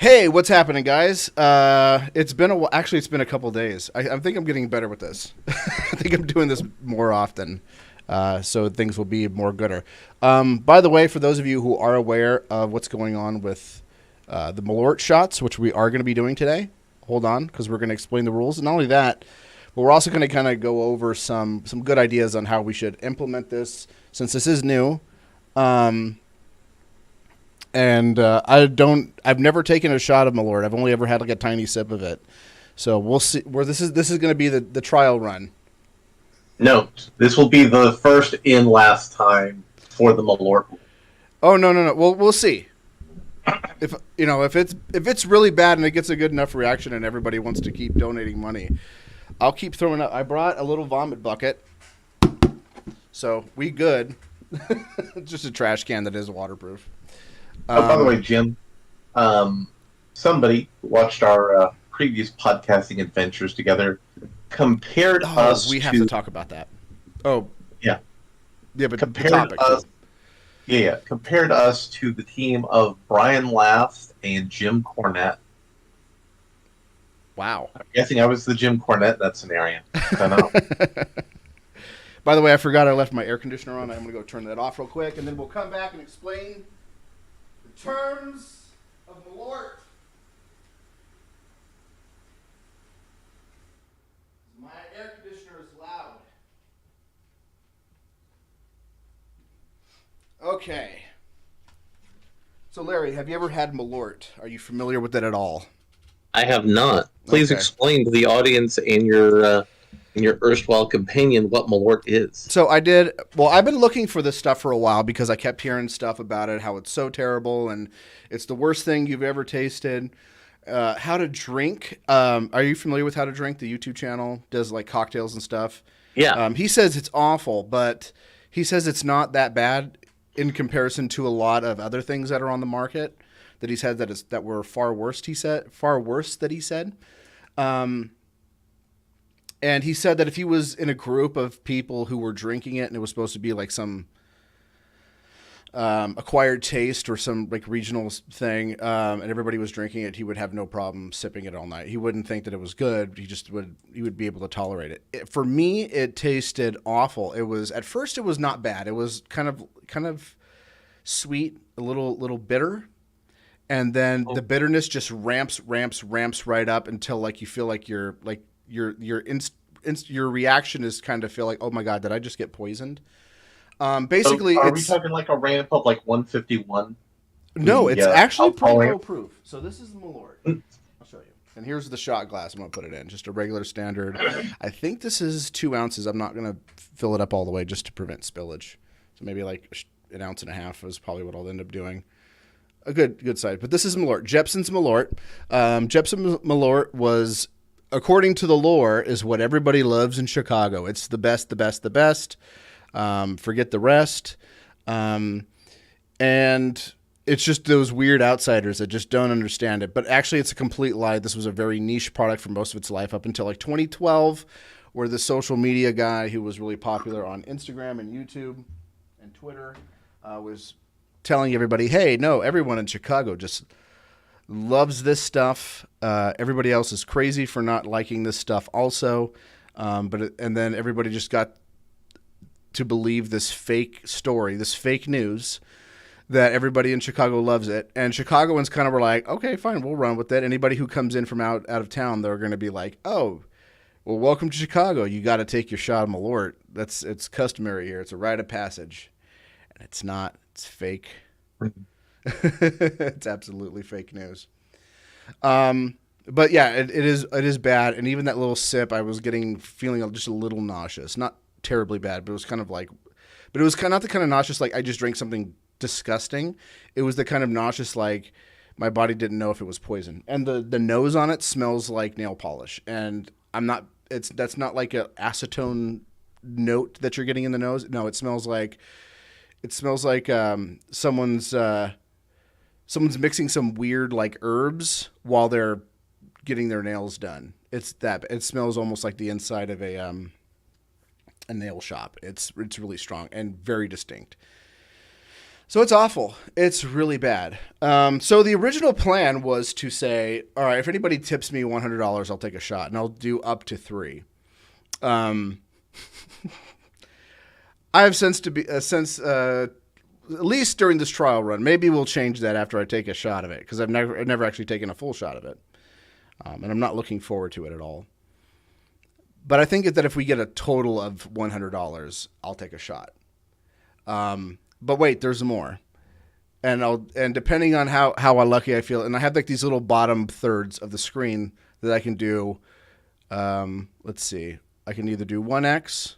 Hey, what's happening, guys? It's been actually it's been a couple days. I think I'm getting better with this. I think I'm doing this more often, so things will be more gooder. By the way, for those of you who are aware of what's going on with the Malort shots, which we are going to be doing today, hold on, because we're going to explain the rules. And not only that, but we're also going to kind of go over some good ideas on how we should implement this, since this is new. I've never taken a shot of Malort. I've only ever had like a tiny sip of it. So we'll see where this is. This is going to be the trial run. Note, this will be the first in last time for the Malort. Oh no. We'll see. If it's really bad and it gets a good enough reaction and everybody wants to keep donating money, I'll keep throwing up. I brought a little vomit bucket, so we good. Just a trash can that is waterproof. Oh, by the way, Jim, somebody watched our previous podcasting adventures together, compared us we have to to talk about that. Oh, yeah, yeah, but compared the topic. us, compared us to the team of Brian Last and Jim Cornette. Wow. I'm guessing I was the Jim Cornette in that scenario. I don't know. By the way, I forgot I left my air conditioner on. I'm going to go turn that off real quick, and then we'll come back and explain the terms of Malort. My air conditioner is loud. Okay. So, Larry, have you ever had Malort? Are you familiar with it at all? I have not. Please Okay. explain to the audience and your erstwhile companion what Malort is. So I did. Well, I've been looking for this stuff for a while because I kept hearing stuff about it, how it's so terrible and it's the worst thing you've ever tasted. How to drink. Are you familiar with How to Drink? The YouTube channel does like cocktails and stuff. Yeah. He says it's awful, but he says it's not that bad in comparison to a lot of other things that are on the market that he's had that were far worse. He said far worse that he said. And he said that if he was in a group of people who were drinking it and it was supposed to be like some acquired taste or some like regional thing, and everybody was drinking it, he would have no problem sipping it all night. He wouldn't think that it was good. He would be able to tolerate it. For me, it tasted awful. At first it was not bad. It was kind of sweet, a little bitter. And then the bitterness just ramps right up until like you feel like your reaction is kind of feel like, oh my God, did I just get poisoned? Basically, so are we talking like a ramp of like 151? No, it's actually pretty alcohol low proof. So this is the Malort. I'll show you. And here's the shot glass. I'm gonna put it in, just a regular standard. I think this is 2 ounces. I'm not gonna fill it up all the way just to prevent spillage. So maybe like an ounce and a half is probably what I'll end up doing. A good size. But this is Malort. Jeppson's Malort. Jeppson Malort was, according to the lore, is what everybody loves in Chicago. It's the best. Forget the rest. And it's just those weird outsiders that just don't understand it. But actually, it's a complete lie. This was a very niche product for most of its life up until like 2012, where the social media guy who was really popular on Instagram and YouTube and Twitter was telling everybody, hey, no, everyone in Chicago just loves this stuff. Everybody else is crazy for not liking this stuff also. And then everybody just got to believe this fake story, this fake news that everybody in Chicago loves it. And Chicagoans kind of were like, okay, fine, we'll run with it. Anybody who comes in from out of town, they're going to be like, oh, well, welcome to Chicago. You got to take your shot of Malort. It's customary here. It's a rite of passage. And it's not. It's fake. It's absolutely fake news. But yeah, it is bad. And even that little sip, I was feeling just a little nauseous. Not terribly bad, but it was kind of like, but it was not the kind of nauseous like I just drank something disgusting. It was the kind of nauseous like my body didn't know if it was poison. And the nose on it smells like nail polish. And that's not like a acetone note that you're getting in the nose. No, it smells like someone's mixing some weird like herbs while they're getting their nails done. It smells almost like the inside of a nail shop. It's really strong and very distinct. So it's awful. It's really bad. So the original plan was to say, all right, if anybody tips me $100, I'll take a shot, and I'll do up to 3. Um, I have since at least during this trial run. Maybe we'll change that after I take a shot of it, because I've never actually taken a full shot of it, and I'm not looking forward to it at all. But I think that if we get a total of $100, I'll take a shot. But wait, there's more. And depending on how lucky I feel, and I have like these little bottom thirds of the screen that I can do. Let's see. I can either do 1x,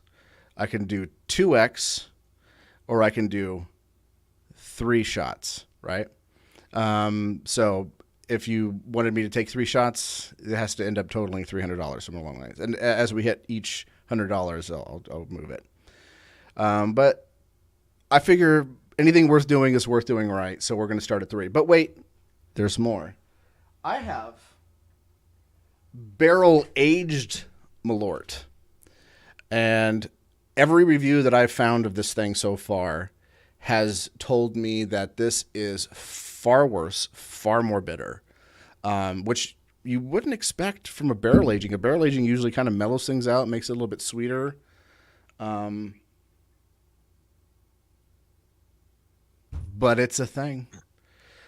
I can do 2x, or I can do 3 shots, right? So if you wanted me to take 3 shots, it has to end up totaling $300 somewhere along the lines. And as we hit each $100, I'll move it. But I figure anything worth doing is worth doing right, so we're going to start at 3. But wait, there's more. I have barrel-aged Malort. And every review that I've found of this thing so far has told me that this is far worse, far more bitter, which you wouldn't expect from a barrel aging. A barrel aging usually kind of mellows things out, makes it a little bit sweeter. But it's a thing.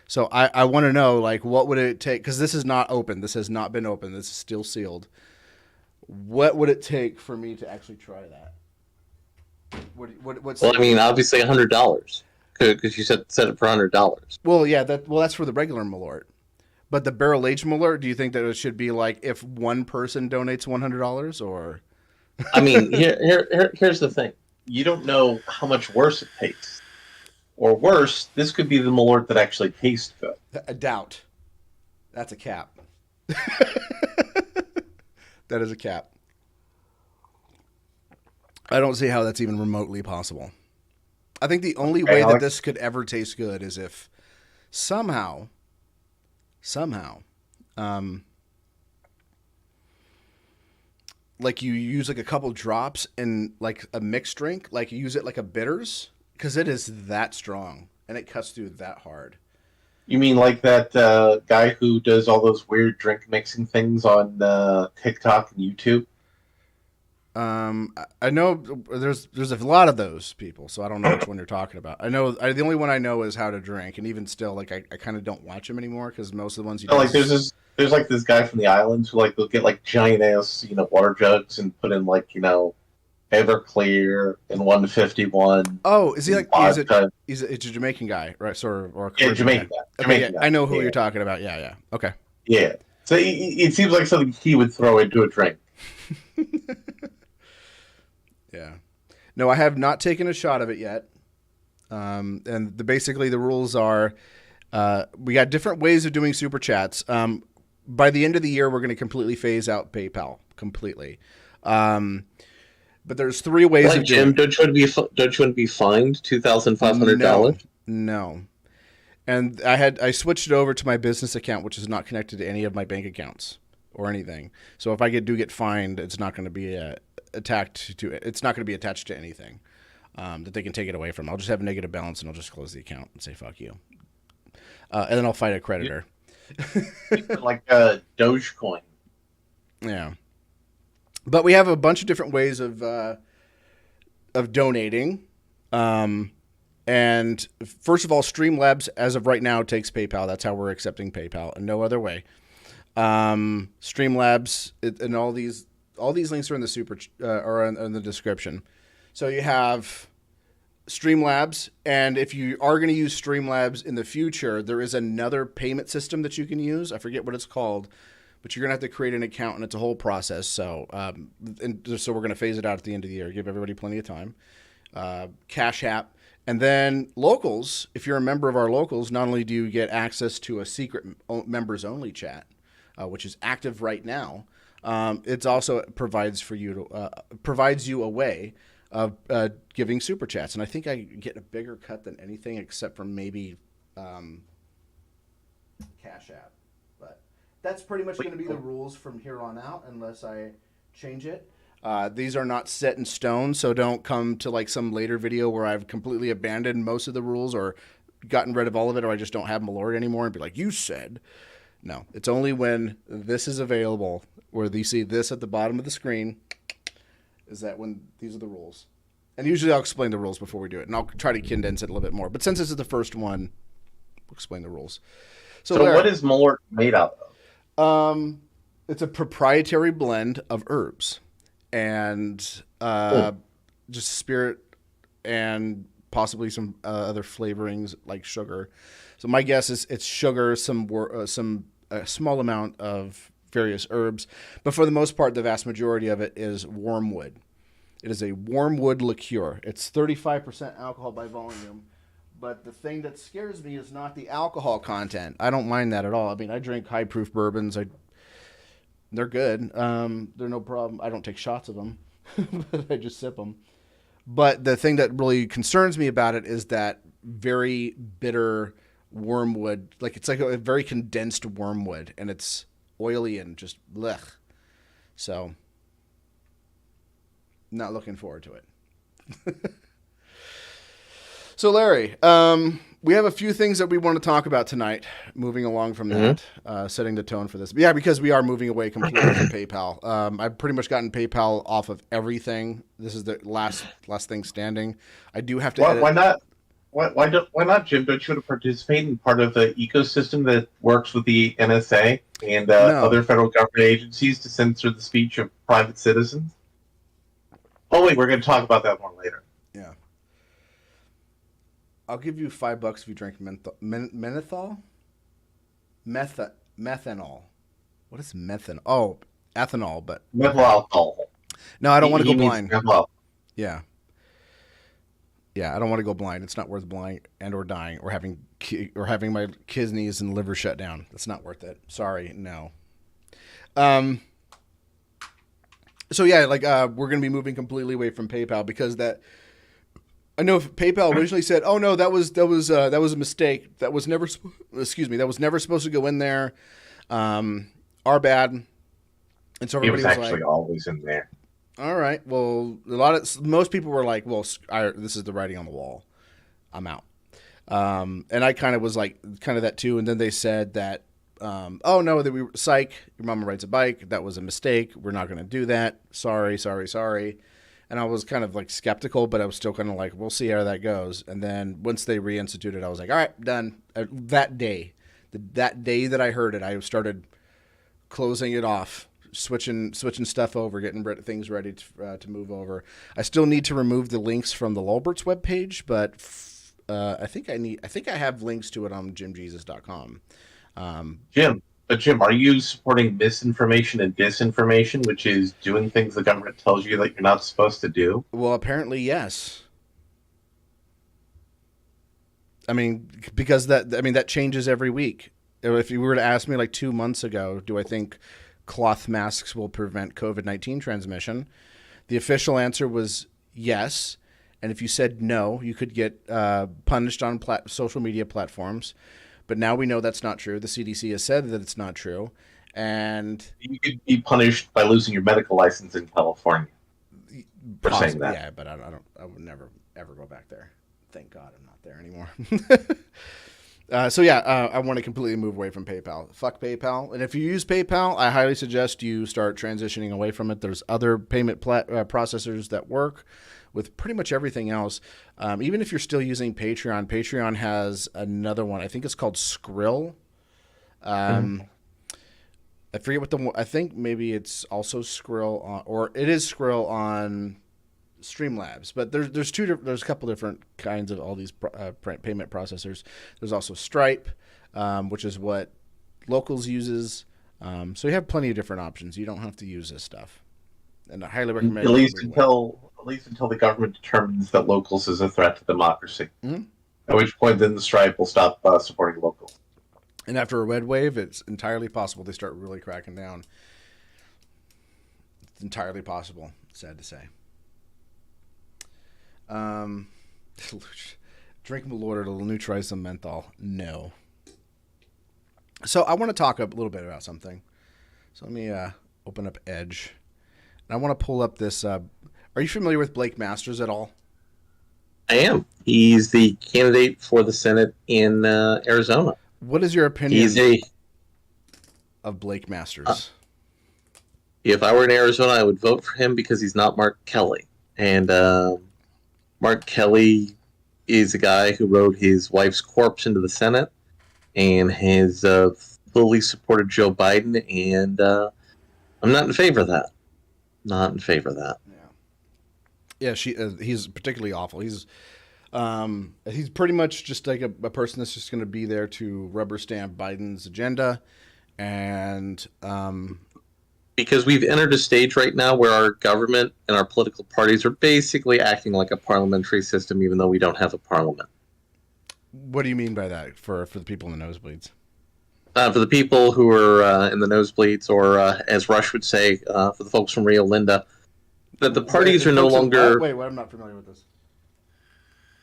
So I want to know, like, what would it take? Because this is not open. This has not been open. This is still sealed. What would it take for me to actually try that? Well, I mean, obviously $100 because you set it for $100. Well, yeah, that's for the regular Malort. But the barrel aged Malort, do you think that it should be like if one person donates $100 or? I mean, here's the thing. You don't know how much worse it tastes. Or worse, this could be the Malort that actually tastes good. I doubt. That's a cap. That is a cap. I don't see how that's even remotely possible. I think the only way that this could ever taste good is if somehow, like you use like a couple drops in like a mixed drink, like you use it like a bitters, because it is that strong and it cuts through that hard. You mean like that guy who does all those weird drink mixing things on TikTok and YouTube? I know there's a lot of those people, so I don't know which one you're talking about. The only one I know is How to Drink, and even still, like I kind of don't watch him anymore because most of the ones he does. Like there's like this guy from the islands who like they'll get like giant ass water jugs and put in like Everclear and 151. Oh, is he like he's a Jamaican guy, right? Sort of, or a Jamaican guy. Okay, I know who you're talking about. Yeah. Okay. Yeah. So it seems like something he would throw into a drink. Yeah. No, I have not taken a shot of it yet. And basically the rules are we got different ways of doing super chats. By the end of the year, we're going to completely phase out PayPal completely. But there's 3 ways of doing it. Don't you want to be fined $2,500? No. And I switched it over to my business account, which is not connected to any of my bank accounts or anything. So if I do get fined, it's not going to be it's not going to be attached to anything that they can take it away from. I'll just have a negative balance and I'll just close the account and say fuck you. And then I'll fight a creditor. Like Dogecoin. Yeah. But we have a bunch of different ways of donating. And first of all, Streamlabs, as of right now, takes PayPal. That's how we're accepting PayPal, and no other way. Streamlabs and all these links are in the or in the description. So you have Streamlabs, and if you are going to use Streamlabs in the future, there is another payment system that you can use. I forget what it's called, but you're going to have to create an account, and it's a whole process. So, so we're going to phase it out at the end of the year, give everybody plenty of time. Cash App. And then locals, if you're a member of our locals, not only do you get access to a secret members only chat, which is active right now, it also provides you a way of giving super chats. And I think I get a bigger cut than anything except for maybe Cash App. But that's pretty much going to be the rules from here on out unless I change it. These are not set in stone, so don't come to like some later video where I've completely abandoned most of the rules or gotten rid of all of it, or I just don't have Malort anymore and be like, you said. No, it's only when this is available, where you see this at the bottom of the screen, is that when these are the rules. And usually I'll explain the rules before we do it, and I'll try to condense it a little bit more. But since this is the first one, we'll explain the rules. So what is Malort made out of? It's a proprietary blend of herbs and just spirit and possibly some other flavorings like sugar. So my guess is it's sugar, some small amount of various herbs, but for the most part, the vast majority of it is wormwood. It is a wormwood liqueur. It's 35% alcohol by volume, but the thing that scares me is not the alcohol content. I don't mind that at all. I mean, I drink high proof bourbons. They're good. They're no problem. I don't take shots of them, but I just sip them. But the thing that really concerns me about it is that very bitter wormwood. Like it's like a very condensed wormwood, and it's oily and just blech. So, not looking forward to it. So, Larry, we have a few things that we want to talk about tonight. Moving along from that, setting the tone for this. Yeah, because we are moving away completely from PayPal. I've pretty much gotten PayPal off of everything. This is the last thing standing. I do have to. Why not? Why not, Jim? Don't you want to participate in part of the ecosystem that works with the NSA and other federal government agencies to censor the speech of private citizens? Oh wait, we're going to talk about that more later. Yeah. I'll give you $5 if you drink menthol? Methanol. What is methanol? Oh, ethanol, but... Methyl alcohol. No, I don't want to go blind. Methyl. Yeah. Yeah, I don't want to go blind. It's not worth blind and or dying or having my kidneys and liver shut down. It's not worth it. Sorry, no. So yeah, like we're going to be moving completely away from PayPal because that... I know if PayPal originally said, "Oh no, that was a mistake. That was never supposed to go in there. Our bad." And so everybody was actually like, always in there. All right. Well, most people were like, "Well, this is the writing on the wall. I'm out." And I kind of was like, kind of that too. And then they said that, "Oh no, that psych. Your mama rides a bike. That was a mistake. We're not going to do that. Sorry." And I was kind of like skeptical, but I was still kind of like, we'll see how that goes. And then once they reinstituted, I was like, all right, done. That day that I heard it, I started closing it off, switching stuff over, getting things ready to move over. I still need to remove the links from the Lulbert's webpage, but I think I have links to it on jimjesus.com. Jim, are you supporting misinformation and disinformation, which is doing things the government tells you that you're not supposed to do? Well, apparently, yes. I mean, because that changes every week. If you were to ask me like 2 months ago, do I think cloth masks will prevent COVID-19 transmission? The official answer was yes. And if you said no, you could get punished on social media platforms. But now we know that's not true. The CDC has said that it's not true. And you could be punished by losing your medical license in California for saying that. Yeah, but I would never, ever go back there. Thank God I'm not there anymore. I want to completely move away from PayPal. Fuck PayPal. And if you use PayPal, I highly suggest you start transitioning away from it. There's other payment processors that work with pretty much everything else. Even if you're still using Patreon, Patreon has another one. I think it's called Skrill. I forget I think maybe it's also Skrill or it is Skrill on Streamlabs. But there's a couple different kinds of all these payment processors. There's also Stripe, which is what Locals uses. So you have plenty of different options. You don't have to use this stuff. And I highly recommend at least until the government determines that Locals is a threat to democracy. Mm-hmm. At which point, then the Stripe will stop supporting Locals. And after a red wave, it's entirely possible they start really cracking down. It's entirely possible. Sad to say. Drink Malort, it'll neutralize some menthol. No. So I want to talk a little bit about something. So let me open up Edge. I want to pull up this. Are you familiar with Blake Masters at all? I am. He's the candidate for the Senate in Arizona. What is your opinion He's of Blake Masters? If I were in Arizona, I would vote for him because he's not Mark Kelly. And Mark Kelly is a guy who rode his wife's corpse into the Senate and has fully supported Joe Biden. And I'm not in favor of that. Not in favor of that. Yeah, he's particularly awful. He's pretty much just like a person that's just going to be there to rubber stamp Biden's agenda. And because we've entered a stage right now where our government and our political parties are basically acting like a parliamentary system, even though we don't have a parliament. What do you mean by that for the people in the nosebleeds? For the people who are in the nosebleeds, or as Rush would say, for the folks from Rio Linda, that the parties are no longer... Wait, I'm not familiar with this.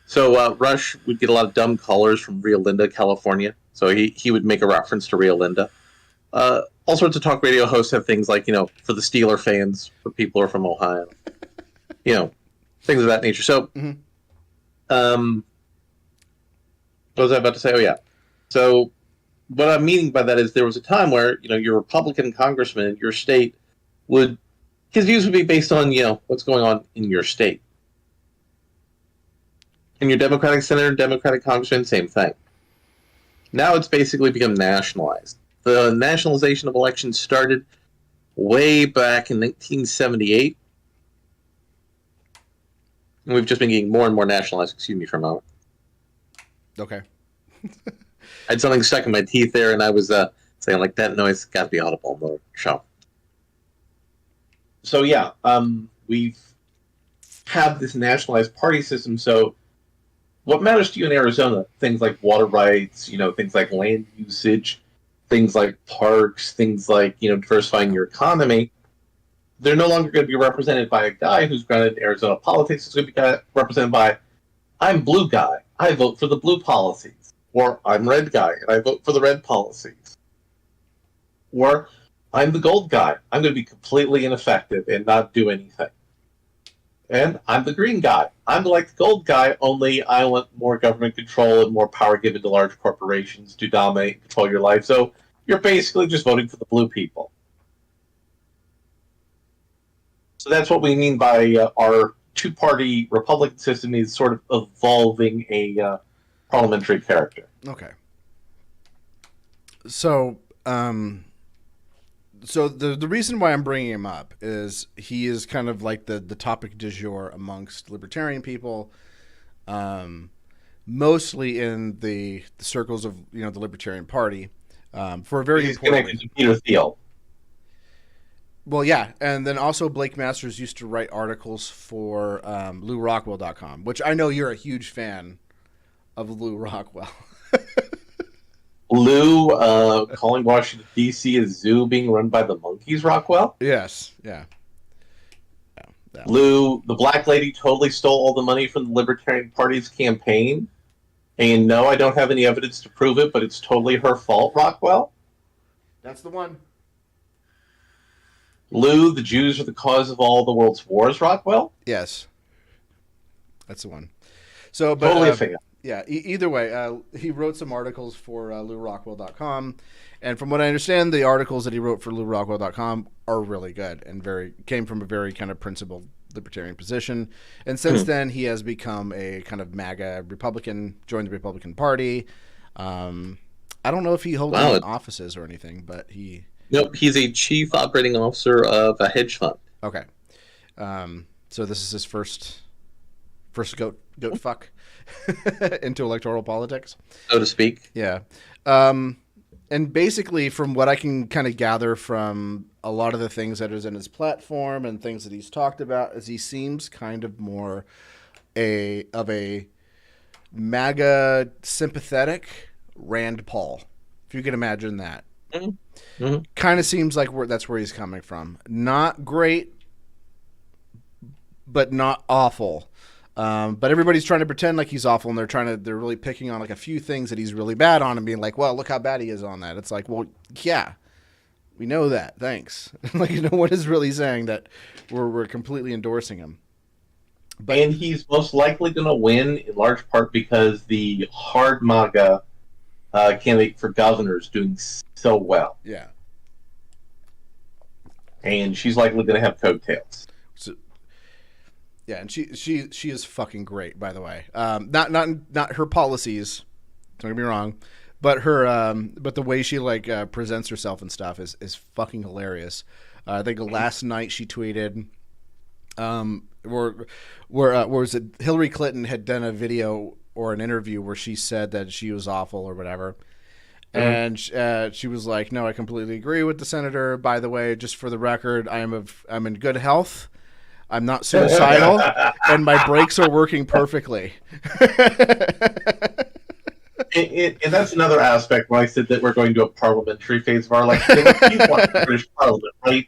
So Rush would get a lot of dumb callers from Rio Linda, California. So he would make a reference to Rio Linda. All sorts of talk radio hosts have things like, for the Steeler fans, for people who are from Ohio. Things of that nature. So, what was I about to say? Oh, yeah. So, what I'm meaning by that is there was a time where, your Republican congressman in your state his views would be based on, what's going on in your state. And your Democratic senator and Democratic congressman, same thing. Now it's basically become nationalized. The nationalization of elections started way back in 1978. And we've just been getting more and more nationalized. Excuse me for a moment. Okay. I had something stuck in my teeth there, and I was saying, like, that noise got to be audible on the show. So, yeah, we've have this nationalized party system. So what matters to you in Arizona? Things like water rights, things like land usage, things like parks, things like, diversifying your economy. They're no longer going to be represented by a guy who's grounded in Arizona politics. It's going to be represented by, I'm blue guy, I vote for the blue policies. Or I'm red guy, and I vote for the red policies. Or I'm the gold guy, I'm going to be completely ineffective and not do anything. And I'm the green guy. I'm like the gold guy, only I want more government control and more power given to large corporations to dominate and control your life. So you're basically just voting for the blue people. So that's what we mean by our two-party Republican system is sort of evolving a parliamentary character. Okay. So, the reason why I'm bringing him up is he is kind of like the topic du jour amongst libertarian people, mostly in the circles of the Libertarian Party, for a very He's important connected to Peter Thiel. Well, yeah, and then also Blake Masters used to write articles for LouRockwell.com, which I know you're a huge fan of Lou Rockwell. Lou calling Washington, D.C. a zoo being run by the monkeys, Rockwell? Yes, yeah. Lou, the black lady, totally stole all the money from the Libertarian Party's campaign. And no, I don't have any evidence to prove it, but it's totally her fault, Rockwell. That's the one. Lou, the Jews are the cause of all the world's wars, Rockwell? Yes. That's the one. So, but totally a fan. Yeah, either way, he wrote some articles for LouRockwell.com, and from what I understand, the articles that he wrote for LouRockwell.com are really good and came from a very kind of principled libertarian position. And since then, he has become a kind of MAGA Republican, joined the Republican Party. I don't know if he holds any offices or anything, but he... Nope, he's a chief operating officer of a hedge fund. Okay. So this is his first goat fuck into electoral politics, so to speak. Yeah. And basically, from what I can kind of gather from a lot of the things that is in his platform and things that he's talked about, is he seems kind of more of a MAGA sympathetic Rand Paul, if you can imagine that. Mm-hmm. Kind of seems like that's where he's coming from. Not great, but not awful. But everybody's trying to pretend like he's awful, and they're really picking on like a few things that he's really bad on and being like, well, look how bad he is on that. It's like, well, yeah, We know that. Thanks. Like, no one is really saying that we're completely endorsing him. But, and he's most likely going to win in large part because the hard MAGA candidate for governor is doing so well. Yeah. And she's likely going to have coattails. So, yeah, and she is fucking great, by the way. Not her policies. Don't get me wrong. But but the way she presents herself and stuff is fucking hilarious. I think last night she tweeted, where was it? Hillary Clinton had done a video or an interview where she said that she was awful or whatever, and she was like, "No, I completely agree with the senator. By the way, just for the record, I'm in good health. I'm not suicidal, and my brakes are working perfectly." And that's another aspect when I said that we're going to a parliamentary phase of our election. You want the British Parliament, right,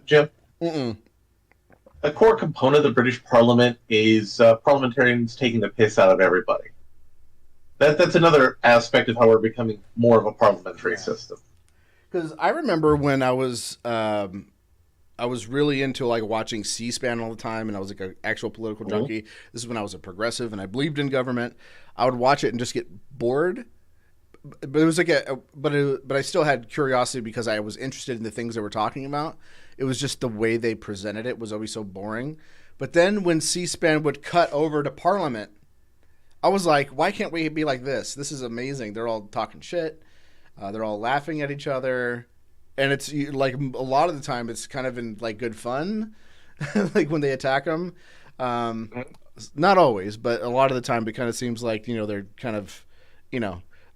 Jim? Mm-mm. A core component of the British Parliament is parliamentarians taking the piss out of everybody. That's another aspect of how we're becoming more of a parliamentary system. Because I remember when I was really into watching C-SPAN all the time, and I was an actual political junkie. This is when I was a progressive and I believed in government. I would watch it and just get bored, but it was but I still had curiosity because I was interested in the things they were talking about. It was just the way they presented it was always so boring. But then when C-SPAN would cut over to Parliament, I was like, why can't we be like this? This is amazing. They're all talking shit. They're all laughing at each other. And it's like a lot of the time it's kind of in good fun, like when they attack them. Not always, but a lot of the time it kind of seems like, they're kind of,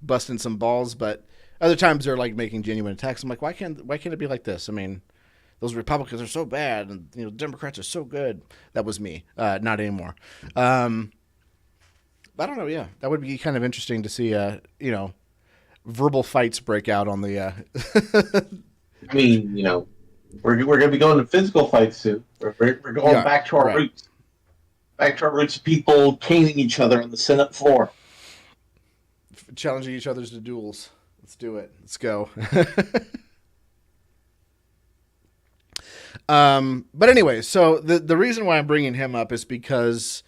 busting some balls. But other times they're making genuine attacks. I'm like, why can't it be like this? I mean, those Republicans are so bad and, Democrats are so good. That was me. Not anymore. I don't know. Yeah, that would be kind of interesting to see, verbal fights break out on the. I mean, we're going to be going to physical fights soon. We're going back to our roots. Back to our roots of people caning each other on the Senate floor. Challenging each other to duels. Let's do it. Let's go. But anyway, so the reason why I'm bringing him up is because,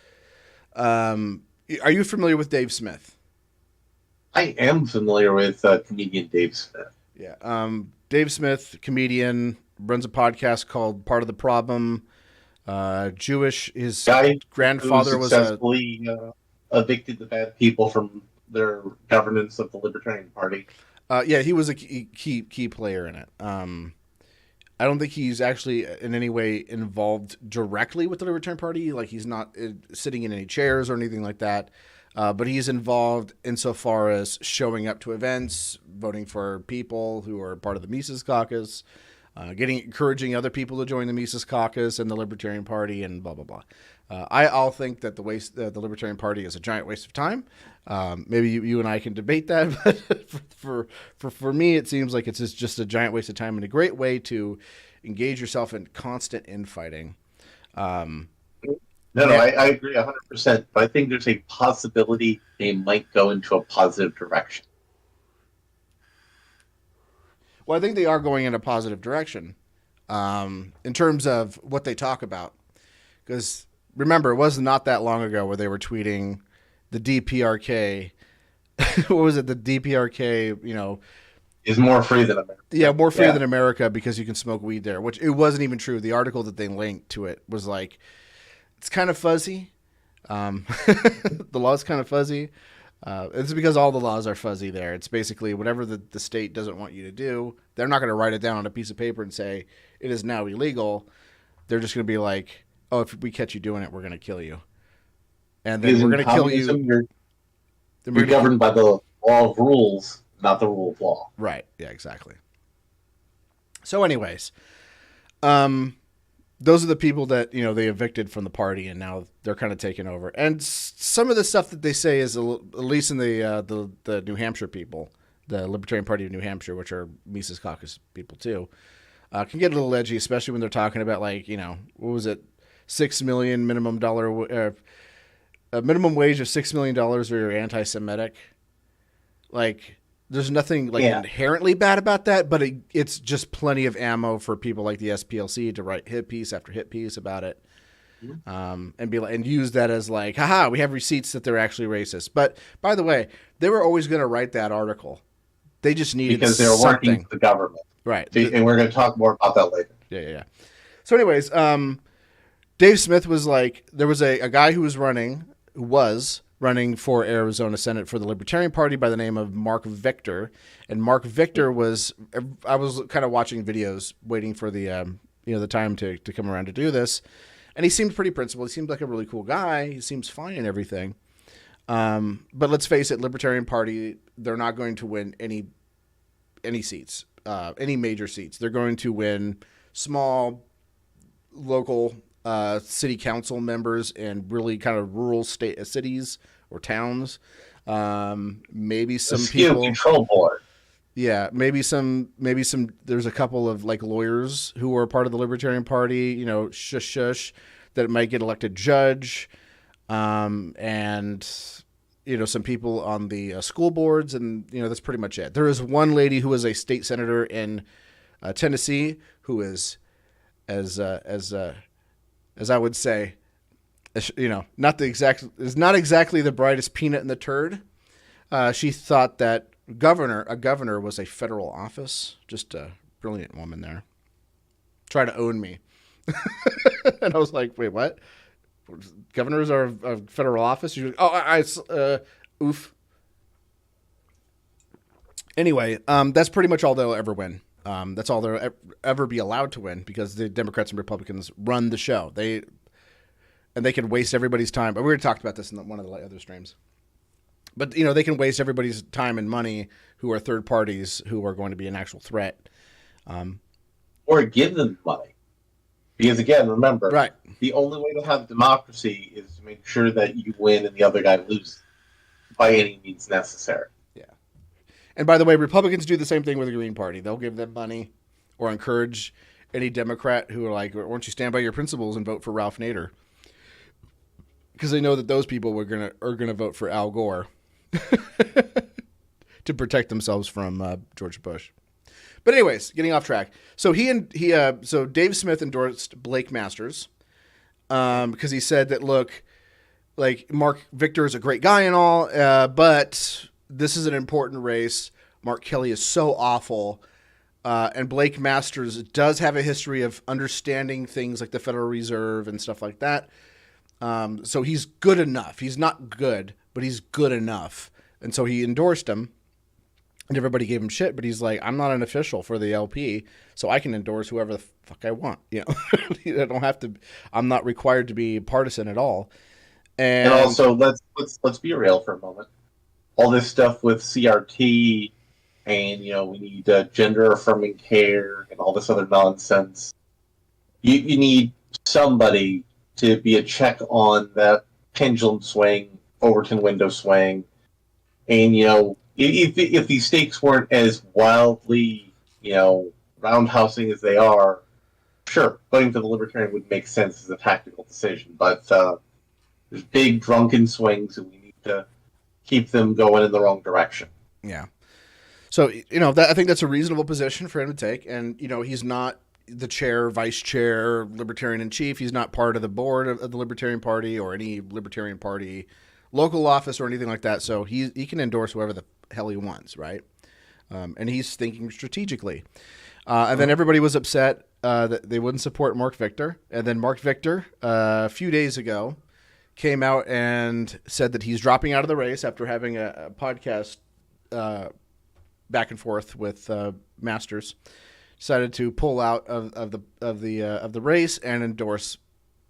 are you familiar with Dave Smith? I am familiar with comedian Dave Smith. Yeah. Dave Smith, comedian, runs a podcast called Part of the Problem. Jewish. His grandfather was successfully evicted the bad people from their governance of the Libertarian Party. Yeah, he was a key player in it. I don't think he's actually in any way involved directly with the Libertarian Party. He's not sitting in any chairs or anything like that. But he's involved insofar as showing up to events, voting for people who are part of the Mises Caucus, encouraging other people to join the Mises Caucus and the Libertarian Party, and blah blah blah. I'll think that the Libertarian Party is a giant waste of time. Maybe you and I can debate that, but for me, it seems like it's just a giant waste of time and a great way to engage yourself in constant infighting. I agree 100%, but I think there's a possibility they might go into a positive direction. Well, I think they are going in a positive direction in terms of what they talk about. Because remember, it was not that long ago where they were tweeting the DPRK. What was it? The DPRK, is more free than America. Yeah, more free than America because you can smoke weed there, which it wasn't even true. The article that they linked to it was it's kind of fuzzy. The law's kind of fuzzy. It's because all the laws are fuzzy there. It's basically whatever the state doesn't want you to do, they're not going to write it down on a piece of paper and say it is now illegal. They're just going to be like, oh, if we catch you doing it, we're going to kill you. And then we're going to kill you. You're governed by the law of rules, not the rule of law. Right. Yeah, exactly. So anyways, those are the people that, they evicted from the party and now they're kind of taking over. And some of the stuff that they say is, at least in the New Hampshire people, the Libertarian Party of New Hampshire, which are Mises Caucus people too, can get a little edgy, especially when they're talking about what was it? $6 million minimum a minimum wage of $6 million or you're anti-Semitic. There's nothing like inherently bad about that, but it's just plenty of ammo for people like the SPLC to write hit piece after hit piece about it, and be like, and use that as like, haha, we have receipts that they're actually racist. But by the way, they were always going to write that article. They just needed because they were working for the government, right? And we're going to talk more about that later. Yeah. So, anyways, Dave Smith was like, there was a guy who was running for Arizona Senate for the Libertarian Party by the name of Mark Victor. And Mark Victor I was kind of watching videos waiting for the, the time to come around to do this. And he seemed pretty principled. He seemed like a really cool guy. He seems fine and everything. But let's face it, Libertarian Party, they're not going to win any seats, any major seats. They're going to win small local city council members in really kind of rural cities or towns. Maybe some people control board. Yeah, maybe some. There's a couple of like lawyers who are part of the Libertarian Party. Shush, that might get elected judge, and some people on the school boards, and that's pretty much it. There is one lady who is a state senator in Tennessee who is as I would say, is not exactly the brightest peanut in the turd. She thought that a governor was a federal office. Just a brilliant woman there. Try to own me. And I was like, wait, what? Governors are a federal office? Oof. Anyway, that's pretty much all they'll ever win. That's all they'll ever be allowed to win because the Democrats and Republicans run the show. They can waste everybody's time. But we already talked about this in one of the other streams. But, they can waste everybody's time and money who are third parties who are going to be an actual threat. Or give them money. Because, again, remember, right, the only way to have democracy is to make sure that you win and the other guy loses by any means necessary. Yeah. And by the way, Republicans do the same thing with the Green Party. They'll give them money or encourage any Democrat who are like, why don't you stand by your principles and vote for Ralph Nader? Because they know that those people are gonna vote for Al Gore to protect themselves from George Bush. But anyways, getting off track. So so Dave Smith endorsed Blake Masters because he said that, look, like Mark Victor is a great guy and all, but this is an important race. Mark Kelly is so awful. And Blake Masters does have a history of understanding things like the Federal Reserve and stuff like that. So he's good enough. He's not good, but he's good enough. And so he endorsed him. And everybody gave him shit, but he's like, I'm not an official for the LP, so I can endorse whoever the fuck I want. I don't have to. I'm not required to be partisan at all. And also, let's be real for a moment. All this stuff with CRT, and we need gender affirming care and all this other nonsense. You need somebody to be a check on that pendulum swing, Overton window swing, and If these stakes weren't as wildly, roundhousing as they are, sure, voting for the Libertarian would make sense as a tactical decision. But there's big drunken swings, and we need to keep them going in the wrong direction. Yeah. So, I think that's a reasonable position for him to take. And, he's not the chair, vice chair, Libertarian in chief. He's not part of the board of the Libertarian Party or any Libertarian Party local office or anything like that. So he can endorse whoever the hell he wants, right? And he's thinking strategically. And then everybody was upset that they wouldn't support Mark Victor. And then Mark Victor, a few days ago, came out and said that he's dropping out of the race after having a podcast back and forth with Masters. Decided to pull out of the race and endorse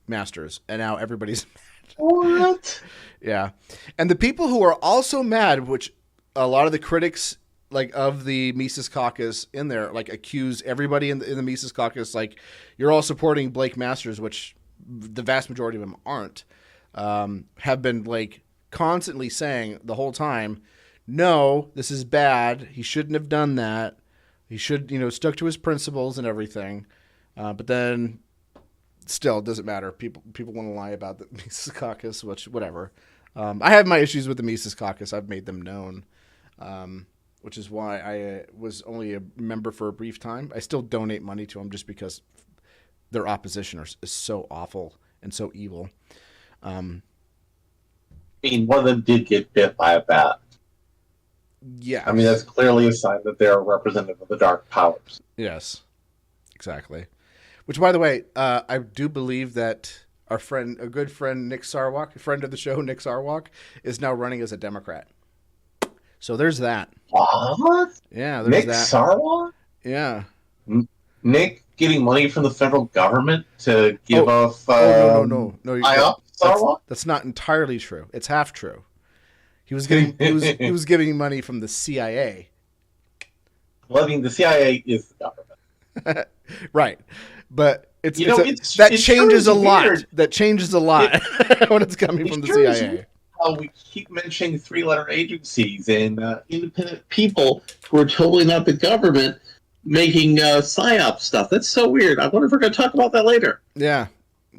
Masters. And now everybody's mad. What? Yeah. And the people who are also mad, which a lot of the critics of the Mises Caucus in there accuse everybody in the Mises Caucus you're all supporting Blake Masters, which the vast majority of them aren't, have been constantly saying the whole time, no, this is bad. He shouldn't have done that. He should stuck to his principles and everything. But then still, it doesn't matter. People want to lie about the Mises Caucus, which whatever. I have my issues with the Mises Caucus. I've made them known. which is why I was only a member for a brief time. I still donate money to them just because their opposition is so awful and so evil. I mean, one of them did get bit by a bat. Yeah. I mean, that's clearly a sign that they're a representative of the dark powers. Yes, exactly. Which, by the way, I do believe that our friend, a good friend, Nick Sarwalk, a friend of the show, Nick Sarwalk, is now running as a Democrat. So there's that. What? Yeah, there's Nick that. Sarwalk? Yeah. Nick getting money from the federal government to give off no. Sarwalk? That's not entirely true. It's half true. He was giving money from the CIA. Well, I mean, the CIA is the government. Right. But that changes a lot. That changes a lot when it's coming from the CIA. How we keep mentioning three-letter agencies and independent people who are totally not the government making PSYOP stuff. That's so weird. I wonder if we're going to talk about that later. Yeah.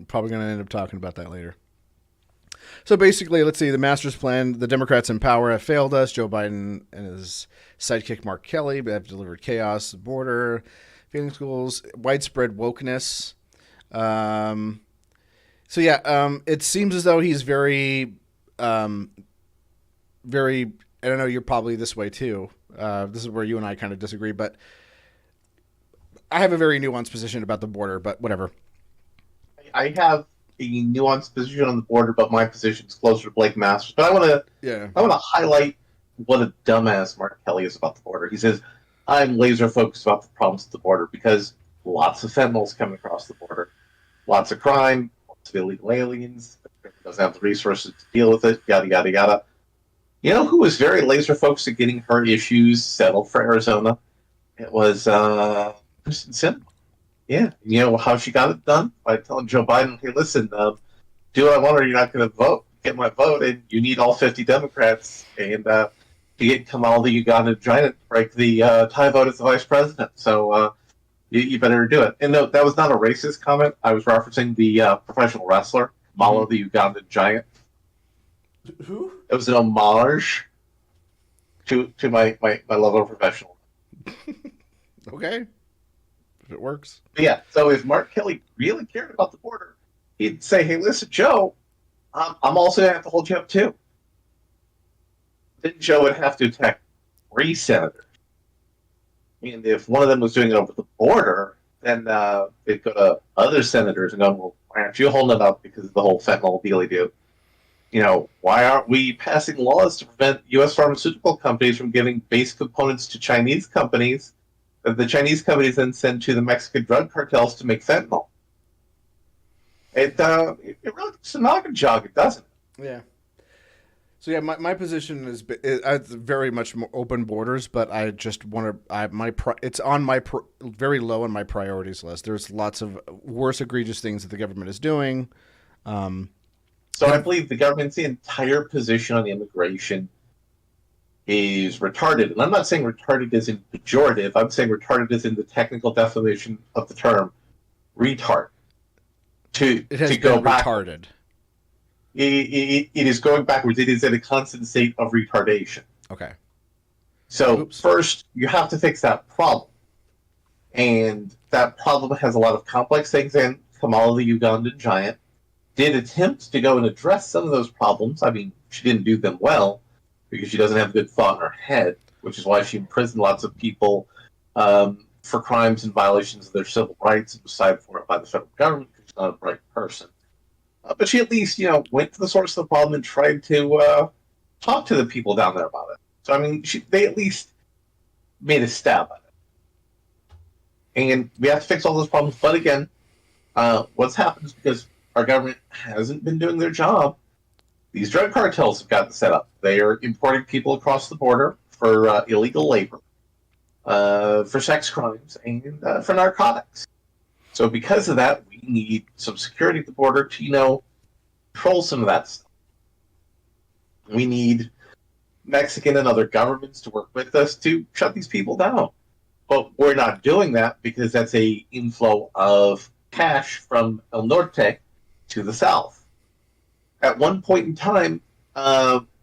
Probably going to end up talking about that later. So basically, let's see, the master's plan, the Democrats in power have failed us. Joe Biden and his sidekick Mark Kelly have delivered chaos, the border, failing schools, widespread wokeness. It seems as though he's very, I don't know, you're probably this way too. This is where you and I kind of disagree, but I have a very nuanced position about the border, but whatever. I have a nuanced position on the border, but my position is closer to Blake Masters. But I want to highlight what a dumbass Mark Kelly is about the border. He says, I'm laser focused about the problems at the border because lots of fentanyl's coming across the border, lots of crime, lots of illegal aliens, doesn't have the resources to deal with it, yada, yada, yada. You know who was very laser focused at getting her issues settled for Arizona? It was Kristen Sinema. Yeah, you know how she got it done? By telling Joe Biden, hey, listen, do what I want or you're not going to get my vote, and you need all 50 Democrats, and to get Kamala the Uganda giant to break the tie vote as the vice president. So you better do it. And no, that was not a racist comment. I was referencing the professional wrestler, Kamala the Uganda giant. Who? It was an homage to my love of professional. Okay. If it works. But yeah, so if Mark Kelly really cared about the border, he'd say, hey, listen, Joe, I'm also going to have to hold you up too. Then Joe would have to attack 3 senators. And if one of them was doing it over the border, then they'd go to other senators and go, well, why aren't you holding it up because of the whole fentanyl dealy-do? You know, why aren't we passing laws to prevent U.S. pharmaceutical companies from giving base components to Chinese companies that the Chinese companies then send to the Mexican drug cartels to make fentanyl? It really gets a noggin jog, it doesn't. Yeah. So yeah, my position is very much more open borders, but I just want to. It's on my very low on my priorities list. There's lots of worse egregious things that the government is doing. So I believe the government's entire position on immigration is retarded. And I'm not saying retarded as in pejorative. I'm saying retarded as in the technical definition of the term retard. It has been retarded. It is going backwards. It is in a constant state of retardation. Okay. So first, you have to fix that problem. And that problem has a lot of complex things in. Kamala the Ugandan giant did attempt to go and address some of those problems. I mean, she didn't do them well because she doesn't have a good thought in her head, which is why she imprisoned lots of people for crimes and violations of their civil rights and was cited for it by the federal government because she's not a bright person. But she at least, went to the source of the problem and tried to talk to the people down there about it. So, I mean, they at least made a stab at it. And we have to fix all those problems. But again, what's happened is because our government hasn't been doing their job, these drug cartels have gotten set up. They are importing people across the border for illegal labor, for sex crimes, and for narcotics. So because of that, we need some security at the border to, control some of that stuff. We need Mexican and other governments to work with us to shut these people down. But we're not doing that because that's a inflow of cash from El Norte to the south. At one point in time,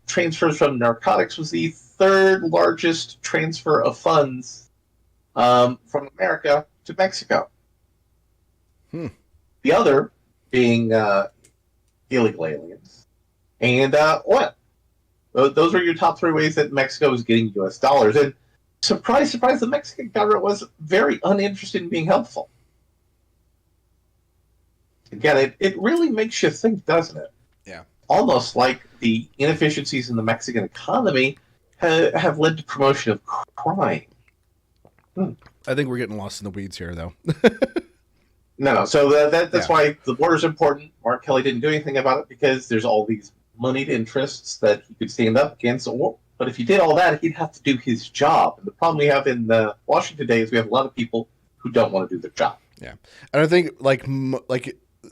transfers from narcotics was the third largest transfer of funds from America to Mexico. The other being illegal aliens and oil. Those were your top three ways that Mexico was getting U.S. dollars. And surprise, surprise, the Mexican government was very uninterested in being helpful. Again, it really makes you think, doesn't it? Yeah. Almost like the inefficiencies in the Mexican economy have led to promotion of crime. I think we're getting lost in the weeds here, though. No. So that's why the border is important. Mark Kelly didn't do anything about it because there's all these moneyed interests that he could stand up against. But if he did all that, he'd have to do his job. And the problem we have in Washington today is we have a lot of people who don't want to do their job. Yeah, and I think like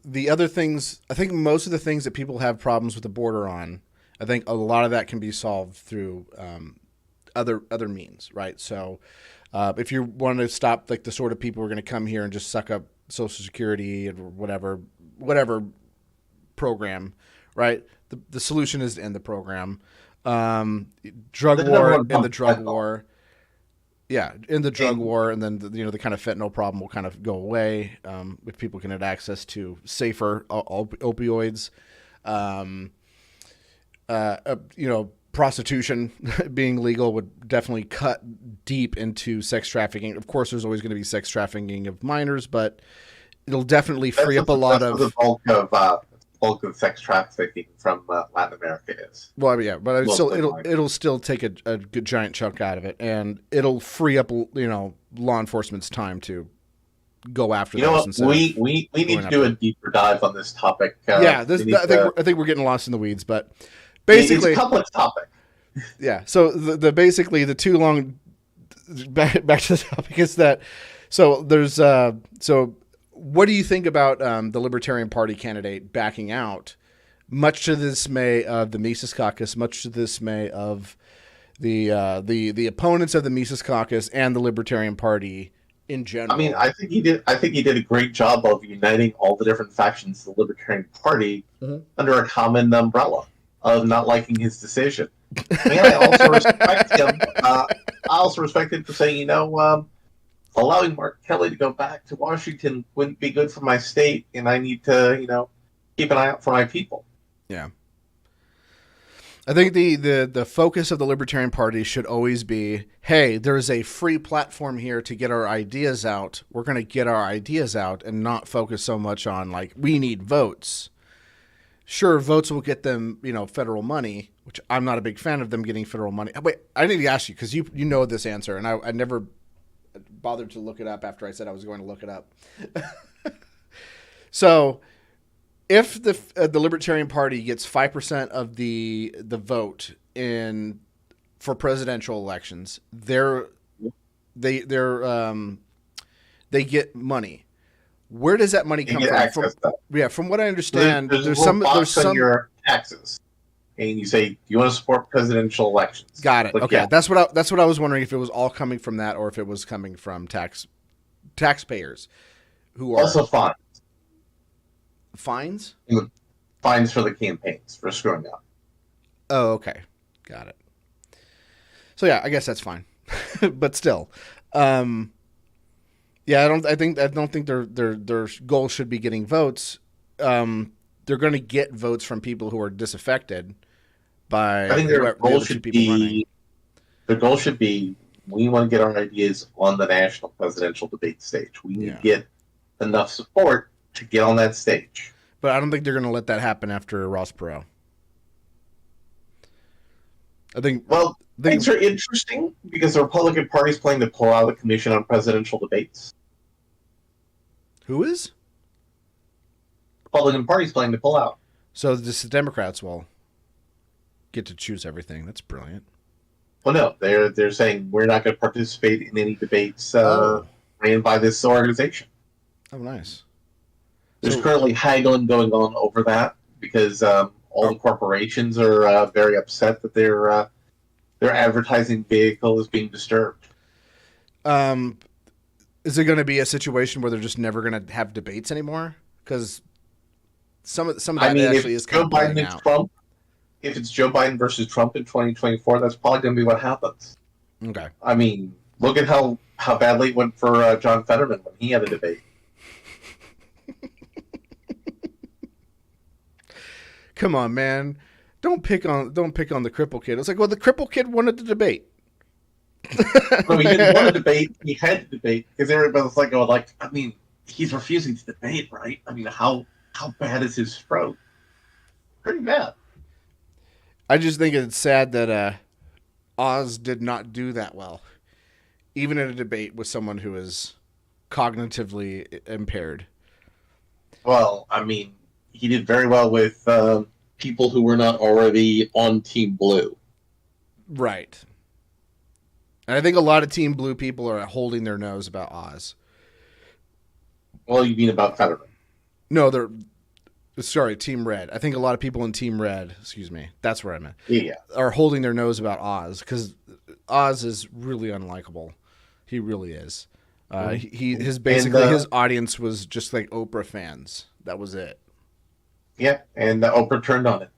the other things, I think most of the things that people have problems with the border on, I think a lot of that can be solved through other means, right? So if you want to stop like the sort of people who are going to come here and just suck up Social Security and whatever program, right? The solution is to end the program. Drug war and the drug war. Yeah, in the drug war, and then the kind of fentanyl problem will kind of go away if people can have access to safer opioids. Prostitution being legal would definitely cut deep into sex trafficking. Of course, there's always going to be sex trafficking of minors, but it'll definitely free up a lot of the bulk of sex trafficking from Latin America is. Well, yeah, but it'll still take a good giant chunk out of it, and it'll free up law enforcement's time to go after those. We need to do a deeper dive on this topic. I think we're getting lost in the weeds, but basically, it's a complex topic. Yeah. So basically the too long back to the topic is that there's what do you think about the Libertarian Party candidate backing out, much to the dismay of the Mises Caucus, much to the dismay of the opponents of the Mises Caucus and the Libertarian Party in general? I mean, I think he did a great job of uniting all the different factions of the Libertarian Party under a common umbrella of not liking his decision. And I also respect him. I also respect him for saying, allowing Mark Kelly to go back to Washington wouldn't be good for my state, and I need to, keep an eye out for my people. Yeah. I think the focus of the Libertarian Party should always be, hey, there's a free platform here to get our ideas out. We're going to get our ideas out and not focus so much on, like, we need votes. Sure, votes will get them, federal money, which I'm not a big fan of them getting federal money. Wait, I need to ask you, because you know this answer, and I never bothered to look it up after I said I was going to look it up. So, if the Libertarian Party gets 5% of the vote for presidential elections, they get money. Where does that money come from? From what I understand, there's some on your taxes, and you say, "Do you want to support presidential elections?" Got it. Okay, yeah. That's what I was wondering, if it was all coming from that or if it was coming from taxpayers who are also fines. Fines? Fines for the campaigns for screwing up. Oh, okay, got it. So yeah, I guess that's fine, but still. Yeah, I don't think their goal should be getting votes. They're going to get votes from people who are disaffected by. I think their goal should be. Their goal should be: we want to get our ideas on the national presidential debate stage. We need to get enough support to get on that stage. But I don't think they're going to let that happen after Ross Perot. I think. Well, things are interesting because the Republican Party is planning to pull out of the Commission on Presidential Debates. Who is? Republican Party is planning to pull out. So the Democrats will get to choose everything. That's brilliant. Well, no, they're saying we're not going to participate in any debates ran by this organization. Oh, nice. There's currently haggling going on over that because all the corporations are very upset that their advertising vehicle is being disturbed. Is it going to be a situation where they're just never going to have debates anymore? Because some of that actually is kind of playing out. if it's Joe Biden versus Trump in 2024, that's probably going to be what happens. Okay. I mean, look at how badly it went for John Fetterman when he had a debate. Come on, man. Don't pick on the cripple kid. It's like, well, the cripple kid wanted to debate. No, he didn't want to debate. He had to debate because everybody was like, "Oh, like, I mean, he's refusing to debate, right? I mean, how bad is his throat? Pretty bad." I just think it's sad that Oz did not do that well, even in a debate with someone who is cognitively impaired. Well, I mean, he did very well with People who were not already on Team Blue. Right. And I think a lot of Team Blue people are holding their nose about Oz. well, you mean about Fetterman? No, they're sorry, Team Red. I think a lot of people in Team Red, excuse me, that's where I meant, Yeah. are holding their nose about Oz because Oz is really unlikable. He really is. His audience was just like Oprah fans. That was it. Yeah, and Oprah turned on it.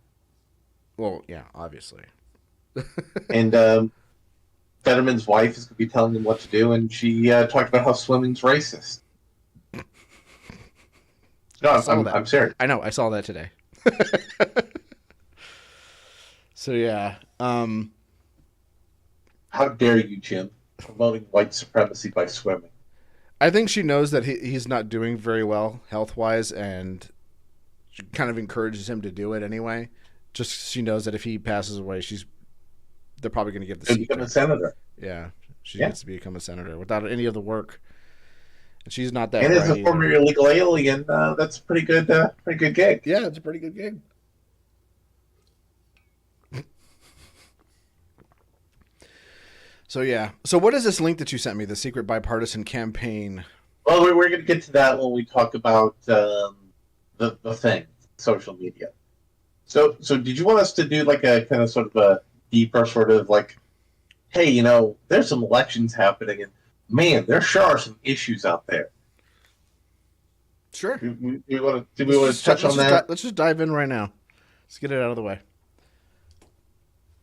Well, yeah, obviously. And Fetterman's wife is going to be telling him what to do, and she talked about how swimming's racist. No, I'm serious. I know. I saw that today. So yeah. How dare you, Jim, promoting white supremacy by swimming? I think she knows that he's not doing very well health-wise, and she kind of encourages him to do it anyway. Just she knows that if he passes away, they're probably going to give the seat. Become a senator. Yeah, she gets to become a senator without any of the work, and she's not that. And as a former illegal alien, that's a pretty good gig. Yeah, it's a pretty good gig. So yeah. So what is this link that you sent me? The secret bipartisan campaign. Well, we're going to get to that when we talk about the thing, social media. So did you want us to do like a kind of sort of a deeper sort of like, hey, there's some elections happening, and man, there sure are some issues out there. Sure. Do we want to touch on that? Let's just dive in right now. Let's get it out of the way.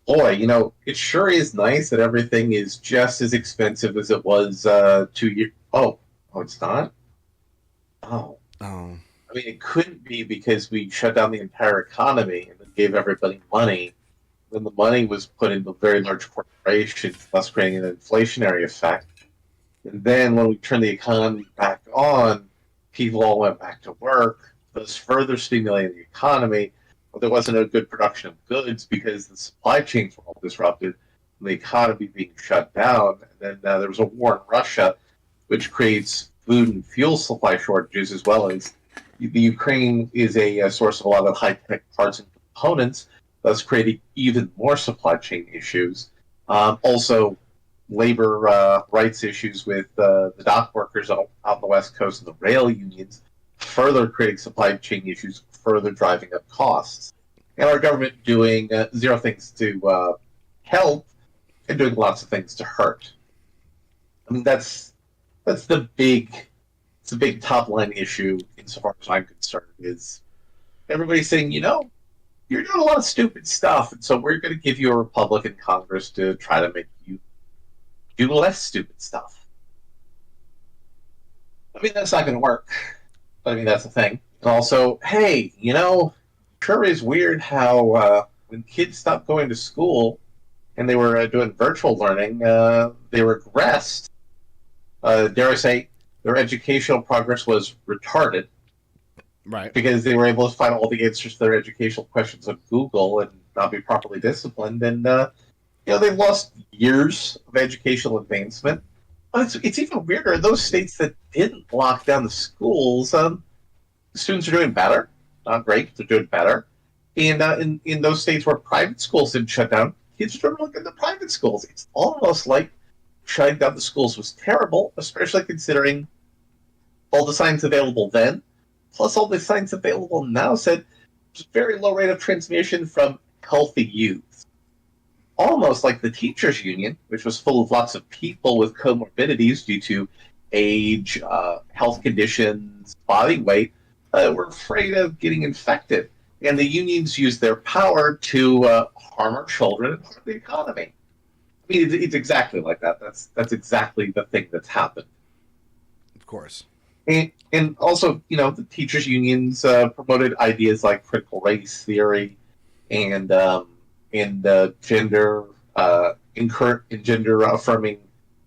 Boy, it sure is nice that everything is just as expensive as it was 2 years. Oh, it's not? Oh. Oh. I mean, it couldn't be because we shut down the entire economy and then gave everybody money. Then the money was put into very large corporations, thus creating an inflationary effect. And then when we turned the economy back on, people all went back to work, thus further stimulating the economy. But there wasn't a good production of goods because the supply chains were all disrupted, and the economy being shut down. And then there was a war in Russia, which creates food and fuel supply shortages, as well as the Ukraine is a source of a lot of high-tech parts and components, thus creating even more supply chain issues. Also, labor rights issues with the dock workers out on the West Coast and the rail unions, further creating supply chain issues, further driving up costs. And our government doing zero things to help and doing lots of things to hurt. I mean, that's the big top line issue insofar as I'm concerned, is everybody's saying, you're doing a lot of stupid stuff, and so we're going to give you a Republican Congress to try to make you do less stupid stuff. I mean, that's not going to work. But I mean, that's the thing. And also, hey, sure is weird how when kids stopped going to school and they were doing virtual learning, they regressed. Dare I say, their educational progress was retarded. Right. Because they were able to find all the answers to their educational questions on Google and not be properly disciplined. And, they lost years of educational advancement. But it's even weirder. In those states that didn't lock down the schools, students are doing better. Not great, but they're doing better. And in those states where private schools didn't shut down, kids are doing really good in the private schools. It's almost like shutting down the schools was terrible, especially considering all the science available then, plus all the science available now said there's a very low rate of transmission from healthy youth. Almost like the teachers' union, which was full of lots of people with comorbidities due to age, health conditions, body weight, were afraid of getting infected. And the unions use their power to harm our children and harm the economy. I mean, it's exactly like that. That's exactly the thing that's happened. Of course. And also, the teachers' unions promoted ideas like critical race theory and gender gender affirming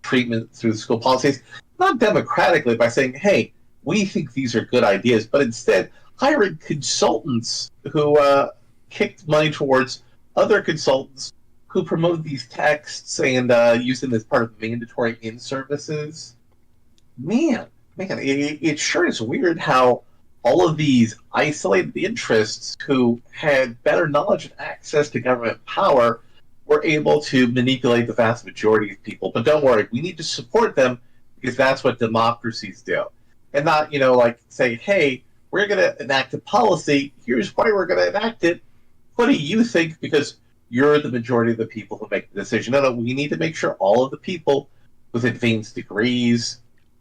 treatment through the school policies, not democratically by saying, "Hey, we think these are good ideas," but instead hiring consultants who kicked money towards other consultants who promoted these texts and used them as part of mandatory in-services. Man, it sure is weird how all of these isolated interests who had better knowledge and access to government power were able to manipulate the vast majority of people. But don't worry, we need to support them because that's what democracies do. And not, like say, hey, we're going to enact a policy. Here's why we're going to enact it. What do you think? Because you're the majority of the people who make the decision. No, we need to make sure all of the people with advanced degrees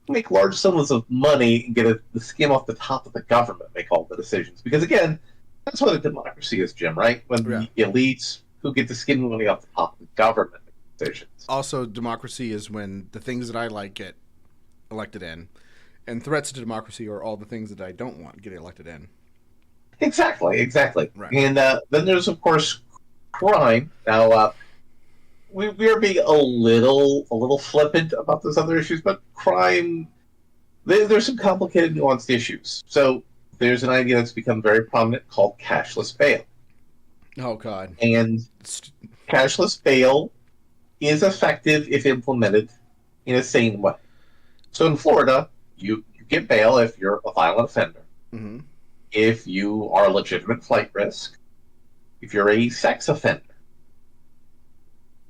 make large sums of money and get the skim off the top of the government make all the decisions. Because again, that's what a democracy is, Jim, right? When the elites who get the skim money off the top of the government make decisions. Also, democracy is when the things that I like get elected in, and threats to democracy are all the things that I don't want get elected in. Exactly. Right. And then there's, of course, crime. Now, we are being a little flippant about those other issues, but crime, there's some complicated, nuanced issues. So there's an idea that's become very prominent called cashless bail. Oh, God. And cashless bail is effective if implemented in a sane way. So in Florida, you get bail if you're a violent offender, mm-hmm. if you are a legitimate flight risk, if you're a sex offender.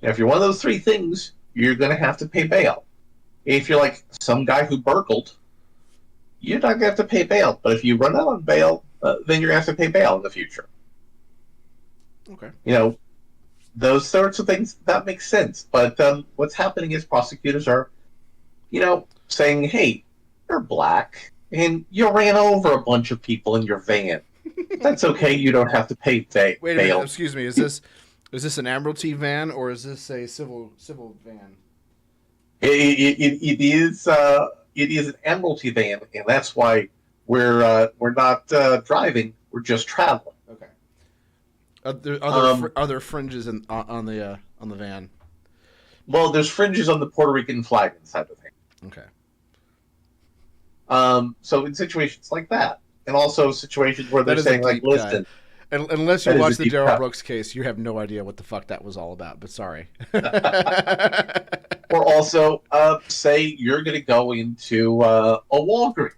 Now, if you're one of those three things, you're going to have to pay bail. If you're like some guy who burgled, you're not going to have to pay bail. But if you run out on bail, then you're going to have to pay bail in the future. Okay. Those sorts of things, that makes sense. But what's happening is prosecutors are, saying, hey, you're black, and you ran over a bunch of people in your van. That's okay. You don't have to pay bail. Wait a minute. Excuse me. Is this an Admiralty van or is this a civil van? It is an Admiralty van, and that's why we're not driving. We're just traveling. Okay. Are there fringes on the van? Well, there's fringes on the Puerto Rican flag inside the van. Okay. So in situations like that, and also situations where they're saying, like, listen. Unless you watch the Darrell Brooks case, you have no idea what the fuck that was all about, but sorry. Or also, say you're going to go into a Walgreens,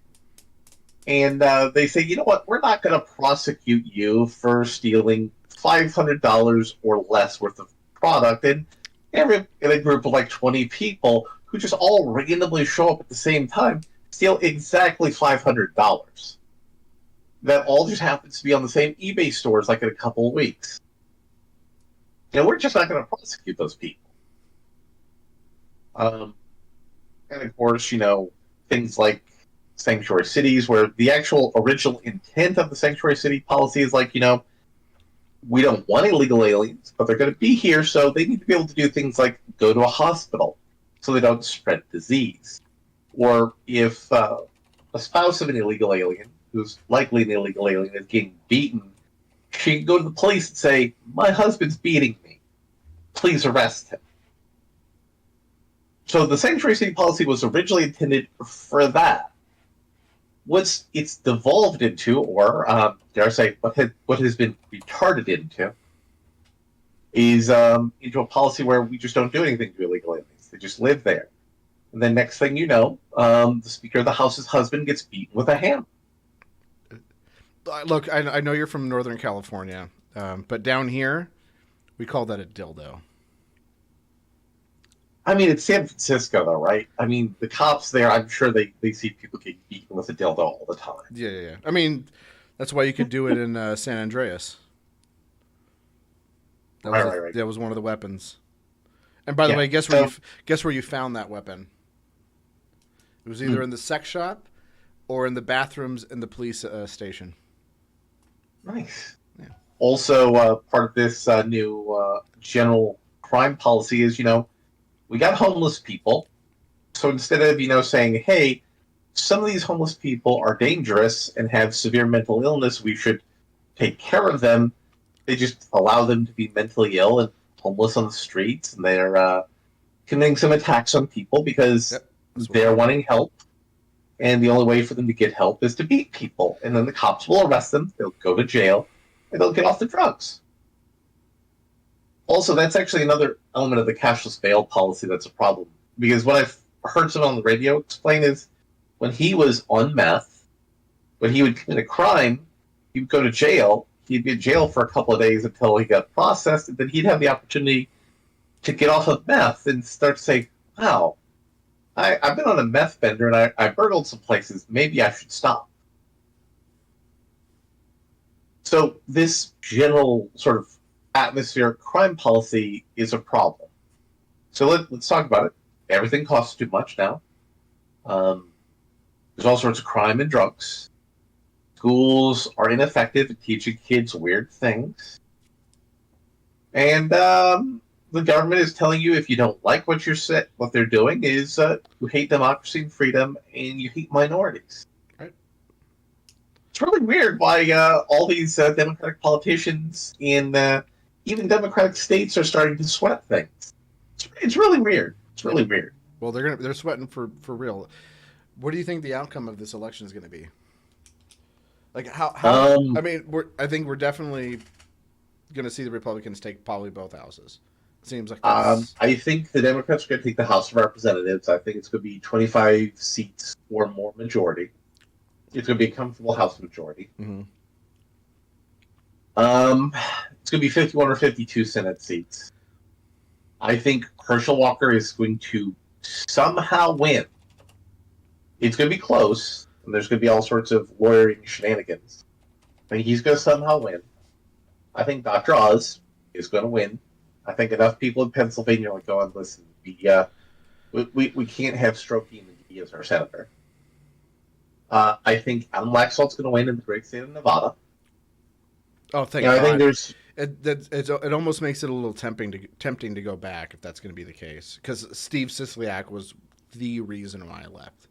and they say, you know what, we're not going to prosecute you for stealing $500 or less worth of product, and in a group of like 20 people who just all randomly show up at the same time, steal exactly $500. That all just happens to be on the same eBay stores like in a couple of weeks. We're just not going to prosecute those people. And of course, things like sanctuary cities, where the actual original intent of the sanctuary city policy is like, we don't want illegal aliens, but they're going to be here, so they need to be able to do things like go to a hospital so they don't spread disease. Or if a spouse of an illegal alien, who's likely an illegal alien, is getting beaten, she can go to the police and say, my husband's beating me. Please arrest him. So the sanctuary city policy was originally intended for that. What it's devolved into, or dare I say, what has been retarded into, is into a policy where we just don't do anything to illegal aliens. They just live there. And then next thing you know, the Speaker of the House's husband gets beaten with a hammer. Look, I know you're from Northern California, but down here, we call that a dildo. I mean, it's San Francisco, though, right? I mean, the cops there, I'm sure they see people getting beaten with a dildo all the time. Yeah. I mean, that's why you could do it in San Andreas. Right. That was one of the weapons. And by the way, guess where you found that weapon? It was either in the sex shop or in the bathrooms in the police station. Nice. Yeah. Also, part of this new general crime policy is, we got homeless people. So instead of, saying, hey, some of these homeless people are dangerous and have severe mental illness, we should take care of them, they just allow them to be mentally ill and homeless on the streets, and they're committing some attacks on people because they're wanting help. And the only way for them to get help is to beat people. And then the cops will arrest them, they'll go to jail, and they'll get off the drugs. Also, that's actually another element of the cashless bail policy that's a problem. Because what I've heard someone on the radio explain is when he was on meth, when he would commit a crime, he would go to jail. He'd be in jail for a couple of days until he got processed, and then he'd have the opportunity to get off of meth and start to say, wow, I've been on a meth bender and I burgled some places. Maybe I should stop. So this general sort of atmospheric crime policy is a problem. So let's talk about it. Everything costs too much now. There's all sorts of crime and drugs. Schools are ineffective at teaching kids weird things. And the government is telling you if you don't like what they're doing is you hate democracy and freedom and you hate minorities. Right. It's really weird why all these Democratic politicians in even Democratic states are starting to sweat things. It's really weird. It's really weird. Well, they're sweating for real. What do you think the outcome of this election is going to be? Like how I mean, I think we're definitely going to see the Republicans take probably both houses. Seems like that's... I think the Democrats are going to take the House of Representatives. I think it's going to be 25 seats or more majority. It's going to be a comfortable House majority. Mm-hmm. It's going to be 51 or 52 Senate seats. I think Herschel Walker is going to somehow win. It's going to be close, and there's going to be all sorts of lawyering shenanigans. I think he's going to somehow win. I think Dr. Oz is going to win. I think enough people in Pennsylvania are going, listen, we can't have Strokey and McGee as our senator. I think Alan Laxalt's going to win in the great state of Nevada. Oh, thank God. I think there's... It almost makes it a little tempting to go back if that's going to be the case. Because Steve Sisolak was the reason why I left.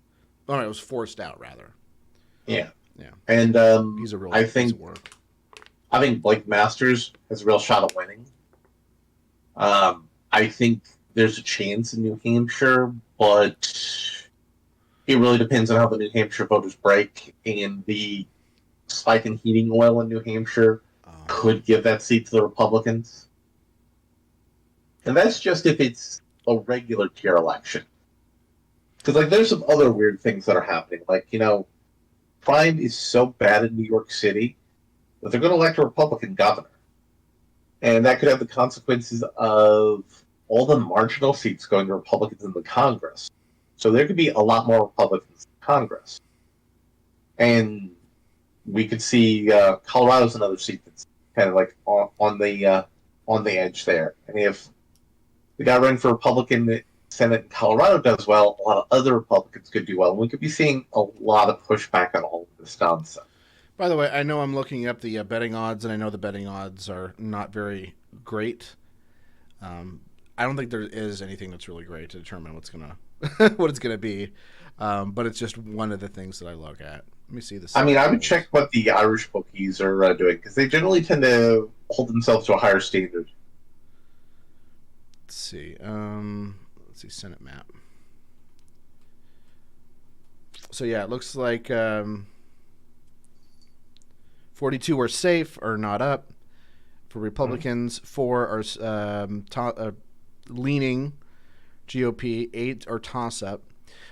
Oh, no, it was forced out, rather. Yeah. Yeah. And he's a real I piece of work. think Blake Masters has a real shot at winning. I think there's a chance in New Hampshire, but it really depends on how the New Hampshire voters break, and the spike in heating oil in New Hampshire could give that seat to the Republicans. And that's just if it's a regular tier election. Because, there's some other weird things that are happening. Crime is so bad in New York City that they're going to elect a Republican governor. And that could have the consequences of all the marginal seats going to Republicans in the Congress. So there could be a lot more Republicans in Congress. And we could see Colorado's another seat that's kind of on the edge there. And if the guy running for Republican Senate in Colorado does well, a lot of other Republicans could do well. And we could be seeing a lot of pushback on all of this nonsense. By the way, I know I'm looking up the betting odds, and I know the betting odds are not very great. I don't think there is anything that's really great to determine what it's gonna be, but it's just one of the things that I look at. Let me see this. I mean, I would check what the Irish bookies are doing, because they generally tend to hold themselves to a higher standard. Let's see. Let's see Senate map. So yeah, it looks like 42 are safe or not up for Republicans. 4 are leaning GOP. 8 are toss up.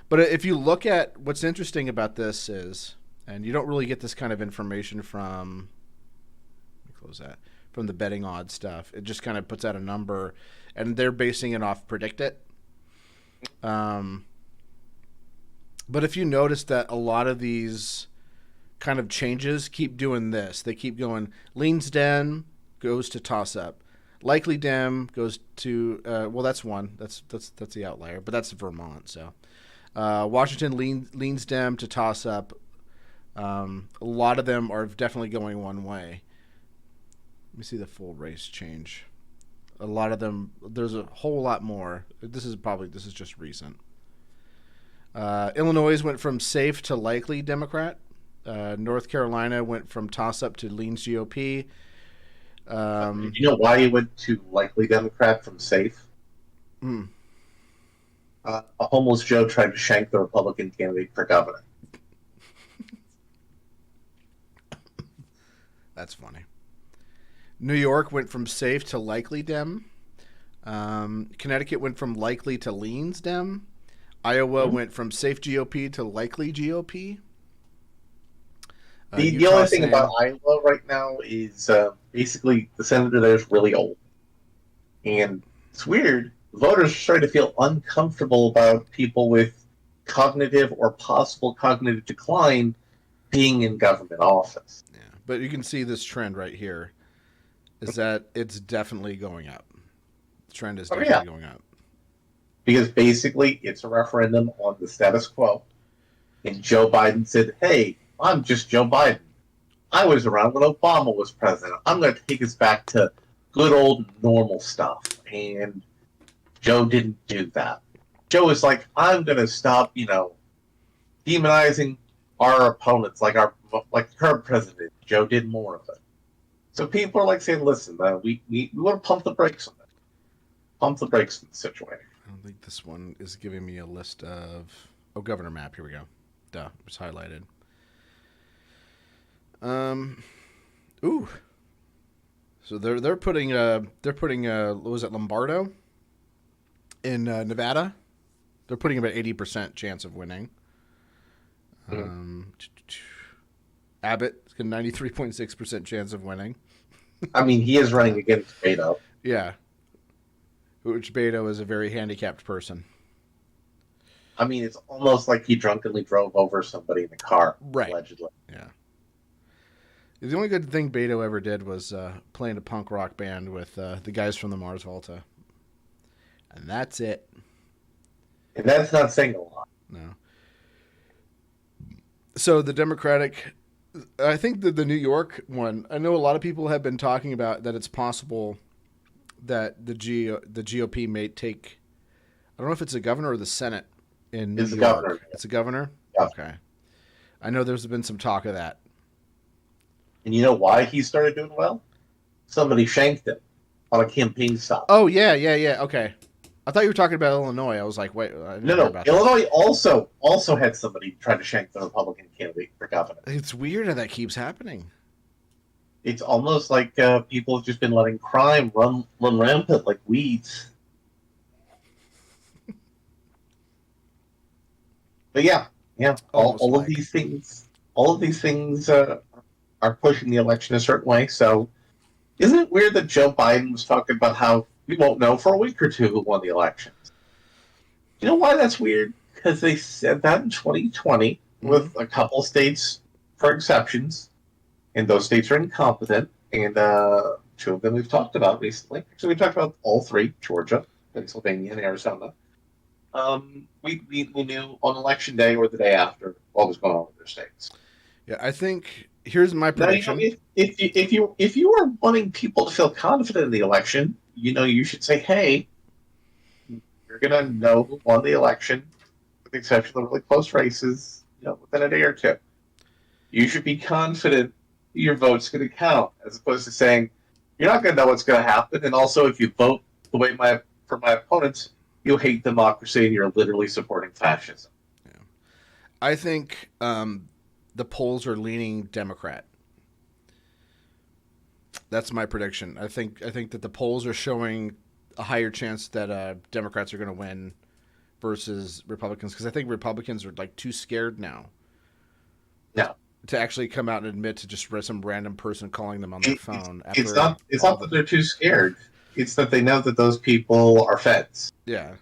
But if you look at what's interesting about this is, and you don't really get this kind of information from, let me close that, from the betting odds stuff. It just kind of puts out a number, and they're basing it off Predict It. But if you notice that a lot of these kind of changes keep doing this, they keep going. Leans Dem goes to toss up. Likely Dem goes to well, that's one. That's the outlier, but that's Vermont. So Washington leans Dem to toss up. A lot of them are definitely going one way. Let me see the full race change. A lot of them. There's a whole lot more. This is just recent. Illinois went from safe to likely Democrat. North Carolina went from toss-up to leans GOP. Do you know why he went to likely Democrat from safe? A homeless Joe tried to shank the Republican candidate for governor. That's funny. New York went from safe to likely Dem. Connecticut went from likely to leans Dem. Iowa went from safe GOP to likely GOP. The only thing about Iowa right now is basically the senator there is really old. And it's weird. Voters are starting to feel uncomfortable about people with cognitive or possible cognitive decline being in government office. Yeah, but you can see this trend right here is that it's definitely going up. The trend is definitely going up. Because basically it's a referendum on the status quo. And Joe Biden said, hey, I'm just Joe Biden. I was around when Obama was president. I'm going to take us back to good old normal stuff. And Joe didn't do that. Joe was like, I'm going to stop, demonizing our opponents like the current president. Joe did more of it. So people are like saying, listen, we want to pump the brakes on that. Pump the brakes in the situation. I don't think this one is giving me a list of... Oh, governor map. Here we go. Duh. It's highlighted. Ooh. So they're putting what was it, Lombardo in Nevada? They're putting about 80% chance of winning. Abbott's got 93.6% chance of winning. I mean, he is running against Beto. Yeah. Which Beto is a very handicapped person. I mean, it's almost like he drunkenly drove over somebody in the car, right? Allegedly. Yeah. The only good thing Beto ever did was play in a punk rock band with the guys from the Mars Volta. And that's it. And that's not saying a lot. No. So the Democratic... I think the New York one, I know a lot of people have been talking about that it's possible that the GOP may take... I don't know if it's the governor or the Senate in New York. Governor. It's a governor? Yeah. Okay. I know there's been some talk of that. And you know why he started doing well? Somebody shanked him on a campaign stop. Oh, yeah. Okay. I thought you were talking about Illinois. I was like, wait. No. Illinois also had somebody try to shank the Republican candidate for governor. It's weird how that keeps happening. It's almost like people have just been letting crime run rampant like weeds. But yeah. All of these things are pushing the election a certain way. So, isn't it weird that Joe Biden was talking about how we won't know for a week or two who won the elections? You know why that's weird? Because they said that in 2020 with a couple states for exceptions, and those states are incompetent. And two of them we've talked about recently. Actually, we talked about all three: Georgia, Pennsylvania, and Arizona. We knew on election day or the day after what was going on with their states. Yeah, I think here's my prediction. Now, if you are wanting people to feel confident in the election, you should say, hey, you're gonna know who won the election, with the exception of the really close races, within a day or two. You should be confident your vote's gonna count, as opposed to saying you're not gonna know what's gonna happen, and also if you vote the way for my opponents, you'll hate democracy and you're literally supporting fascism. Yeah. I think the polls are leaning Democrat. That's my prediction. I think that the polls are showing a higher chance that Democrats are going to win versus Republicans, because I think Republicans are like too scared now. No. To actually come out and admit to just some random person calling them on their phone. It's not that they're too scared. It's that they know that those people are feds. Yeah.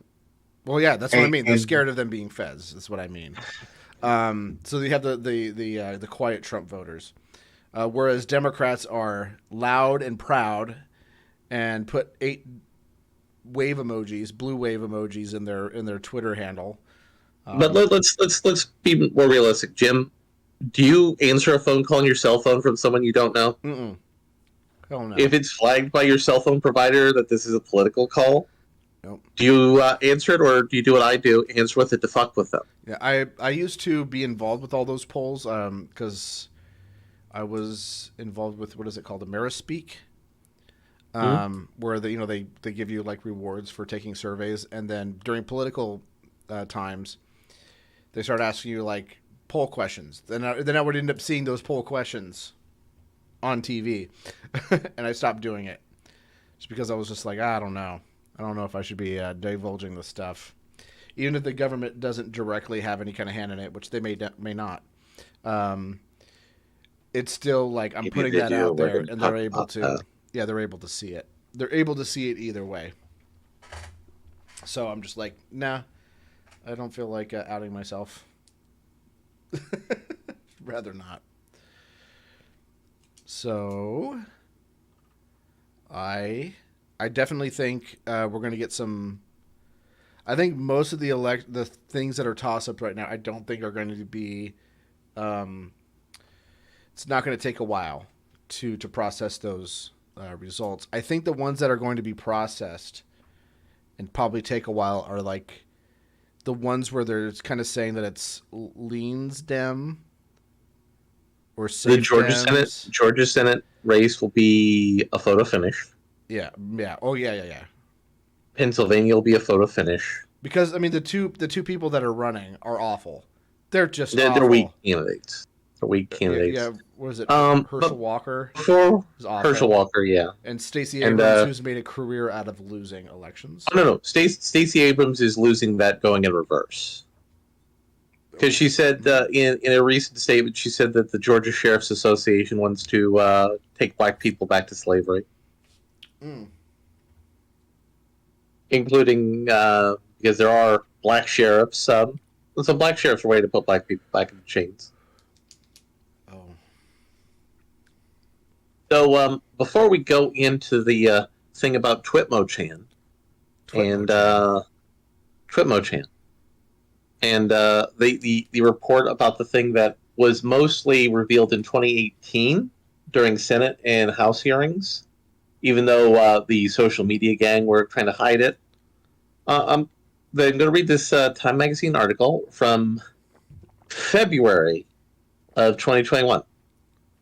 Well, yeah, that's what I mean. They're scared of them being feds. That's what I mean. So you have the quiet Trump voters, whereas Democrats are loud and proud, and put 8 wave emojis, blue wave emojis in their Twitter handle. But let's be more realistic, Jim. Do you answer a phone call on your cell phone from someone you don't know? Mm-mm. Hell no. If it's flagged by your cell phone provider that this is a political call, Nope. do you answer it, or do you do what I do, answer with it to fuck with them? Yeah, I used to be involved with all those polls because I was involved with, what is it called, Amerispeak, where they give you like rewards for taking surveys, and then during political times, they start asking you like poll questions. Then I would end up seeing those poll questions on TV, and I stopped doing it just because I was just like, I don't know if I should be divulging this stuff, even if the government doesn't directly have any kind of hand in it, which they may not. It's still like I'm putting that out there, and they're able to. Yeah, they're able to see it. They're able to see it either way. So I'm just like, nah, I don't feel like outing myself. Rather not. So I definitely think we're going to get some. I think most of the things that are toss up right now, I don't think are going to be. It's not going to take a while to process those results. I think the ones that are going to be processed and probably take a while are like the ones where they're kind of saying that it's leans Dem or safe The Georgia Senate race will be a photo finish. Yeah. Oh yeah. Pennsylvania will be a photo finish. Because I mean the two people that are running are awful. They're just they're awful. weak candidates. They're weak candidates. Yeah. What is it? Herschel Walker. Herschel Walker, yeah. And Stacey Abrams, who's made a career out of losing elections. Oh, no. Stacey Abrams is losing that going in reverse. Because she said in a recent statement, she said that the Georgia Sheriff's Association wants to take black people back to slavery. Including, because there are black sheriffs. So black sheriffs are a way to put black people back in chains. Oh. So before we go into the thing about Twitmo-chan, and the report about the thing that was mostly revealed in 2018 during Senate and House hearings, even though the social media gang were trying to hide it. I'm going to read this Time Magazine article from February of 2021.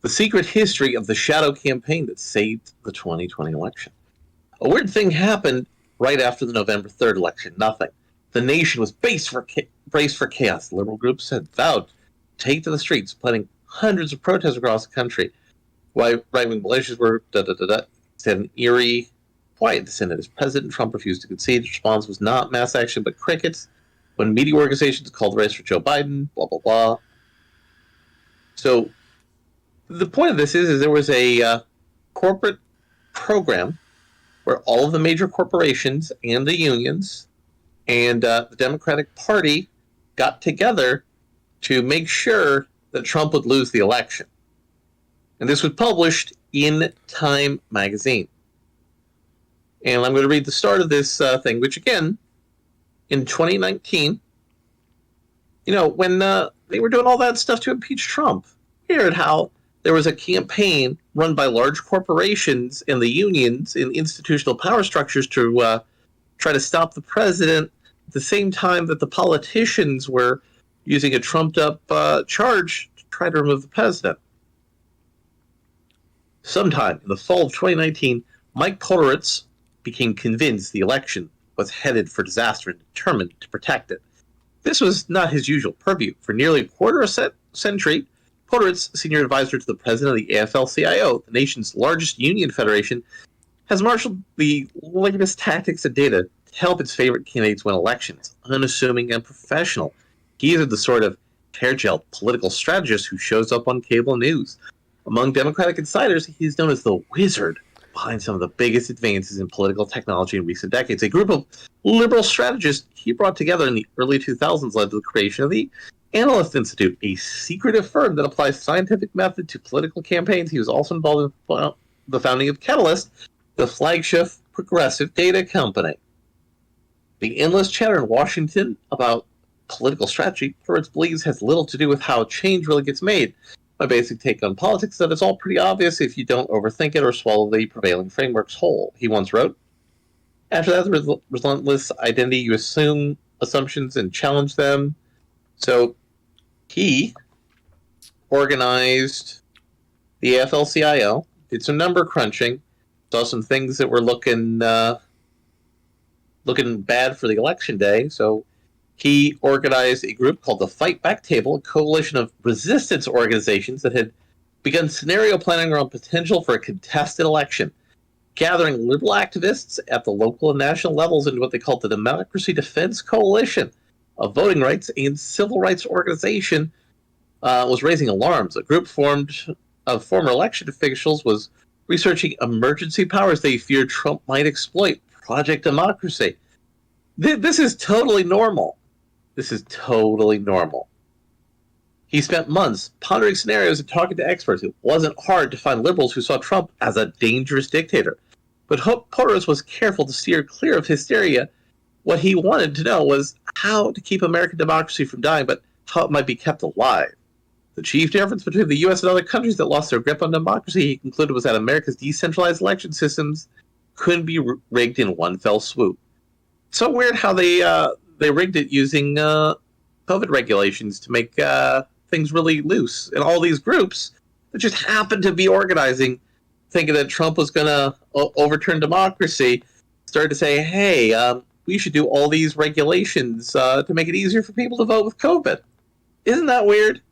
The secret history of the shadow campaign that saved the 2020 election. A weird thing happened right after the November 3rd election. Nothing. The nation was braced for chaos. Liberal groups had vowed to take to the streets, planning hundreds of protests across the country. While right-wing militias were said an eerie, quiet dissent as President Trump refused to concede. The response was not mass action, but crickets. When media organizations called the race for Joe Biden, blah, blah, blah. So the point of this is there was a corporate program where all of the major corporations and the unions and the Democratic Party got together to make sure that Trump would lose the election. And this was published in Time Magazine. And I'm going to read the start of this thing, which again, in 2019, when they were doing all that stuff to impeach Trump, we heard how there was a campaign run by large corporations and the unions and institutional power structures to try to stop the president at the same time that the politicians were using a trumped-up charge to try to remove the president. Sometime in the fall of 2019, Mike Podhoretz became convinced the election was headed for disaster and determined to protect it. This was not his usual purview. For nearly a quarter century, Podhoretz, senior advisor to the president of the AFL-CIO, the nation's largest union federation, has marshaled the latest tactics and data to help its favorite candidates win elections. Unassuming and professional, he is the sort of hair-gel political strategist who shows up on cable news. Among Democratic insiders, he is known as the wizard behind some of the biggest advances in political technology in recent decades. A group of liberal strategists he brought together in the early 2000s led to the creation of the Analyst Institute, a secretive firm that applies scientific method to political campaigns. He was also involved in the founding of Catalyst, the flagship progressive data company. The endless chatter in Washington about political strategy, Podhoretz believes, has little to do with how change really gets made, My basic take on politics is that it's all pretty obvious if you don't overthink it or swallow the prevailing frameworks whole. He once wrote, after that relentless identity, you assume assumptions and challenge them. So he organized the AFL-CIO, did some number crunching, saw some things that were looking bad for the election day. So he organized a group called the Fight Back Table, a coalition of resistance organizations that had begun scenario planning around potential for a contested election, gathering liberal activists at the local and national levels into what they called the Democracy Defense Coalition, a voting rights and civil rights organization, was raising alarms. A group formed of former election officials was researching emergency powers they feared Trump might exploit. Project Democracy. This is totally normal. This is totally normal. He spent months pondering scenarios and talking to experts. It wasn't hard to find liberals who saw Trump as a dangerous dictator. But Porras was careful to steer clear of hysteria. What he wanted to know was how to keep American democracy from dying, but how it might be kept alive. The chief difference between the U.S. and other countries that lost their grip on democracy, he concluded, was that America's decentralized election systems couldn't be rigged in one fell swoop. So weird how they rigged it using COVID regulations to make things really loose. And all these groups that just happened to be organizing, thinking that Trump was going to overturn democracy, started to say, hey, we should do all these regulations to make it easier for people to vote with COVID. Isn't that weird?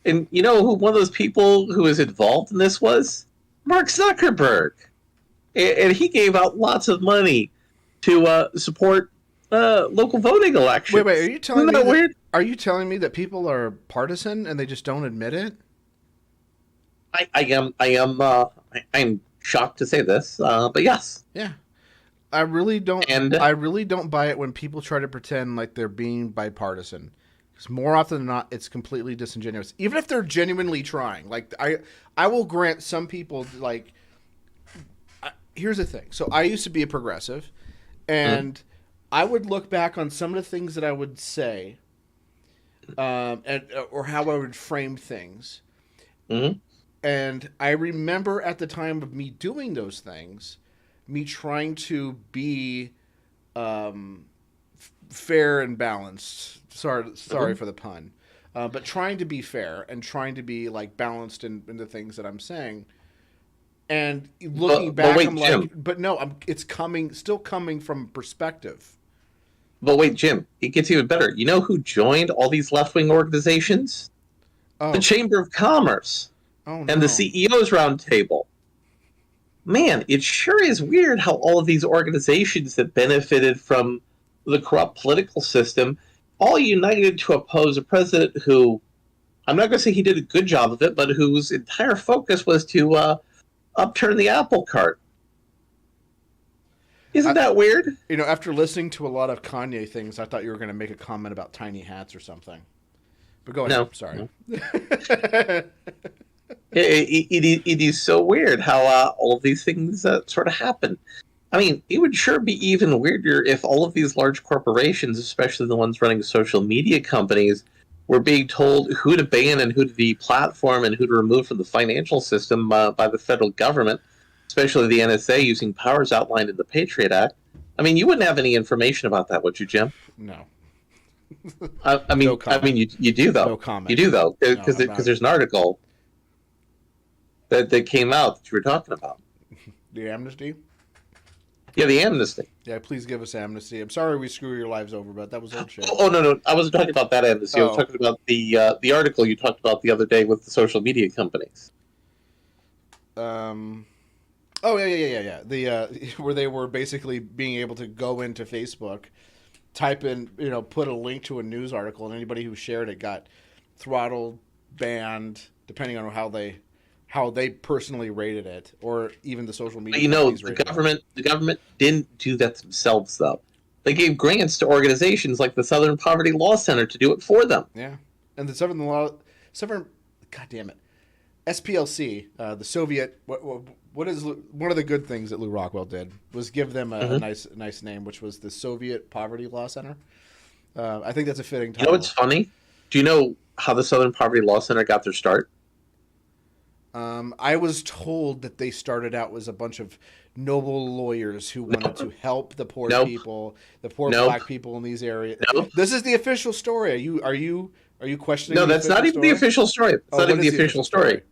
And you know who one of those people who was involved in this was? Mark Zuckerberg. And he gave out lots of money to support local voting elections. Wait, are you telling Isn't me that weird? Are you telling me that people are partisan and they just don't admit it? I'm shocked to say this, but yes. Yeah. I really don't buy it when people try to pretend like they're being bipartisan. Because more often than not, it's completely disingenuous. Even if they're genuinely trying. Like I will grant some people, like, here's the thing. So I used to be a progressive, and I would look back on some of the things that I would say, or how I would frame things. And I remember at the time of me doing those things, me trying to be fair and balanced. Sorry for the pun, but trying to be fair and trying to be like balanced in the things that I'm saying. And looking back, wait, I'm Jim. like, but no, it's still coming from perspective. But wait, Jim, it gets even better. You know who joined all these left-wing organizations? Oh. The Chamber of Commerce Oh, no. and the CEOs Roundtable. Man, it sure is weird how all of these organizations that benefited from the corrupt political system all united to oppose a president who, I'm not going to say he did a good job of it, but whose entire focus was to upturn the apple cart. Isn't that weird? You know, after listening to a lot of Kanye things, I thought you were going to make a comment about tiny hats or something. But go ahead. No. Sorry. No. It is so weird how all of these things sort of happen. I mean, it would sure be even weirder if all of these large corporations, especially the ones running social media companies, were being told who to ban and who to deplatform and who to remove from the financial system by the federal government, especially the NSA using powers outlined in the Patriot Act. I mean, you wouldn't have any information about that, would you, Jim? No. I mean, you do though. No comment. You do though, because No, there's an article that came out that you were talking about. The amnesty? Yeah, the amnesty. Yeah, please give us amnesty. I'm sorry we screw your lives over, but that was old shit. Oh no, I wasn't talking about that amnesty. I was talking about the article you talked about the other day with the social media companies. Oh yeah. The where they were basically being able to go into Facebook, type in, put a link to a news article, and anybody who shared it got throttled, banned, depending on how they personally rated it, or even the social media. The government didn't do that themselves, though. They gave grants to organizations like the Southern Poverty Law Center to do it for them. Yeah, and the God damn it, SPLC, the Soviet. What is one of the good things that Lou Rockwell did was give them a nice name, which was the Soviet Poverty Law Center. I think that's a fitting title. You know what's funny? Do you know how the Southern Poverty Law Center got their start? I was told that they started out as a bunch of noble lawyers who wanted to help the poor Nope. people, the poor Nope. black people in these areas. Nope. This is the official story. Are you questioning No, the that's not official even the story? official story. It's Oh, not what even the is the official official story. story?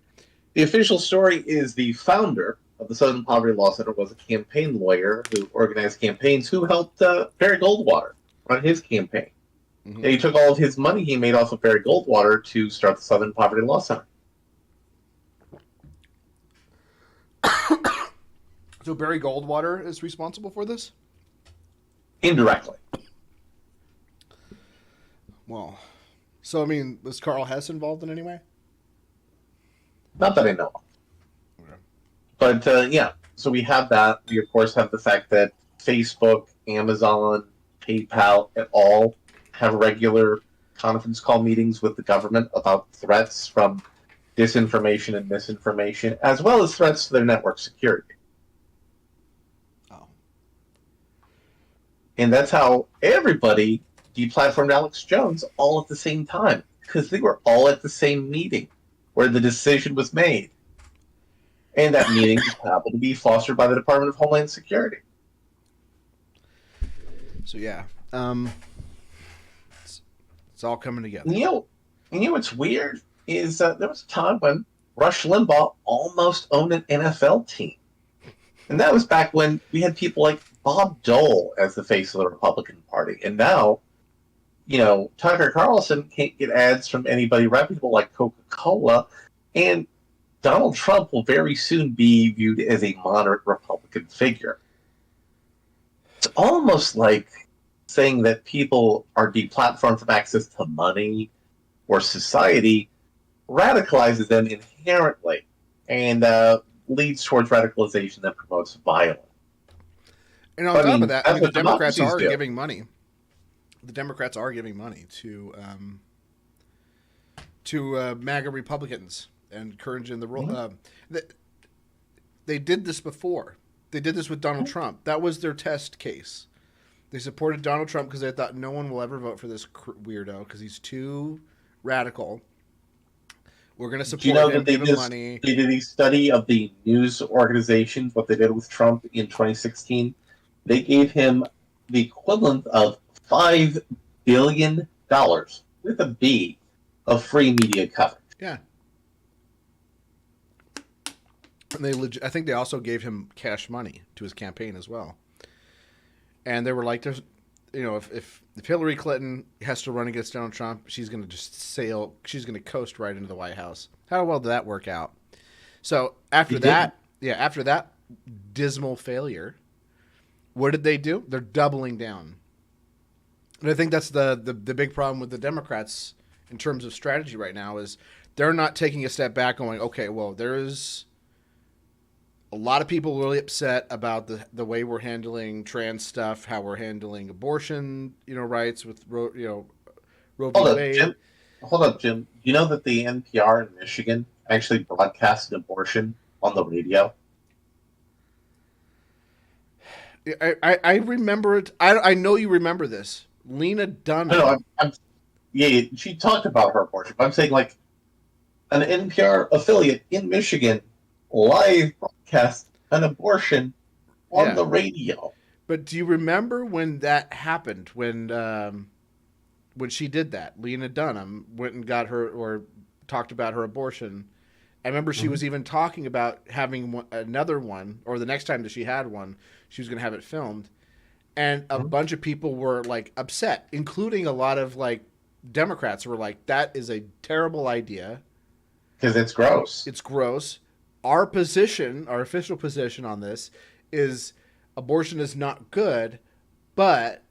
The official story is the founder of the Southern Poverty Law Center was a campaign lawyer who organized campaigns who helped Barry Goldwater run his campaign. Mm-hmm. And he took all of his money he made off of Barry Goldwater to start the Southern Poverty Law Center. So Barry Goldwater is responsible for this? Indirectly. Well, so I mean, was Carl Hess involved in any way? Not that I know of. Okay. But yeah, so we have that. We, of course, have the fact that Facebook, Amazon, PayPal, et al. Have regular conference call meetings with the government about threats from disinformation and misinformation, as well as threats to their network security. Oh. And that's how everybody deplatformed Alex Jones all at the same time, because they were all at the same meeting where the decision was made. And that meeting happened to be fostered by the Department of Homeland Security. So yeah, it's all coming together. And you know what's weird is there was a time when Rush Limbaugh almost owned an NFL team. And that was back when we had people like Bob Dole as the face of the Republican Party. And now, Tucker Carlson can't get ads from anybody reputable like Coca-Cola. And Donald Trump will very soon be viewed as a moderate Republican figure. It's almost like saying that people are deplatformed from access to money or society radicalizes them inherently and leads towards radicalization that promotes violence. And on top of that, I mean, the Democrats democracies are do. giving money. The Democrats are giving money to MAGA Republicans and encouraging the role. Mm-hmm. They did this before. They did this with Donald Trump. That was their test case. They supported Donald Trump because they thought no one will ever vote for this weirdo because he's too radical. We're going to support him, give him money. They did a study of the news organizations, what they did with Trump in 2016. They gave him the equivalent of $5 billion with a B of free media coverage. Yeah. And I think they also gave him cash money to his campaign as well. And they were like, "There's, if Hillary Clinton has to run against Donald Trump, she's going to just sail. She's going to coast right into the White House." How well did that work out? So after that dismal failure, what did they do? They're doubling down. And I think that's the big problem with the Democrats in terms of strategy right now is they're not taking a step back, going, "Okay, well, there is a lot of people really upset about the way we're handling trans stuff, how we're handling abortion, rights with Roe v. Wade." Hold up, Jim. You know that the NPR in Michigan actually broadcasted abortion on the radio? I remember it. I know you remember this. Lena Dunham. No, yeah, she talked about her abortion. But I'm saying like an NPR affiliate in Michigan live broadcast an abortion on the radio. But do you remember when that happened? When she did that, Lena Dunham went and got her or talked about her abortion. I remember she was even talking about having another one, or the next time that she had one, she was going to have it filmed. And a bunch of people were like upset, including a lot of like Democrats were like, "That is a terrible idea. Because it's gross. It's gross." Our official position on this is abortion is not good, but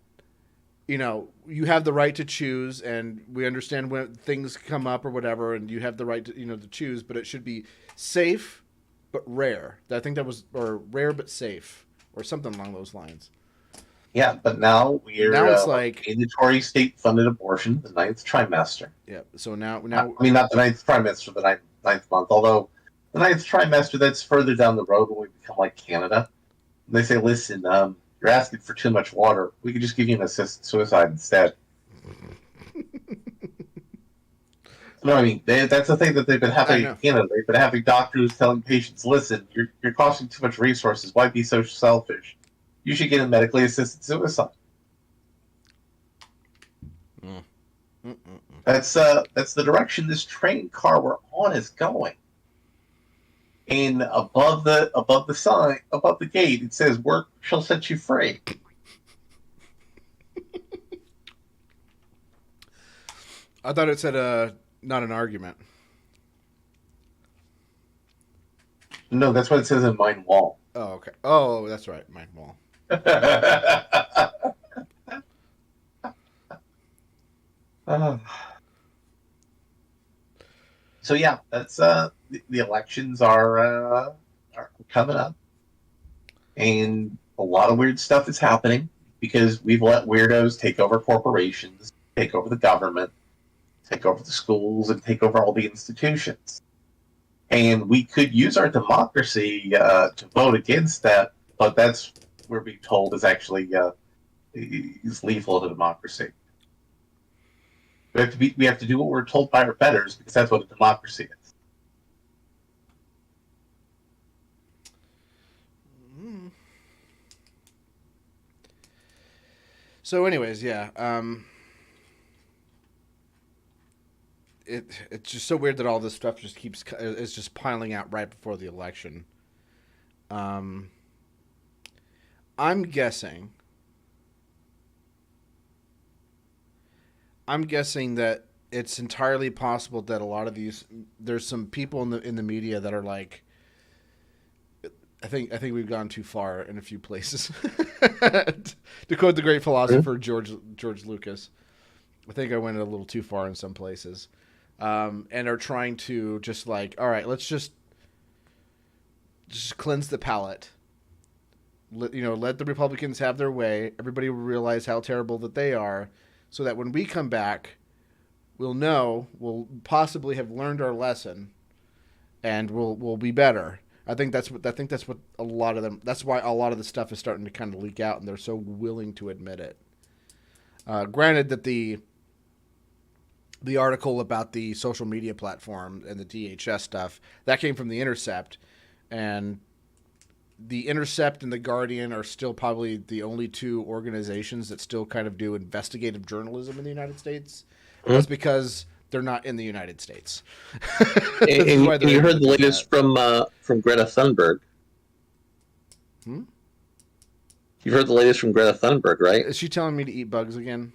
you have the right to choose, and we understand when things come up or whatever, and you have the right to to choose, but it should be safe but rare. I think that was or rare but safe or something along those lines. Yeah, but now it's like mandatory state-funded abortion, the 9th trimester. Yeah, so now I mean, not the 9th trimester, the ninth month. Although the 9th trimester, that's further down the road when we become like Canada. And they say, "Listen, you're asking for too much water. We could just give you an assisted suicide instead." No, I mean that's the thing that they've been having in Canada. They've been having doctors telling patients, "Listen, you're costing too much resources. Why be so selfish? You should get a medically assisted suicide." Mm. That's the direction this train car we're on is going. And above the sign, above the gate, it says, "Work shall set you free." I thought it said not an argument. No, that's what it says in Mine Wall. Oh, okay. Oh, that's right, Mine Wall. So yeah, that's the elections are coming up, and a lot of weird stuff is happening because we've let weirdos take over corporations, take over the government, take over the schools, and take over all the institutions. And we could use our democracy to vote against that, but that's we're being told is actually is lethal to democracy. We have to do what we're told by our betters because that's what a democracy is. Mm. So, anyways, yeah. It's just so weird that all this stuff just is just piling out right before the election. I'm guessing that it's entirely possible that a lot of there's some people in the media that are like, I think we've gone too far in a few places. To quote the great philosopher George Lucas, I think I went a little too far in some places. And are trying to just like, all right, let's just cleanse the palate. Let the Republicans have their way. Everybody will realize how terrible that they are, so that when we come back, we'll possibly have learned our lesson, and we'll be better. I think that's what a lot of them. That's why a lot of the stuff is starting to kind of leak out, and they're so willing to admit it. Granted that the article about the social media platform and the DHS stuff, that came from The Intercept, and The Intercept and The Guardian are still probably the only two organizations that still kind of do investigative journalism in the United States. Mm-hmm. That's because they're not in the United States. and you heard the latest from Greta Thunberg. You've heard the latest from Greta Thunberg, right? Is she telling me to eat bugs again?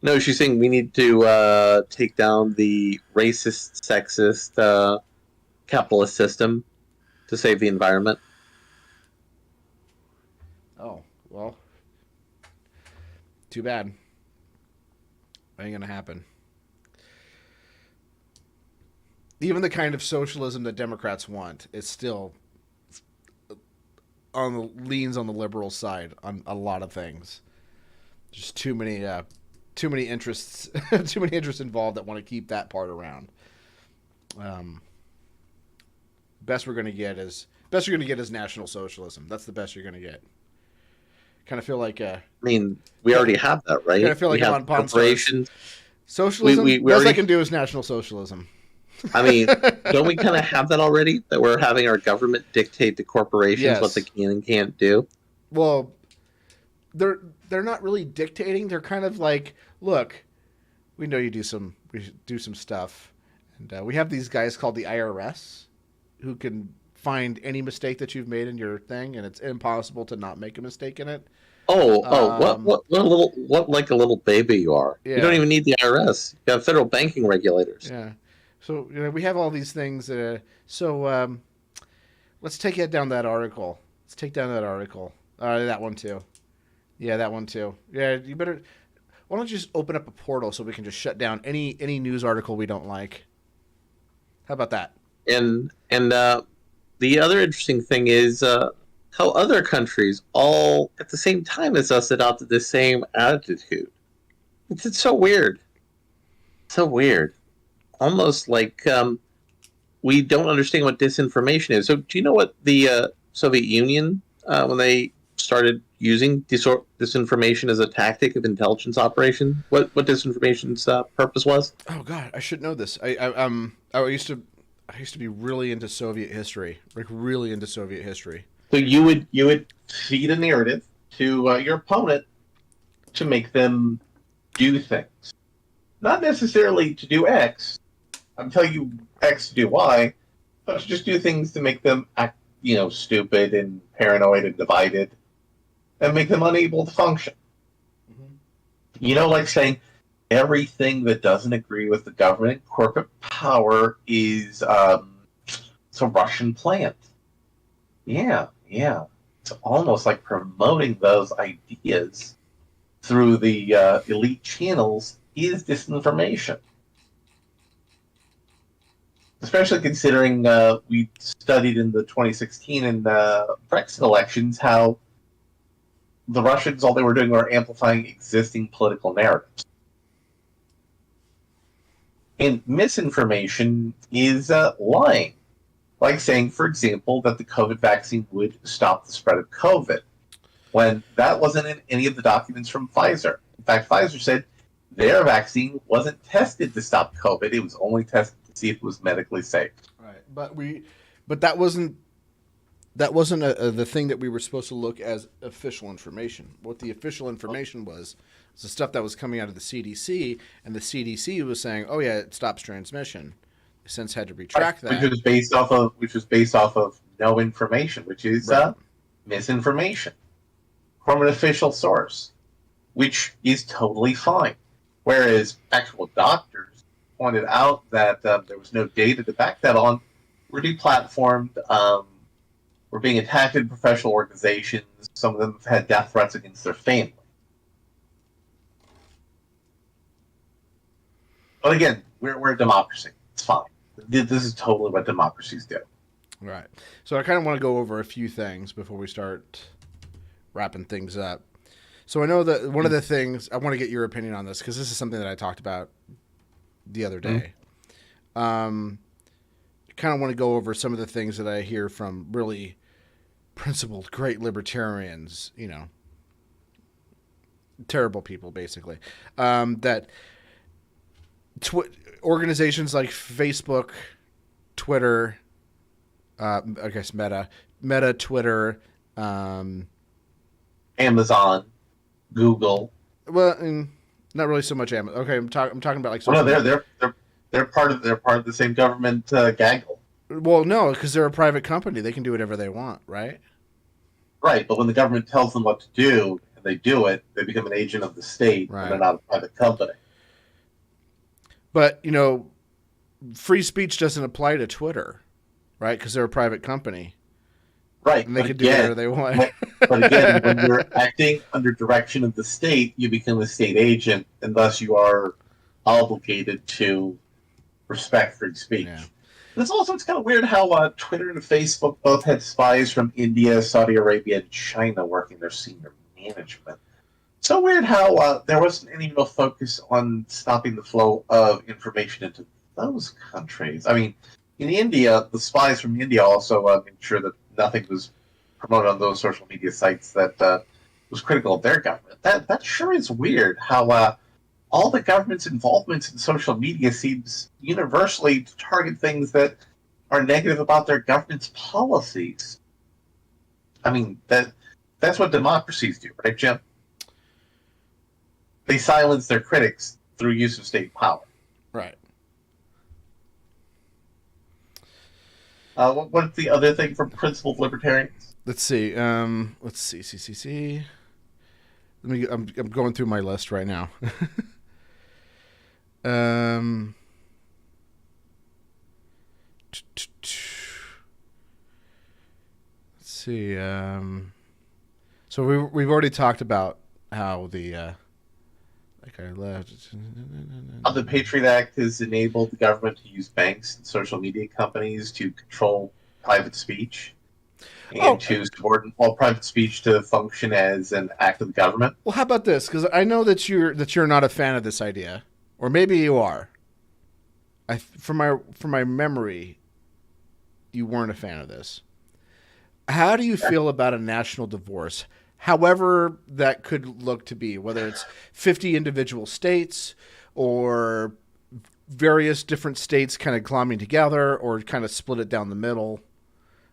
No, she's saying we need to take down the racist, sexist, capitalist system to save the environment. Oh, well, too bad. Ain't gonna happen. Even the kind of socialism that Democrats want is still leans on the liberal side on a lot of things. Just too many interests, too many interests involved that want to keep that part around. Best we're going to get is National Socialism. That's the best you're going to get. Kind of feel like I mean, we already have that, right? Kind of feel like we corporations. Socialism. Best I can do is National Socialism. I mean, don't we kind of have that already? That we're having our government dictate to corporations what they can and can't do. Well, they're not really dictating. They're kind of like, look, we know we do some stuff, and we have these guys called the IRS who can find any mistake that you've made in your thing, and it's impossible to not make a mistake in it. What like a little baby you are. Yeah. You don't even need the IRS. You have federal banking regulators. Yeah. So we have all these things. Let's take it down that article. Let's take down that article. That one too. Yeah, that one too. Yeah, you better. Why don't you just open up a portal so we can just shut down any news article we don't like? How about that? And the other interesting thing is how other countries all at the same time as us adopted the same attitude. It's so weird. So weird. Almost like we don't understand what disinformation is. So do you know what the Soviet Union, when they started using disinformation as a tactic of intelligence operation? What disinformation's purpose was? Oh God, I should know this. I used to be really into Soviet history, like really into Soviet history. So you would feed a narrative to your opponent to make them do things, not necessarily to do X. I'm telling you X to do Y, but to just do things to make them act, stupid and paranoid and divided, and make them unable to function. Like saying everything that doesn't agree with the government corporate power is it's a Russian plant. Yeah. It's almost like promoting those ideas through the elite channels is disinformation. Especially considering we studied in the 2016 and Brexit elections how the Russians, all they were doing were amplifying existing political narratives. And misinformation is lying. Like saying, for example, that the COVID vaccine would stop the spread of COVID, when that wasn't in any of the documents from Pfizer. In fact, Pfizer said their vaccine wasn't tested to stop COVID. It was only tested to see if it was medically safe. Right, but that wasn't the thing that we were supposed to look as official information. What the official information was the stuff that was coming out of the CDC, and the CDC was saying, "Oh yeah, it stops transmission." They since had to retract that, which was based off of no information, which is misinformation from an official source, which is totally fine. Whereas actual doctors pointed out that there was no data to back that on, were deplatformed, were being attacked in professional organizations. Some of them have had death threats against their family. But again, we're a democracy. It's fine. This is totally what democracies do. Right. So I kind of want to go over a few things before we start wrapping things up. So I know that one of the things, I want to get your opinion on this because this is something that I talked about the other day. Kind of want to go over some of the things that I hear from really principled, great libertarians, terrible people, basically, that organizations like Facebook, Twitter, I guess Meta, Twitter, Amazon, Google. Well, not really so much Amazon. Okay, I'm talking about like. Well, no, they're part of the same government gaggle. Well, no, because they're a private company. They can do whatever they want, right? Right, but when the government tells them what to do and they do it, they become an agent of the state, right. And they're not a private company. But free speech doesn't apply to Twitter, right? Because they're a private company. Right. And they can do whatever they want. But again, when you're acting under direction of the state, you become a state agent, and thus you are obligated to respect free speech. Yeah. It's kind of weird how Twitter and Facebook both had spies from India, Saudi Arabia, and China working their senior management. So weird how there wasn't any real focus on stopping the flow of information into those countries. I mean, in India, the spies from India also made sure that nothing was promoted on those social media sites that was critical of their government. That sure is weird how all the government's involvement in social media seems universally to target things that are negative about their government's policies. I mean, that's what democracies do, right, Jim? They silence their critics through use of state power. Right. What's the other thing from principled libertarians? Let's see. See. I'm going through my list right now. Let's see. So we've already talked about how the how the Patriot Act has enabled the government to use banks and social media companies to control private speech and to subordinate all private speech to function as an act of the government. Well, how about this? Because I know that you're not a fan of this idea, or maybe you are. From my memory, you weren't a fan of this. How do you feel about a national divorce? however that could look to be, whether it's 50 individual states or various different states kind of clumping together, or kind of split it down the middle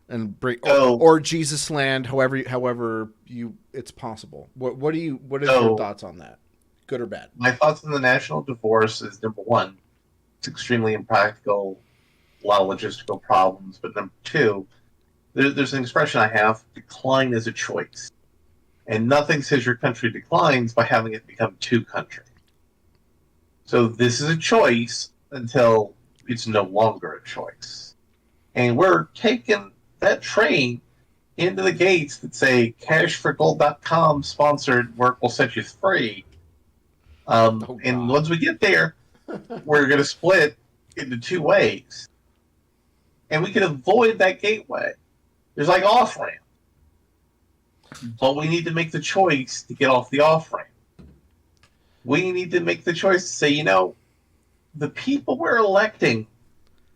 and break, or Jesus land, however it's possible. What is your thoughts on that? Good or bad? My thoughts on the national divorce is, number one, it's extremely impractical, a lot of logistical problems. But number two, there's an expression I have: decline is a choice, and nothing says your country declines by having it become two countries. So this is a choice until it's no longer a choice, and we're taking that train into the gates that say cashforgold.com sponsored work will set you free. And once we get there, we're going to split into two ways. And we can avoid that gateway. There's like off-ramp. But we need to make the choice to get off the off-ramp. We need to make the choice to say, you know, the people we're electing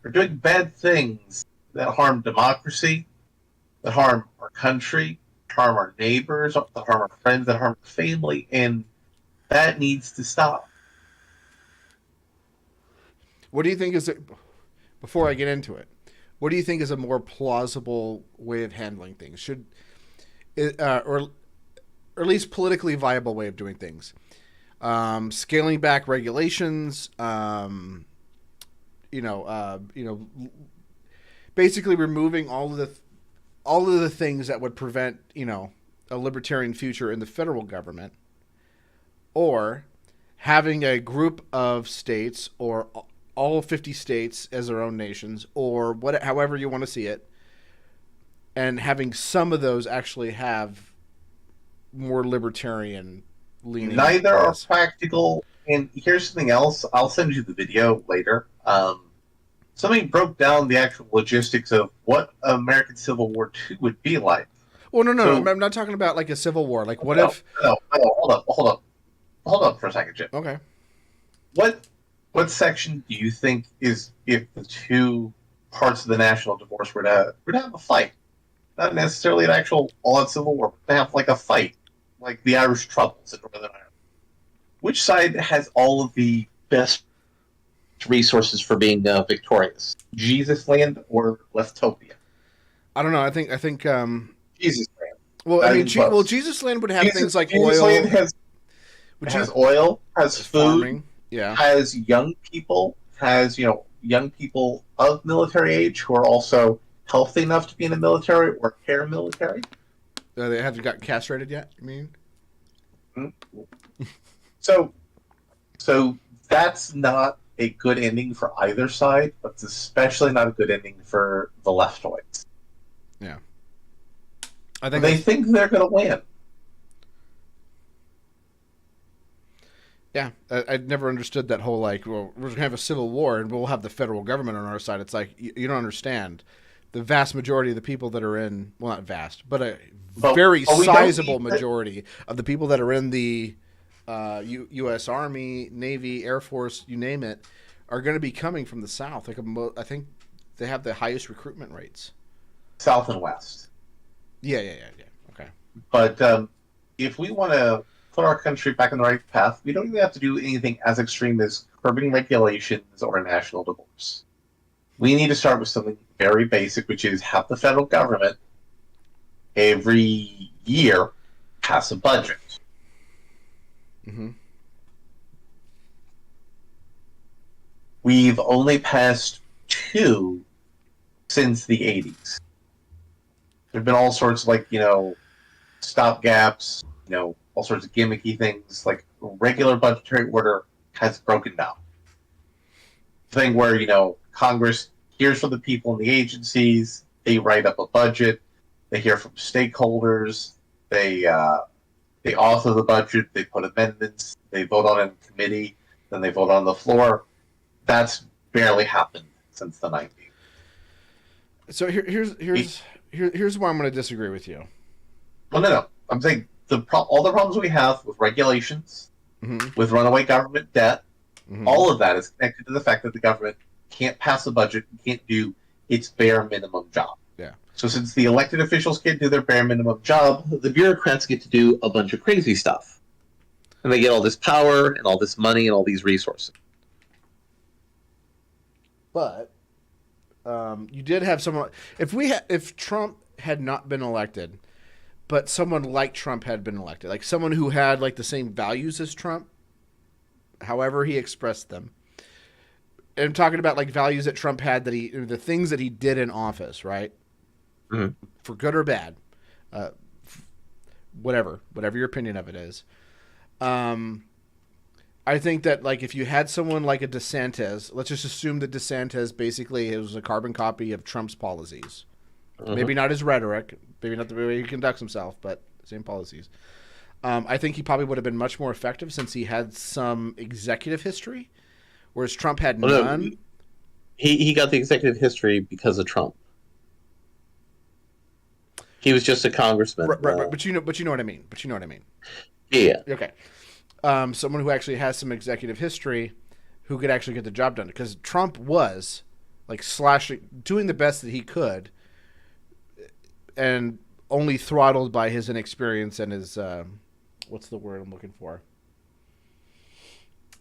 are doing bad things that harm democracy, that harm our country, harm our neighbors, that harm our friends, that harm our family, and that needs to stop. What do you think is, before I get into it, what do you think is a more plausible way of handling things? Should, or at least politically viable way of doing things? Scaling back regulations, basically removing all of the things that would prevent, a libertarian future in the federal government, or having a group of states or all 50 states as their own nations, or however you want to see it, and having some of those actually have more libertarian leaning. Neither are practical. And here's something else. I'll send you the video later. Somebody broke down the actual logistics of what American Civil War II would be like. Well, no. I'm not talking about like a civil war. Like, what if? No, hold up for a second, Jim. Okay. What section do you think is, if the two parts of the national divorce were to have a fight? Not necessarily an actual all-out civil war, but to have like a fight, like the Irish Troubles in Northern Ireland. Which side has all of the best resources for being victorious? Jesus Land or Leftopia? I don't know. I think Jesus Land. Well, Jesus Land would have things like Jesus oil. Land has oil, has food, farming, has young people, has young people of military age who are also healthy enough to be in the military or paramilitary. They haven't gotten castrated yet, you mean? Mm-hmm. So that's not a good ending for either side, but it's especially not a good ending for the leftoids. Yeah. They think they're going to win. Yeah, I'd never understood that whole, like, well, we're going to have a civil war and we'll have the federal government on our side. It's like, you don't understand. The vast majority of the people that are in, well, not vast, but a very sizable majority of the people that are in the U.S. Army, Navy, Air Force, you name it, are going to be coming from the South. Like, I think they have the highest recruitment rates. South and West. Yeah. Okay. But if we want to put our country back on the right path, we don't even have to do anything as extreme as curbing regulations or a national divorce. We need to start with something very basic, which is have the federal government every year pass a budget. Mm-hmm. We've only passed 2 since the 80s. There have been all sorts of, stopgaps, all sorts of gimmicky things. Like, regular budgetary order has broken down. Thing where, Congress hears from the people in the agencies, they write up a budget, they hear from stakeholders, they author the budget, they put amendments, they vote on it in committee, then they vote on the floor. That's barely happened since the 90s. So here's why I'm going to disagree with you. Well, no. I'm saying all the problems we have with regulations, mm-hmm. with runaway government debt, mm-hmm. all of that is connected to the fact that the government can't pass a budget, can't do its bare minimum job. Yeah. So since the elected officials can't do their bare minimum job, The bureaucrats get to do a bunch of crazy stuff. And they get all this power and all this money and all these resources. But you did have someone. If Trump had not been elected, but someone like Trump had been elected, like someone who had like the same values as Trump, however he expressed them. And I'm talking about like values that Trump had, the things that he did in office, right? Mhm. For good or bad, whatever your opinion of it is. I think that like if you had someone like a DeSantis, let's just assume that DeSantis basically was a carbon copy of Trump's policies. Maybe not his rhetoric, maybe not the way he conducts himself, but same policies. I think he probably would have been much more effective since he had some executive history, whereas Trump had none. No, he got the executive history because of Trump. He was just a congressman. Right. But you know what I mean. Yeah. Okay. Someone who actually has some executive history, who could actually get the job done, because Trump was like doing the best that he could, and only throttled by his inexperience and his what's the word I'm looking for?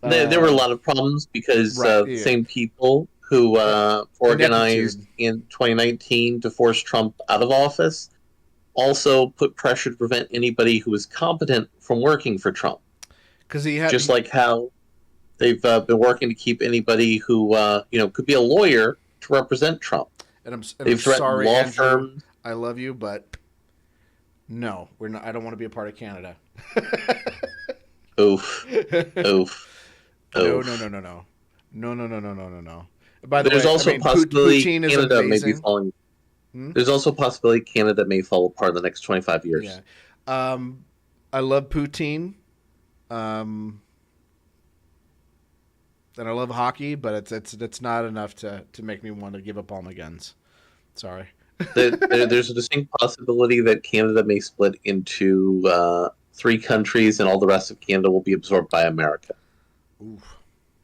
There were a lot of problems because the same people who organized in 2019 to force Trump out of office also put pressure to prevent anybody who was competent from working for Trump. Because he had like how they've been working to keep anybody who could be a lawyer to represent Trump. And They've I'm threatened sorry, law Andrew, firms. I love you, but no, we're not. I don't want to be a part of Canada. Oof. Oof. No. By the There's way, also I mean, possibility Poutine is Canada may amazing. be falling. There's also a possibility Canada may fall apart in the next 25 years. Yeah. I love poutine. And I love hockey, but it's not enough to make me want to give up all my guns. Sorry. There's a distinct possibility that Canada may split into 3 countries, and all the rest of Canada will be absorbed by America. Oof,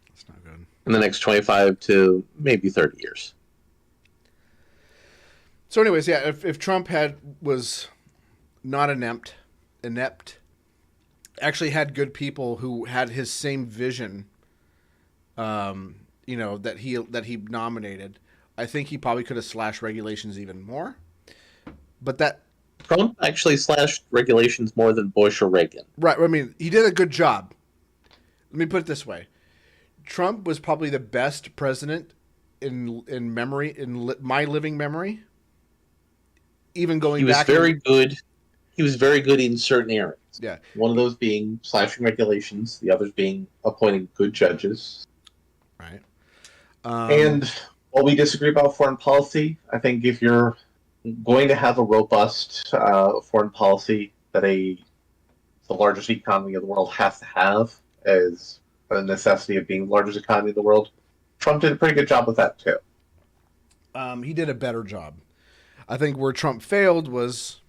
that's not good. In the next 25 to maybe 30 years. So, anyways, yeah, if Trump was not inept, actually had good people who had his same vision, that he nominated, I think he probably could have slashed regulations even more. But that Trump actually slashed regulations more than Bush or Reagan. Right. I mean, he did a good job. Let me put it this way: Trump was probably the best president in memory, my living memory. Even going back, He was very good in certain areas. Yeah. One of those being slashing regulations, the others being appointing good judges. Right. And while we disagree about foreign policy, I think if you're going to have a robust foreign policy that the largest economy of the world has to have as a necessity of being the largest economy of the world, Trump did a pretty good job with that too. He did a better job. I think where Trump failed was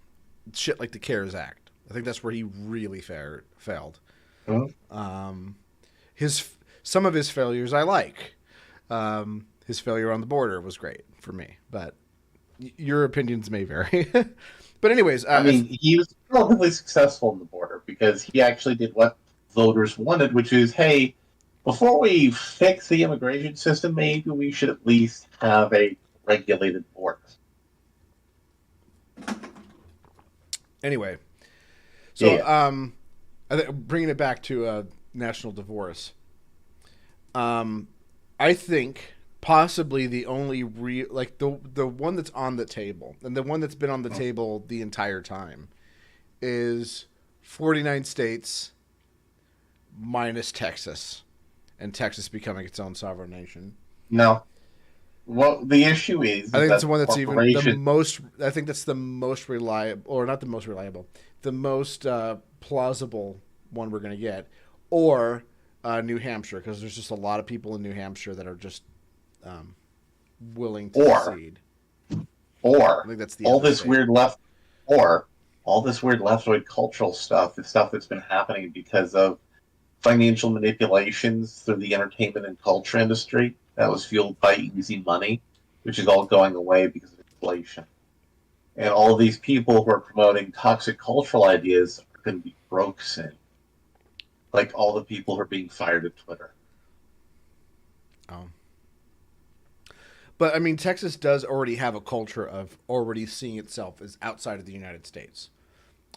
shit like the CARES Act. I think that's where he really failed. Mm-hmm. Some of his failures I like. His failure on the border was great for me, but your opinions may vary. But anyways, he was relatively successful on the border because he actually did what voters wanted, which is, hey, before we fix the immigration system, maybe we should at least have a regulated border. Anyway, so bringing it back to national divorce, I think possibly the only the one that's on the table, and the one that's been on the table the entire time, is 49 states minus Texas, and Texas becoming its own sovereign nation. No. Well, the issue is, I think that's the one that's even the most. I think that's the most reliable, or not the most reliable, the most plausible one we're going to get, or New Hampshire, because there's just a lot of people in New Hampshire that are just willing to secede. Or I think that's all this weird leftoid cultural stuff is stuff that's been happening because of financial manipulations through the entertainment and culture industry that was fueled by easy money, which is all going away because of inflation. And all of these people who are promoting toxic cultural ideas are going to be broke soon. Like all the people who are being fired at Twitter. Oh. But I mean, Texas does already have a culture of already seeing itself as outside of the United States.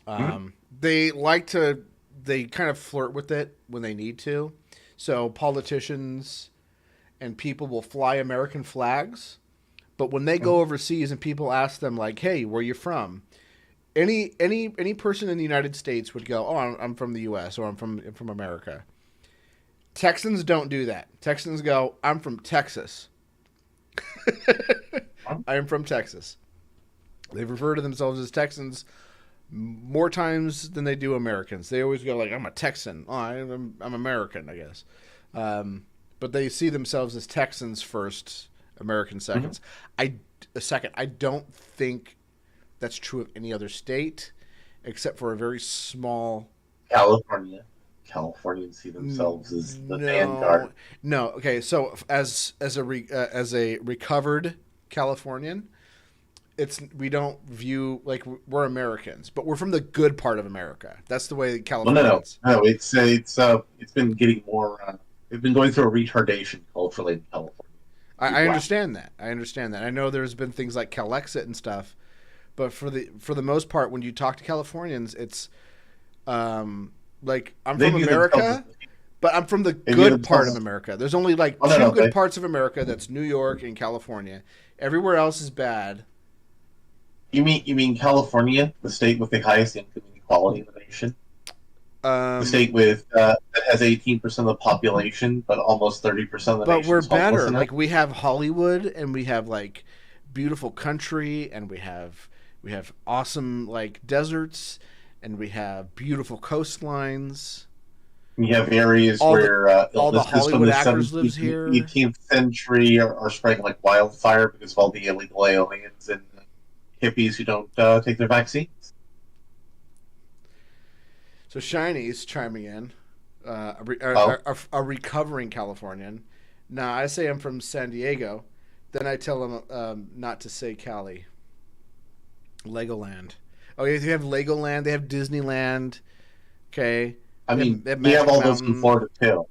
Mm-hmm. They kind of flirt with it when they need to. So politicians and people will fly American flags, but when they go overseas and people ask them like, "Hey, where are you from?" Any person in the United States would go, "Oh, I'm from the U.S." or I'm from America." Texans don't do that. Texans go, "I'm from Texas." I am from Texas. They refer to themselves as Texans more times than they do Americans. They always go like, "I'm a Texan." Oh, I'm American, I guess. But they see themselves as Texans first, American seconds. I don't think that's true of any other state, except for a very small. California. Californians see themselves as the vanguard. No. Okay, so as a recovered Californian, we don't view like we're Americans, but we're from the good part of America. That's the way Californians. No. It's been getting more. It's been going through a retardation culturally in California. I understand that. I know there's been things like Calexit and stuff, but for the most part, when you talk to Californians, it's like I'm from America, but I'm from the good part of America. There's only like two good parts of America. That's New York and California. Everywhere else is bad. You mean California, the state with the highest income inequality in the nation? The state with that has 18% of the population, but almost 30% of the nation. But we're better. Like we have Hollywood, and we have like beautiful country, and we have awesome like deserts, and we have beautiful coastlines. We have areas where all the Hollywood actors lives here. 18th century are spreading like wildfire because of all the illegal aliens and hippies who don't take their vaccines. So Shiny's chiming in, a recovering Californian. Now I say I'm from San Diego, then I tell him not to say Cali. Legoland. Oh, yeah, they have Legoland. They have Disneyland. Okay. I mean, we have all those in Florida too.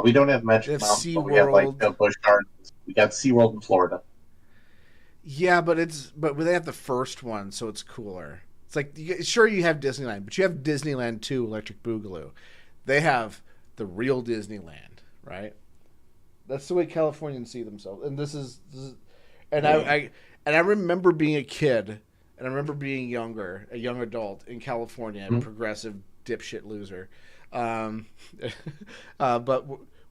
We don't have Magic Mountain, but we have like Busch Gardens. We got SeaWorld in Florida. Yeah, but they have the first one, so it's cooler. It's like, sure, you have Disneyland, but you have Disneyland 2, Electric Boogaloo. They have the real Disneyland, right? That's the way Californians see themselves. And I remember being a kid, and I remember being a young adult in California, a progressive dipshit loser. But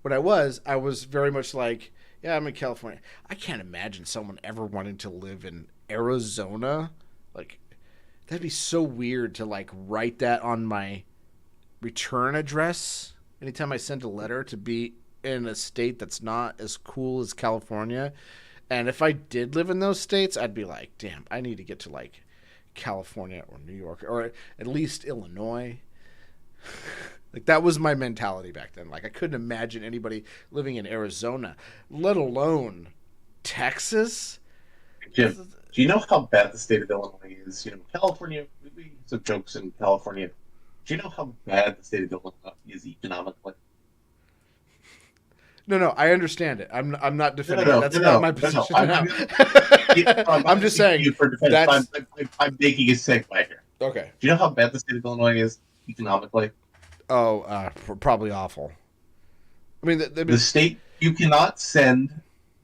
when I was very much like, yeah, I'm in California. I can't imagine someone ever wanting to live in Arizona. Like, that'd be so weird to like write that on my return address anytime I send a letter, to be in a state that's not as cool as California. And if I did live in those states, I'd be like, damn, I need to get to like California or New York or at least Illinois. Like, that was my mentality back then. Like, I couldn't imagine anybody living in Arizona, let alone Texas. Jim, do you know how bad the state of Illinois is? You know, California, we some jokes in California. Do you know how bad the state of Illinois is economically? No, I understand it. I'm not defending it. That's not my position. I'm just saying that's... I'm making a segue here. Okay. Do you know how bad the state of Illinois is economically? Oh, probably awful. I mean, the state, you cannot send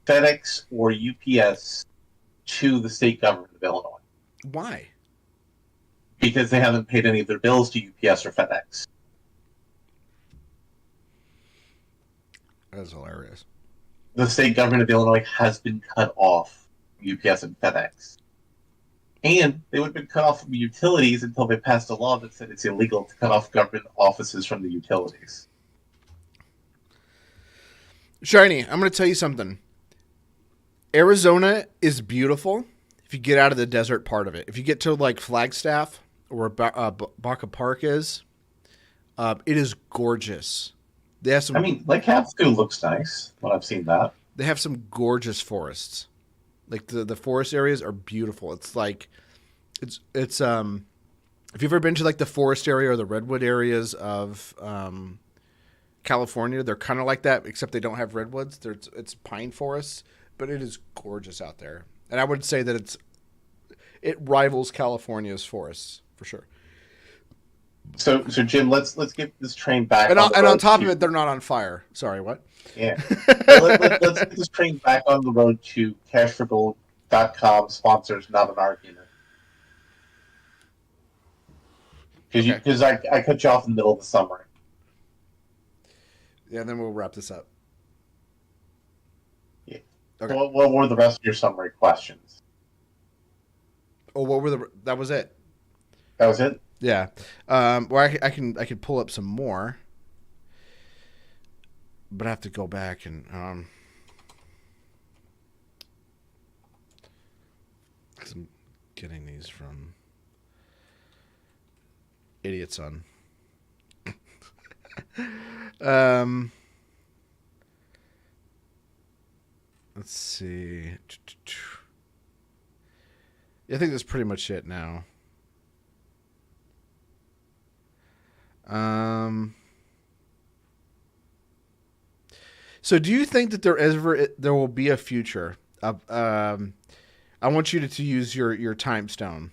FedEx or UPS to the state government of Illinois. Why? Because they haven't paid any of their bills to UPS or FedEx. That's hilarious. The state government of Illinois has been cut off from UPS and FedEx. And they would have been cut off from utilities until they passed a law that said it's illegal to cut off government offices from the utilities. Shiny, I'm going to tell you something. Arizona is beautiful if you get out of the desert part of it. If you get to like Flagstaff or where Baca Park is, it is gorgeous. They have some. I mean, Lake Havasu looks nice when I've seen that. They have some gorgeous forests. Like the forest areas are beautiful. It's like It's Have you ever been to like the forest area or the redwood areas of California? They're kind of like that, except they don't have redwoods. It's pine forests, but it is gorgeous out there. And I would say that it rivals California's forests for sure. So Jim, let's get this train back. And on top of it, they're not on fire. Sorry, what? Yeah. Let's get this train back on the road to cashforgold.com sponsors, not an argument. Because I cut you off in the middle of the summary. Yeah, then we'll wrap this up. Yeah. Okay. What were the rest of your summary questions? Oh, that was it. That was it? Yeah. Well, I can pull up some more, but I have to go back and because I'm getting these from Idiot Son. Let's see. I think that's pretty much it now. So do you think that there will be a future of I want you to use your time stone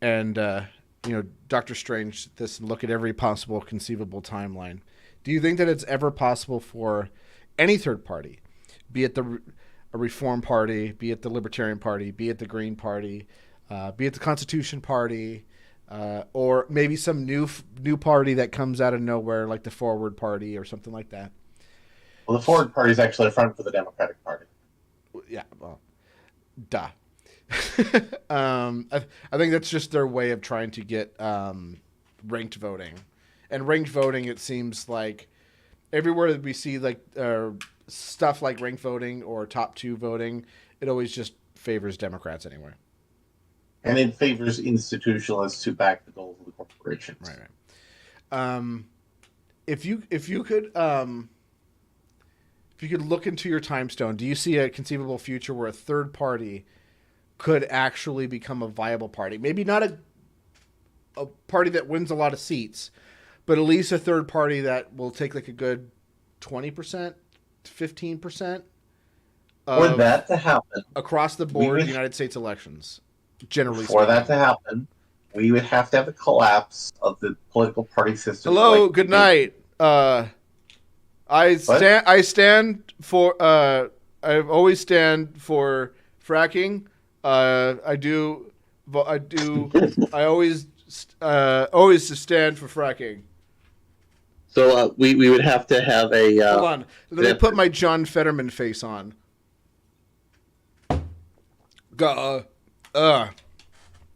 and Doctor Strange this and look at every possible conceivable timeline. Do you think that it's ever possible for any third party, be it a Reform Party, be it the Libertarian Party, be it the Green Party, be it the Constitution Party, or maybe some new party that comes out of nowhere, like the Forward Party or something like that? Well, the Forward Party is actually a front for the Democratic Party. Yeah, well, duh. I think that's just their way of trying to get ranked voting. And ranked voting, it seems like everywhere that we see like stuff like ranked voting or top two voting, it always just favors Democrats anyway. And it favors institutionalists who back the goals of the corporations. Right. If you could look into your time stone, do you see a conceivable future where a third party could actually become a viable party? Maybe not a party that wins a lot of seats, but at least a third party that will take like a good 20%, 15% for that to happen across the board in the United States elections. Generally for speaking. that to happen, we would have to have a collapse of the political party system. Hello, good night. I stand for I always stand for fracking. I always stand for fracking. So we would have to have a. Hold on. Let me put my John Fetterman face on.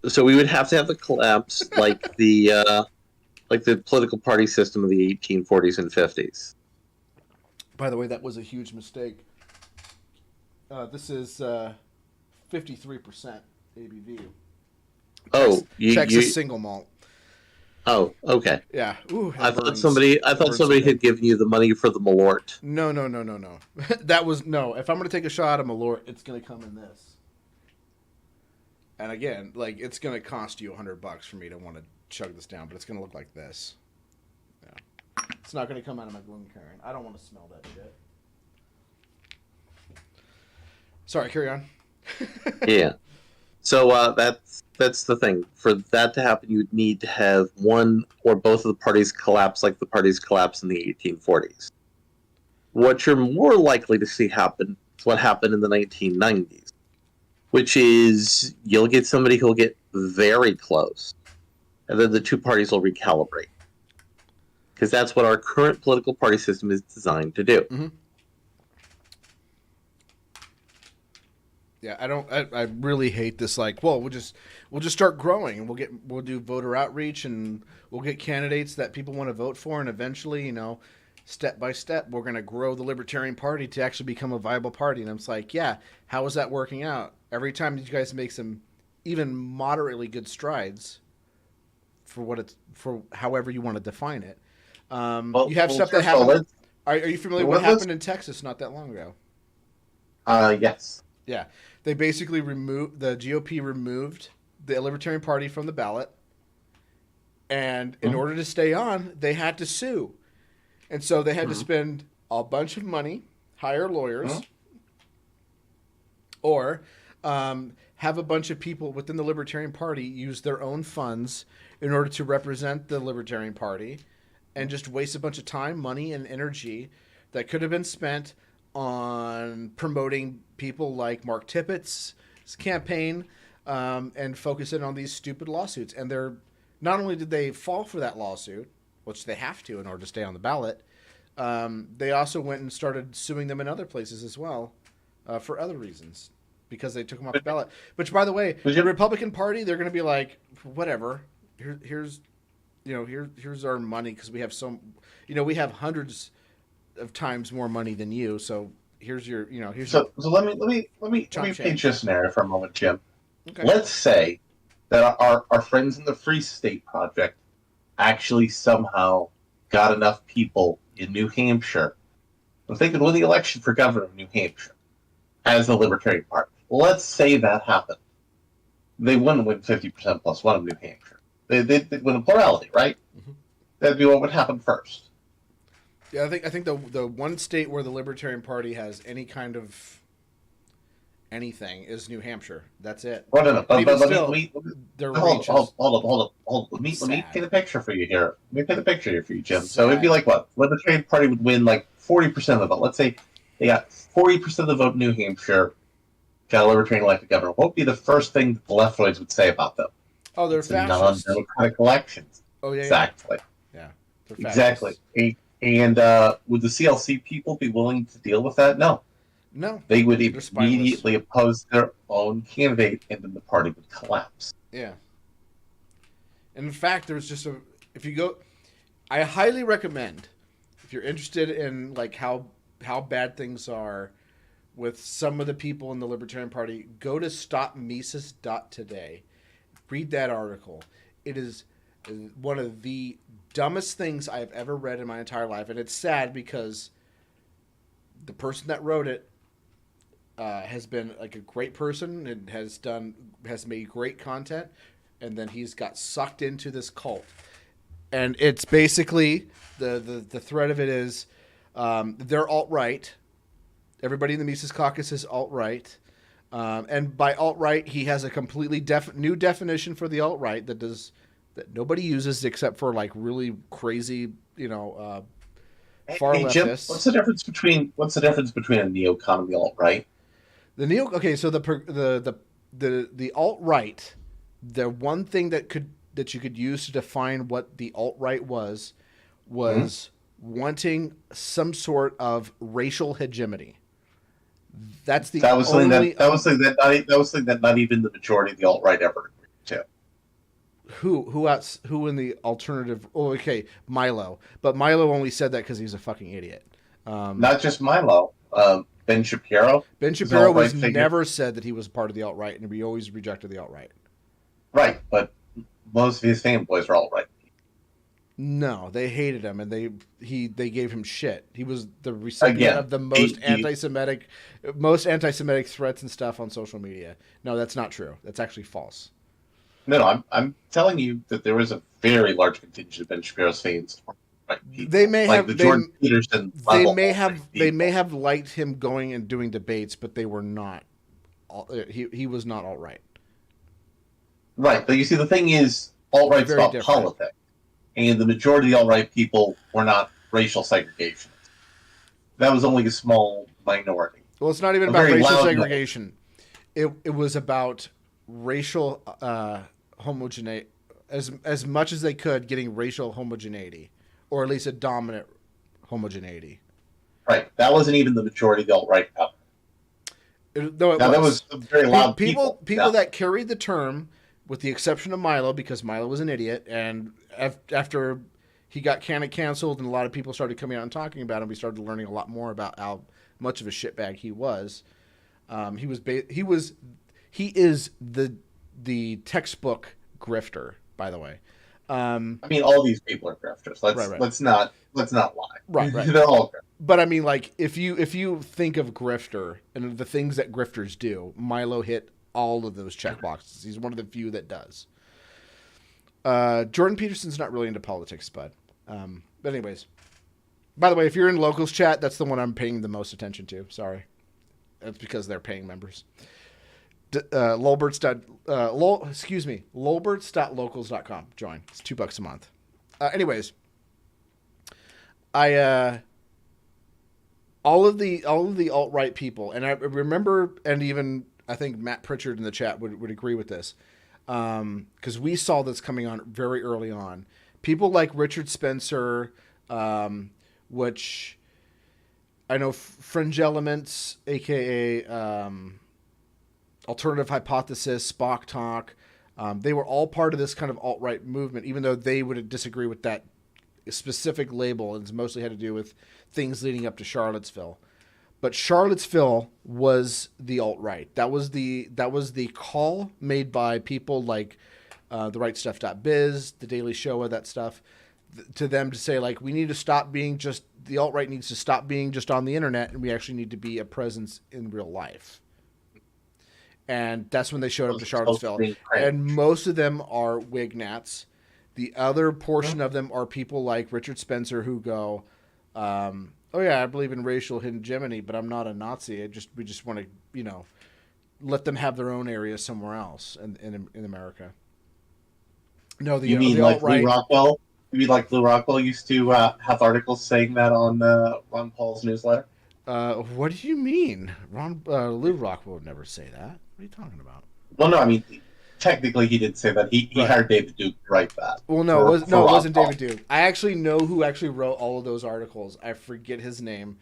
So we would have to have the collapse like the political party system of the 1840s and 50s. By the way, that was a huge mistake. This is 53% ABV. Texas single malt. Oh, okay. Yeah. Ooh, I thought somebody had given you the money for the Malort. No. That was no. If I'm going to take a shot of Malort, it's going to come in this. And again, like it's going to cost you $100 for me to want to chug this down, but it's going to look like this. Yeah. It's not going to come out of my Glencairn. I don't want to smell that shit. Sorry, carry on. Yeah. So that's the thing. For that to happen, you'd need to have one or both of the parties collapse like the parties collapsed in the 1840s. What you're more likely to see happen is what happened in the 1990s, which is you'll get somebody who'll get very close, and then the two parties will recalibrate. Because that's what our current political party system is designed to do. Mm-hmm. Yeah, I really hate this. Like, well, we'll just start growing, and we'll do voter outreach, and we'll get candidates that people want to vote for, and eventually, step by step, we're going to grow the Libertarian Party to actually become a viable party. And I'm like, yeah, how is that working out? Every time you guys make some even moderately good strides for however you want to define it. You have stuff that happened. Are you familiar with what happened in Texas not that long ago? Yes. Yeah. They basically the GOP removed the Libertarian Party from the ballot, and in order to stay on, they had to sue, and so they had to spend a bunch of money, hire lawyers, or have a bunch of people within the Libertarian Party use their own funds in order to represent the Libertarian Party, and just waste a bunch of time, money, and energy that could have been spent on promoting people like Mark Tippett's campaign, and focus in on these stupid lawsuits. And they're not only did they fall for that lawsuit, which they have to in order to stay on the ballot, they also went and started suing them in other places as well, for other reasons, because they took them off the ballot. Which, by the way, the Republican Party, they're going to be like, whatever. Here's our money, because we have we have hundreds of times more money than you. So here's your. So let me paint you a scenario for a moment, Jim. Okay. Let's say that our friends in the Free State Project actually somehow got enough people in New Hampshire, if they could win the election for governor of New Hampshire as the Libertarian Party. Let's say that happened. They wouldn't win 50% plus one of New Hampshire. They'd win a plurality, right? Mm-hmm. That'd be what would happen first. Yeah, I think the one state where the Libertarian Party has any kind of anything is New Hampshire. That's it. Well, no. Hold on. Let me paint a picture for you here. Let me paint a picture here for you, Jim. Sad. So it'd be like what? Libertarian Party would win like 40% of the vote. Let's say they got 40% of the vote in New Hampshire, got a Libertarian elected governor. What would be the first thing that the leftoids would say about them? Oh, they're fascists. Non-democratic elections. Oh, yeah. Exactly. Yeah. Exactly. And would the CLC people be willing to deal with that? No. No. They would immediately oppose their own candidate, and then the party would collapse. Yeah. And in fact, there's just I highly recommend, if you're interested in like how bad things are with some of the people in the Libertarian Party, go to stopmises.today. Read that article. It is one of the dumbest things I have ever read in my entire life. And it's sad because the person that wrote it has been like a great person and has made great content. And then he's got sucked into this cult. And it's basically, the thread of it is, they're alt-right. Everybody in the Mises Caucus is alt-right. And by alt-right, he has a completely new definition for the alt-right that nobody uses except for like really crazy, far leftists. Jim, what's the difference between a neocon and the alt-right? So the alt-right, the one thing that you could use to define what the alt-right was wanting some sort of racial hegemony. That was something that not even the majority of the alt-right ever agreed to. Who else? Who in the alternative? Oh, okay, Milo. But Milo only said that because he's a fucking idiot. Not just Milo. Ben Shapiro. Ben Shapiro never said that he was part of the alt-right, and he always rejected the alt-right. Right, but most of his fanboys are alt-right. No, they hated him, and they gave him shit. He was the recipient of the most anti-Semitic threats and stuff on social media. No, that's not true. That's actually false. No, I'm telling you that there was a very large contingent of Ben Shapiro's fans. They may like have the Jordan Peterson. They may have liked him going and doing debates, but they were not. He was not alt-right. Right, but you see, the thing is, alt-right's about politics. And the majority of the alt-right people were not racial segregationists. That was only a small minority. Well, it's not even about racial segregation. It was about racial homogeneity, as much as they could, getting racial homogeneity, or at least a dominant homogeneity. Right. That wasn't even the majority of the alt-right out. That was very loud people. People that carried the term, with the exception of Milo, because Milo was an idiot, and after he got canceled and a lot of people started coming out and talking about him, we started learning a lot more about how much of a shitbag he was. He is the textbook grifter, by the way. I mean, all these people are grifters. Let's not lie. Right. They're all grifters. But I mean, like, if you think of grifter and the things that grifters do, Milo hit all of those checkboxes. He's one of the few that does. Jordan Peterson's not really into politics, but anyways. By the way, if you're in locals chat, that's the one I'm paying the most attention to. Sorry. That's because they're paying members. Lolberts.locals.com. Join. It's $2 a month. Anyways, all of the alt-right people, and I remember, and even I think Matt Pritchard in the chat would agree with this, because we saw this coming on very early on. People like Richard Spencer, which I know Fringe Elements, aka Alternative Hypothesis, Spock Talk, they were all part of this kind of alt-right movement, even though they would disagree with that specific label, and it's mostly had to do with things leading up to Charlottesville. But Charlottesville was the alt-right. That was the call made by people like the rightstuff.biz, the Daily Show, that stuff, to them to say, like, we need to stop being just, the alt-right needs to stop being just on the internet, and we actually need to be a presence in real life. And that's when they showed up to Charlottesville. And most of them are Wignats. The other portion of them are people like Richard Spencer who go, oh yeah, I believe in racial hegemony, but I'm not a Nazi. We just want to, let them have their own area somewhere else in America. No, you mean the like alt-right. Lou Rockwell? You mean like Lou Rockwell used to have articles saying that on Ron Paul's newsletter? What do you mean? Lou Rockwell would never say that. What are you talking about? Well, no, I mean, technically he did say that. He hired David Duke to write that. Well, no, it wasn't David Duke. I actually know who actually wrote all of those articles. I forget his name,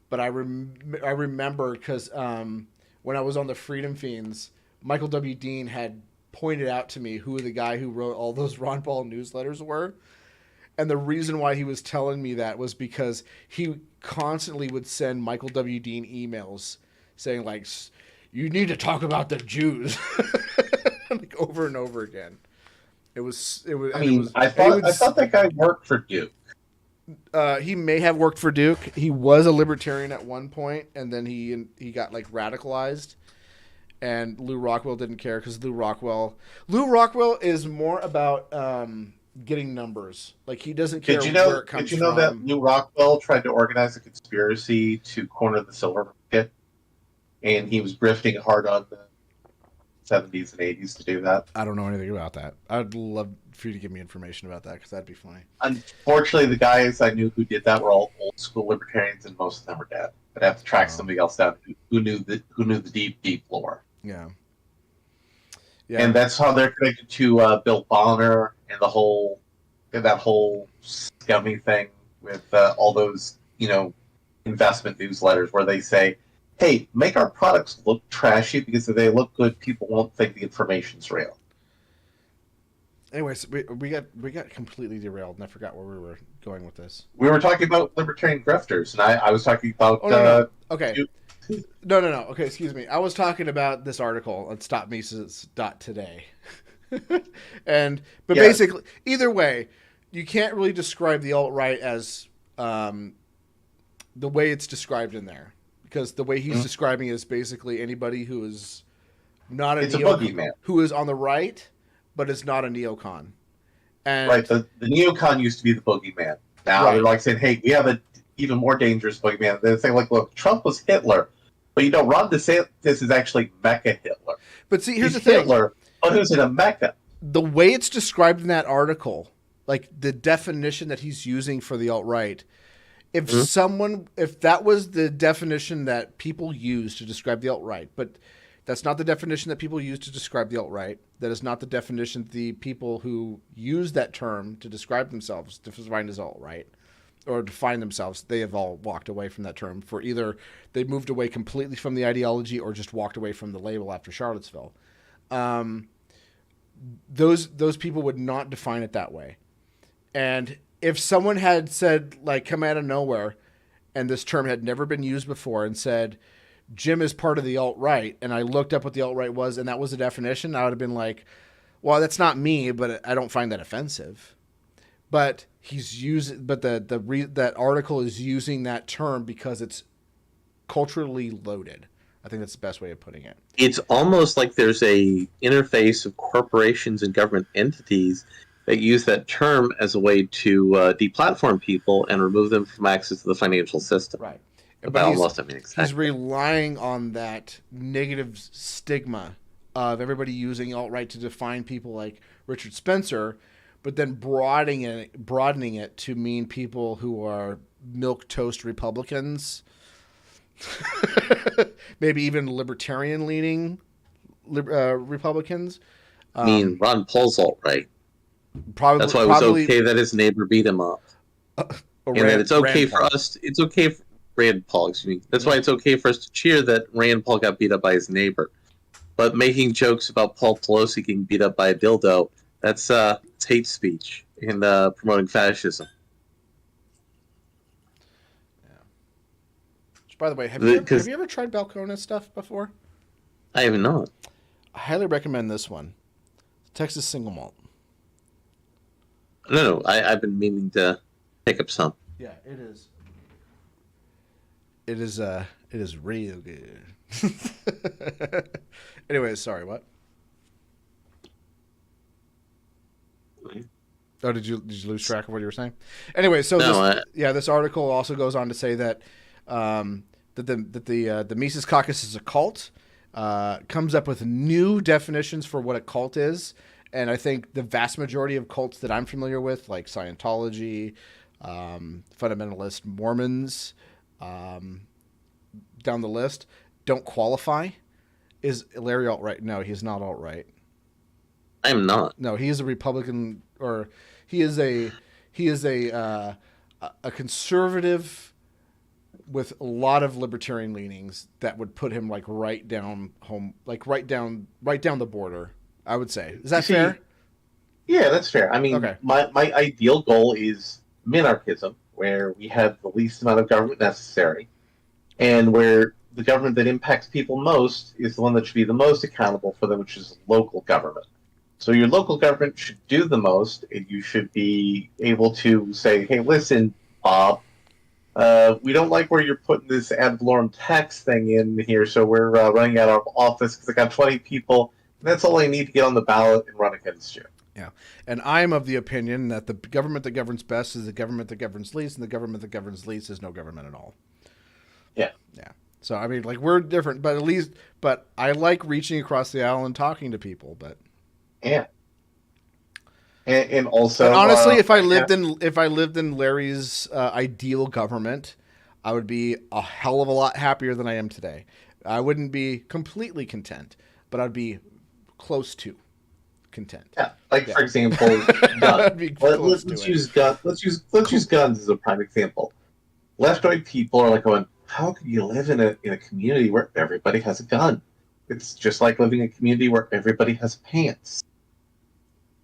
but I remember because when I was on the Freedom Fiends, Michael W. Dean had pointed out to me who the guy who wrote all those Ron Paul newsletters were. And the reason why he was telling me that was because he constantly would send Michael W. Dean emails saying, like, you need to talk about the Jews. Like, over and over again. I thought that guy worked for Duke. He may have worked for Duke. He was a libertarian at one point, and then he got, like, radicalized. And Lou Rockwell didn't care because Lou Rockwell is more about getting numbers. Like, he doesn't care where it comes from. Did you know that Lou Rockwell tried to organize a conspiracy to corner the silver market, and he was grifting hard on the 70s and 80s to do that? I don't know anything about that. I'd love for you to give me information about that because that'd be funny. Unfortunately, the guys I knew who did that were all old school libertarians, and most of them are dead. I'd have to track somebody else down who knew the deep lore. Yeah. And that's how they're connected to Bill Bonner and that whole scummy thing with all those investment newsletters where they say, hey, make our products look trashy because if they look good, people won't think the information's real. Anyways, we got completely derailed, and I forgot where we were going with this. We were talking about libertarian grifters, and I was talking about... No. Okay. No. Okay, excuse me. I was talking about this article on StopMises.today. Basically, either way, you can't really describe the alt-right as the way it's described in there. Because the way he's describing it is basically anybody who is not a boogeyman, who is on the right, but is not a neocon. And right, the neocon used to be the boogeyman. Now they're like saying, hey, we have an even more dangerous boogeyman. They're saying, like, look, Trump was Hitler, but Ron DeSantis is actually Mecca Hitler. But see, here's the thing. Hitler, but who's in a Mecca? The way it's described in that article, like the definition that he's using for the alt-right, if that was the definition that people use to describe the alt-right, but that's not the definition that people use to describe the alt-right. That is not the definition the people who use that term to describe themselves, to define as alt-right, or define themselves, they have all walked away from that term for either they moved away completely from the ideology or just walked away from the label after Charlottesville. Those people would not define it that way. And if someone had said, like, come out of nowhere, and this term had never been used before, and said, Jim is part of the alt-right, and I looked up what the alt-right was, and that was the definition, I would have been like, well, that's not me, but I don't find that offensive. but that article is using that term because it's culturally loaded. I think that's the best way of putting it. It's almost like there's a interface of corporations and government entities that use that term as a way to deplatform people and remove them from access to the financial system. Right. But exactly. He's relying on that negative stigma of everybody using alt-right to define people like Richard Spencer, but then broadening it to mean people who are milquetoast Republicans, maybe even libertarian-leaning Republicans. I mean, Ron Paul's alt-right. Probably, that's why it was okay that his neighbor beat him up. And that it's okay for us. It's okay for Rand Paul, excuse me. That's why it's okay for us to cheer that Rand Paul got beat up by his neighbor. But making jokes about Paul Pelosi getting beat up by a dildo, that's hate speech and promoting fascism. Yeah. Which, by the way, have you ever tried Balcones stuff before? I have not. I highly recommend this one. Texas single malt. No, I've been meaning to pick up some. Yeah, it is. It is real good. Anyways, sorry, what? Oh, did you lose track of what you were saying? Anyway, so this article also goes on to say that the Mises Caucus is a cult. Comes up with new definitions for what a cult is, and I think the vast majority of cults that I'm familiar with, like Scientology, fundamentalist Mormons, down the list, don't qualify. Is Larry alt-right? No, he's not alt-right. I am not. No, he is a Republican, or he is a conservative with a lot of libertarian leanings that would put him like right down the border, I would say. Is that fair? Yeah, that's fair. I mean, okay. my ideal goal is minarchism, where we have the least amount of government necessary, and where the government that impacts people most is the one that should be the most accountable for them, which is local government. So your local government should do the most, and you should be able to say, hey, listen, Bob, we don't like where you're putting this ad valorem tax thing in here, so we're running out of office because I got 20 people, and that's all I need to get on the ballot and run against you. Yeah, and I'm of the opinion that the government that governs best is the government that governs least, and the government that governs least is no government at all. Yeah. Yeah. So, I mean, like, we're different, but I like reaching across the aisle and talking to people, but... Yeah. And also... But honestly, if I lived in Larry's ideal government, I would be a hell of a lot happier than I am today. I wouldn't be completely content, but I'd be close to content. Yeah, for example, guns. Let's use guns as a prime example. Left-wing people are like going, how can you live in a community where everybody has a gun? It's just like living in a community where everybody has pants.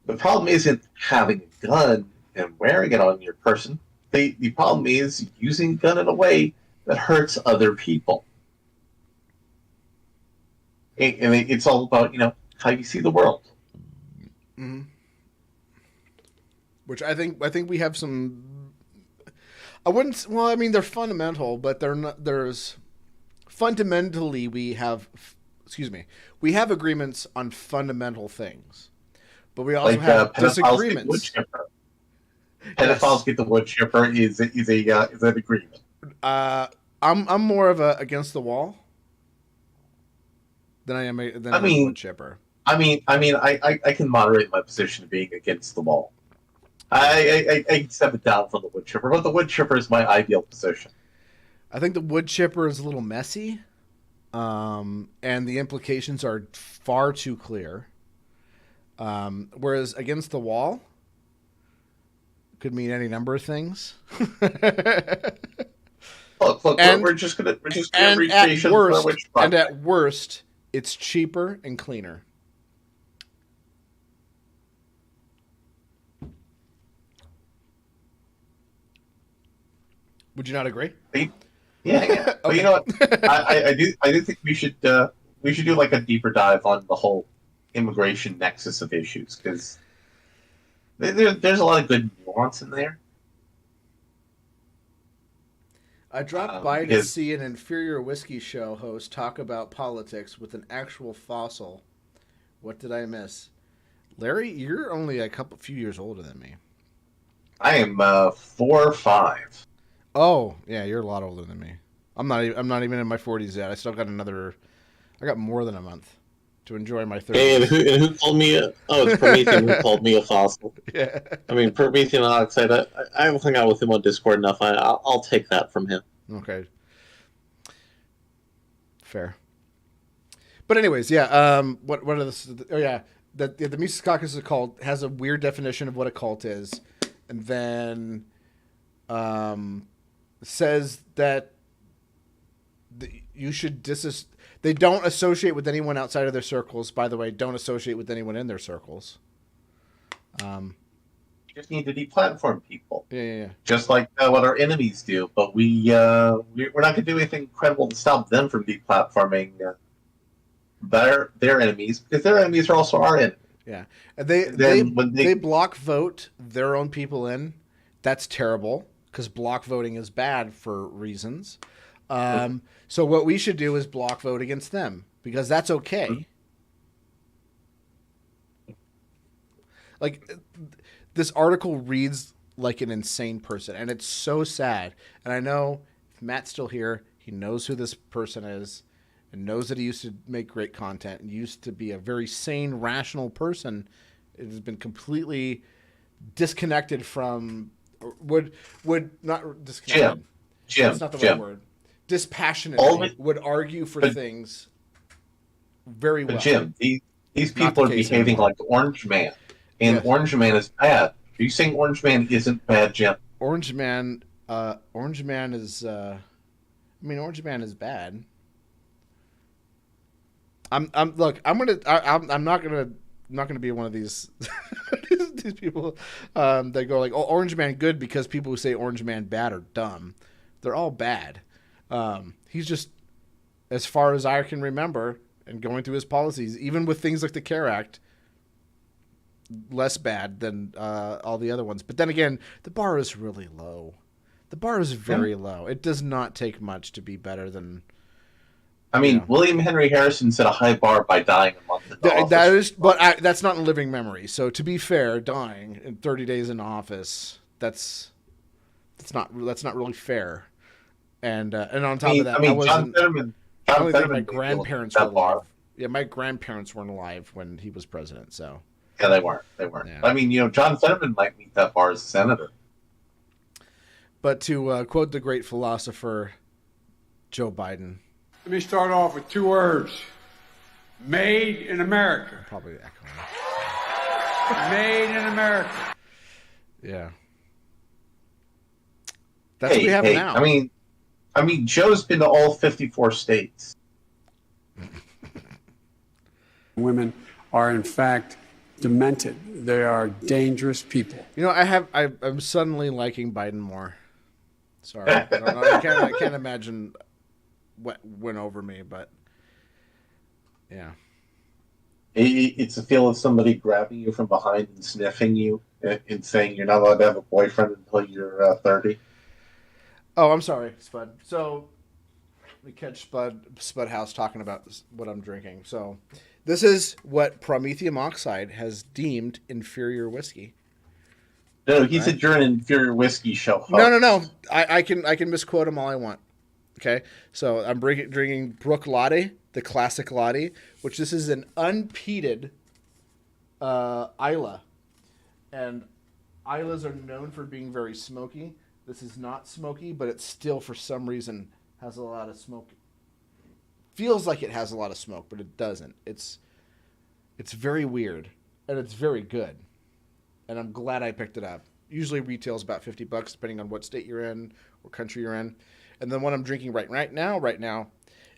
The problem isn't having a gun and wearing it on your person. The problem is using a gun in a way that hurts other people. And it's all about, how you see the world. Mm-hmm. Which I think we have some... they're fundamental, but they're not. Fundamentally, we have agreements on fundamental things, but we also have disagreements. Pedophiles get the wood chipper is an agreement. I'm more of a against the wall than I am a wood chipper. I can moderate my position to being against the wall. I step it down from the wood chipper, but the wood chipper is my ideal position. I think the wood chipper is a little messy, and the implications are far too clear. Whereas against the wall could mean any number of things. Look, we're just gonna reach at worst, it's cheaper and cleaner. Would you not agree? Yeah. Okay. But you know what? I do think we should do like a deeper dive on the whole immigration nexus of issues, because there's a lot of good nuance in there. I dropped by to Because see an inferior whiskey show host talk about politics with an actual fossil. What did I miss? Larry, you're only a few years older than me. I am 4 or 5. Oh, yeah, you're a lot older than me. I'm not even in my 40s yet. I still got I got more than a month to enjoy my 30s. Hey, and who called me it's Promethean who called me a fossil. Yeah. I mean, Promethean Oxide, I haven't hung out with him on Discord enough. I'll take that from him. Okay. Fair. But anyways, yeah. What are the? Oh yeah, the Mises Caucus is a cult, has a weird definition of what a cult is, and then says that you should They don't associate with anyone outside of their circles. By the way, don't associate with anyone in their circles. You just need to deplatform people. Yeah. Just like what our enemies do. But we're not going to do anything credible to stop them from deplatforming their enemies, because their enemies are also our enemies. Yeah, and they block vote their own people in. That's terrible, because block voting is bad for reasons. So what we should do is block vote against them, because that's okay. Mm-hmm. Like, this article reads like an insane person, and it's so sad. And I know if Matt's still here, he knows who this person is and knows that he used to make great content and used to be a very sane, rational person. It has been completely disconnected from, would not disconnected. Jim. That's not the right word. Dispassionately would argue for things very well. But Jim, these people are behaving like Orange Man. And yes. Orange Man is bad. Are you saying Orange Man isn't bad, Jim? Orange Man is Orange Man is bad. I'm not gonna be one of these these people that go like, oh, Orange Man good, because people who say Orange Man bad are dumb. They're all bad. He's just, as far as I can remember, and going through his policies, even with things like the CARE Act, less bad than all the other ones. But then again, the bar is really low. The bar is very low. It does not take much to be better than. I mean, William Henry Harrison set a high bar by dying a month in office. That's not in living memory. So to be fair, dying in 30 days in office, that's not really fair. And on top of that, John Fetterman, my grandparents were alive. Yeah, my grandparents weren't alive when he was president. So yeah, they weren't. Yeah. I mean, John Fetterman might meet that bar as a senator. But to quote the great philosopher Joe Biden. Let me start off with 2 words. Made in America. I'm probably echoing. Made in America. Yeah. That's what we have now. I mean, Joe's been to all 54 states. Women are, in fact, demented. They are dangerous people. I'm suddenly liking Biden more. Sorry. I can't imagine what went over me, but yeah. It's a feel of somebody grabbing you from behind and sniffing you and saying you're not allowed to have a boyfriend until you're 30. Oh, I'm sorry, Spud. So we catch Spud House talking about what I'm drinking. So this is what Prometheum Oxide has deemed inferior whiskey. No, he said you're an inferior whiskey show host. No. I can misquote him all I want. Okay, so I'm drinking Brook Latte, the classic latte, which this is an unpeated Isla. And Islas are known for being very smoky. This is not smoky, but it still, for some reason, has a lot of smoke. Feels like it has a lot of smoke, but it doesn't. It's very weird, and it's very good. And I'm glad I picked it up. Usually retails about $50, depending on what state you're in or country you're in. And then what I'm drinking right now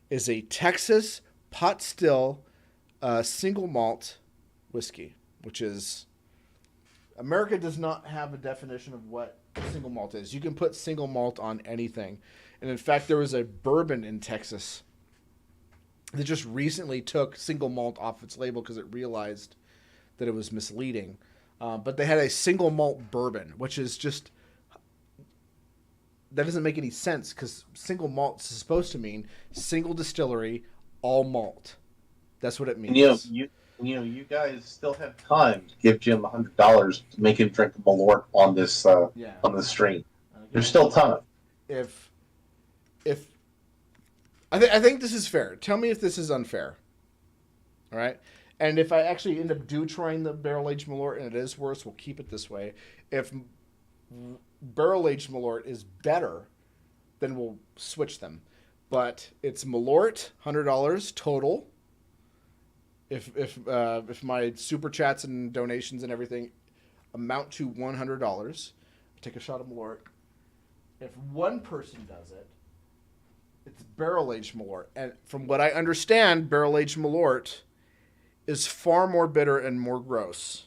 is a Texas pot still single malt whiskey, which is, America does not have a definition of what single malt is. You can put single malt on anything. And in fact, there was a bourbon in Texas that just recently took single malt off its label because it realized that it was misleading. but they had a single malt bourbon, which is just that doesn't make any sense because single malt is supposed to mean single distillery, all malt. That's what it means. And you guys still have time to give Jim $100 to make him drink a Malort on this on the stream. There's still time. If I think this is fair. Tell me if this is unfair. All right. And if I actually end up trying the barrel aged Malort and it is worse, we'll keep it this way. If barrel aged Malort is better, then we'll switch them. But it's Malort, $100 total. If my super chats and donations and everything amount to $100, take a shot of Malort. If one person does it, it's barrel-aged Malort. And from what I understand, barrel-aged Malort is far more bitter and more gross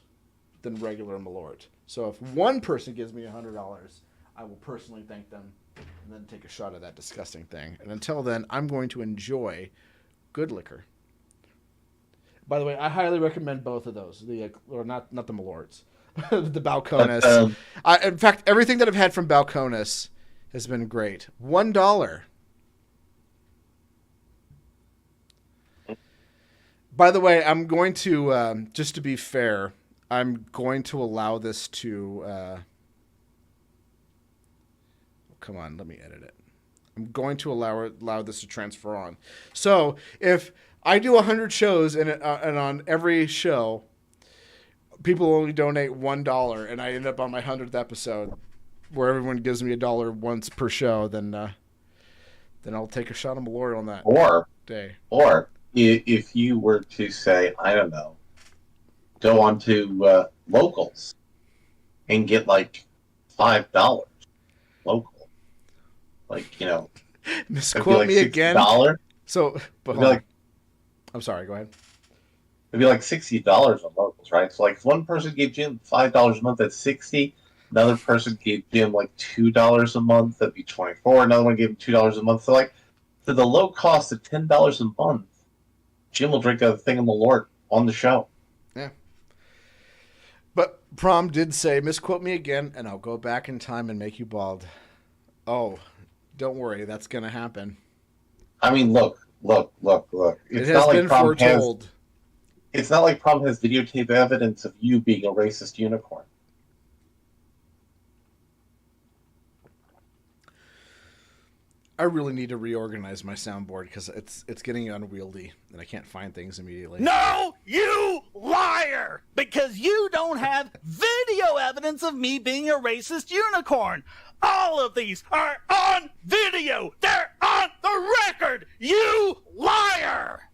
than regular Malort. So if one person gives me $100, I will personally thank them and then take a shot of that disgusting thing. And until then, I'm going to enjoy good liquor. By the way, I highly recommend both of those. Or not the Malorts, the Balcones. In fact, everything that I've had from Balcones has been great. $1. By the way, I'm going to just to be fair, I'm going to allow this to. Come on, let me edit it. I'm going to allow this to transfer on. So if I do 100 shows and on every show, people only donate $1, and I end up on my 100th episode where everyone gives me $1 once per show, then I'll take a shot of Malort on that day. Or if you were to say, I don't know, go on to locals and get like $5 local, like misquote me again. So, but I'm sorry. Go ahead. It'd be like $60 on locals, right? So, like, if one person gave Jim $5 a month, that's $60. Another person gave Jim like $2 a month, that'd be $24. Another one gave him $2 a month. So, like, for the low cost of $10 a month, Jim will drink a thing of Malort on the show. Yeah. But Prom did say, misquote me again, and I'll go back in time and make you bald. Oh, don't worry, that's gonna happen. I mean, look. It has been foretold. It's not like Prom has videotape evidence of you being a racist unicorn. I really need to reorganize my soundboard because it's getting unwieldy and I can't find things immediately. No, you liar! Because you don't have video evidence of me being a racist unicorn. All of these are on video. They're on the record. You liar!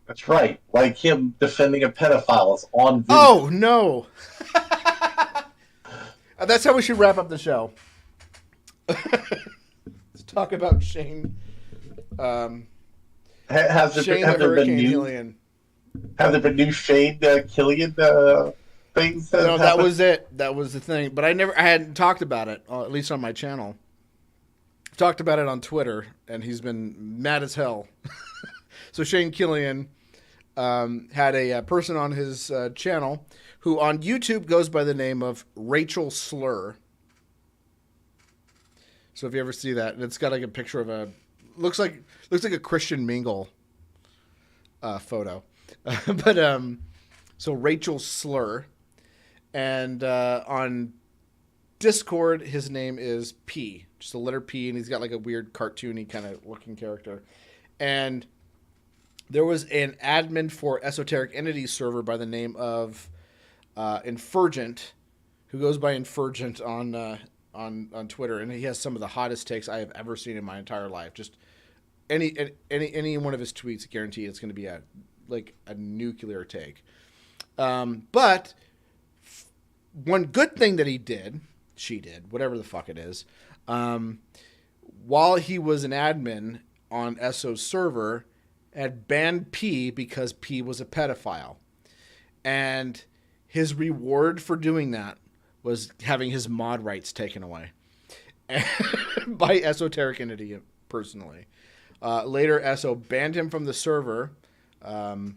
That's right. Like him defending a pedophile is on video. Oh, no. That's how we should wrap up the show. Let's talk about Shane. Have there been new Shane Killian things? No, that was it. That was the thing. But I hadn't talked about it, at least on my channel. I've talked about it on Twitter, and he's been mad as hell. So Shane Killian had a person on his channel who on YouTube goes by the name of Rachel Slur. So if you ever see that, it's got like a picture of looks like a Christian Mingle photo. But so Rachel Slur, and on Discord his name is P, just the letter P, and he's got like a weird cartoony kind of looking character. And there was an admin for Esoteric Entities server by the name of Insurgent, who goes by Insurgent on Twitter, and he has some of the hottest takes I have ever seen in my entire life. Just any one of his tweets, guarantee it's going to be a nuclear take. But one good thing that she did, whatever the fuck it is, while he was an admin on ESO's server, had banned P because P was a pedophile. And his reward for doing that was having his mod rights taken away by Esoteric Entity personally. Later, ESO banned him from the server, and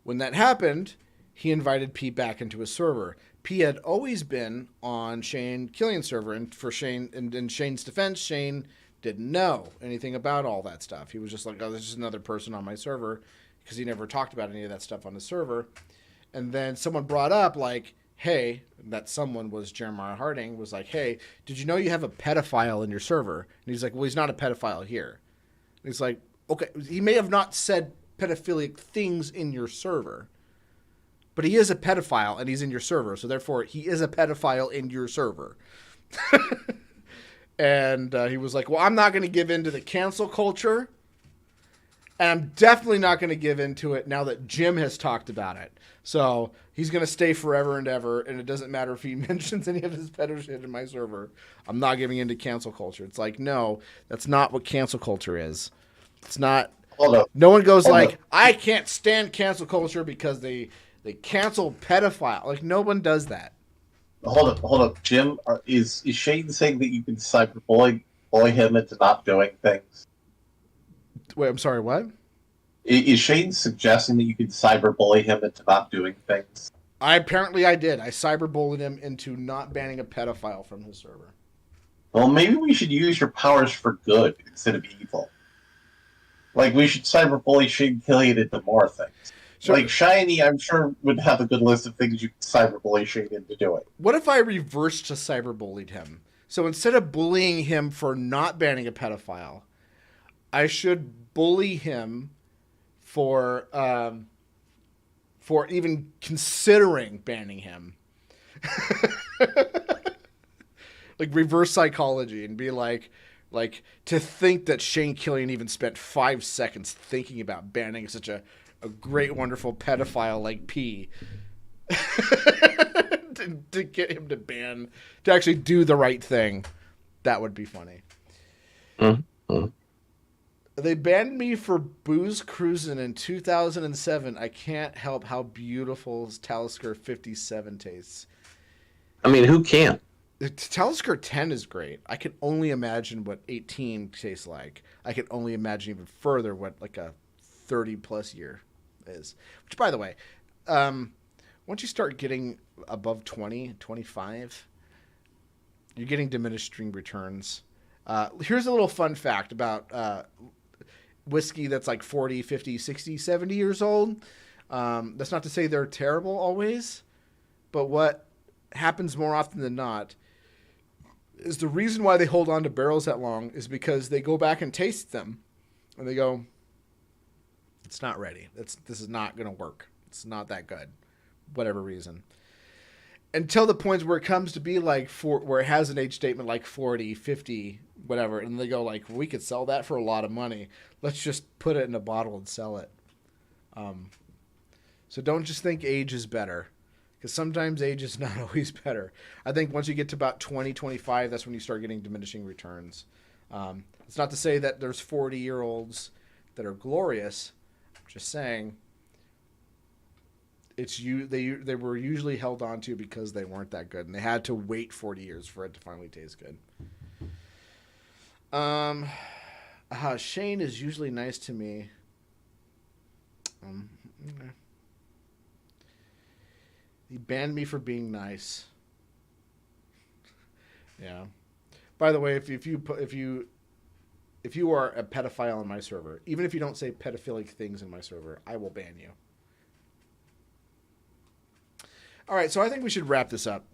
When that happened, he invited P back into his server. P had always been on Shane Killian's server, and for Shane, and in Shane's defense, Shane didn't know anything about all that stuff. He was just like, oh, there's just another person on my server, because he never talked about any of that stuff on the server. And then someone brought up, like, hey, that someone was Jeremiah Harding, was like, hey, did you know you have a pedophile in your server? And he's like, well, he's not a pedophile here. And he's like, okay, he may have not said pedophilic things in your server, but he is a pedophile and he's in your server. So therefore, he is a pedophile in your server. And he was like, well, I'm not going to give in to the cancel culture. And I'm definitely not going to give into it now that Jim has talked about it. So he's going to stay forever and ever. And it doesn't matter if he mentions any of his pedo shit in my server. I'm not giving into cancel culture. It's like, no, that's not what cancel culture is. It's not. Hold up. No one goes Hold like, up. I can't stand cancel culture because they cancel pedophile. Like, no one does that. Hold up, Jim. Is Shane saying that you can cyberbully him into not doing things? Wait, I'm sorry, what? Is Shane suggesting that you can cyberbully him into not doing things? I did. I cyberbullied him into not banning a pedophile from his server. Well, maybe we should use your powers for good instead of evil. Like, we should cyberbully Shane Killian into more things. Sure. Like, Shiny, I'm sure, would have a good list of things you could cyberbully Shane into doing. What if I reversed to cyberbullied him? So instead of bullying him for not banning a pedophile, I should bully him for even considering banning him. Like reverse psychology and be like to think that Shane Killian even spent 5 seconds thinking about banning such a great, wonderful pedophile like P to get him to actually do the right thing. That would be funny. Mm-hmm. They banned me for booze cruising in 2007. I can't help how beautiful Talisker 57 tastes. I mean, who can't? The Talisker 10 is great. I can only imagine what 18 tastes like. I can only imagine even further what like a 30 plus year is. Which, by the way, once you start getting above 20, 25, you're getting diminishing returns. Here's a little fun fact about whiskey that's like 40, 50, 60, 70 years old. That's not to say they're terrible always, but what happens more often than not is the reason why they hold on to barrels that long is because they go back and taste them and they go, it's not ready. This is not going to work. It's not that good. Whatever reason. Until the point where it comes to be like where it has an age statement like 40, 50, whatever, and they go like, we could sell that for a lot of money. Let's just put it in a bottle and sell it. So don't just think age is better, because sometimes age is not always better. I think once you get to about 20, 25, that's when you start getting diminishing returns. It's not to say that there's 40-year-olds that are glorious. I'm just saying they were usually held on to because they weren't that good, and they had to wait 40 years for it to finally taste good. Shane is usually nice to me. Okay. He banned me for being nice. Yeah. By the way, if you are a pedophile on my server, even if you don't say pedophilic things in my server, I will ban you. All right, so I think we should wrap this up.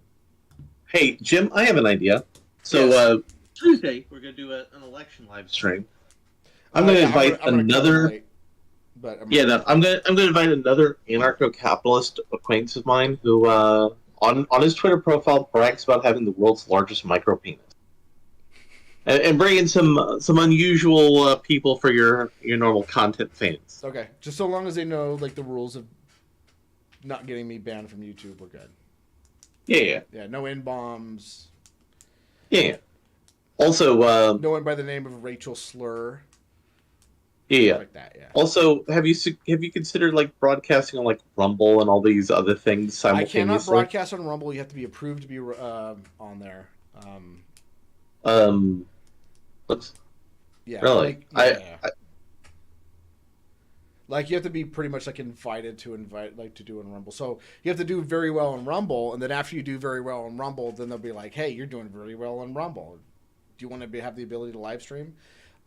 Hey, Jim, I have an idea. So Yes. Tuesday, we're going to do an election live stream. I'm going to invite another. I'm going to invite another anarcho-capitalist acquaintance of mine who, on his Twitter profile, brags about having the world's largest micro penis, and bring in some unusual people for your normal content fans. Okay, just so long as they know like the rules of not getting me banned from YouTube, we're good. Yeah. Yeah, no N-bombs. Yeah. Also, no one by the name of Rachel Slur. Yeah. Like that, yeah. Also, have you considered like broadcasting on like Rumble and all these other things simultaneously? I cannot broadcast on Rumble. You have to be approved to be on there. What's yeah. really? Like, yeah. Like you have to be pretty much like invited to do in Rumble. So you have to do very well in Rumble, and then after you do very well in Rumble, then they'll be like, "Hey, you're doing very well in Rumble. Do you want to have the ability to live stream?"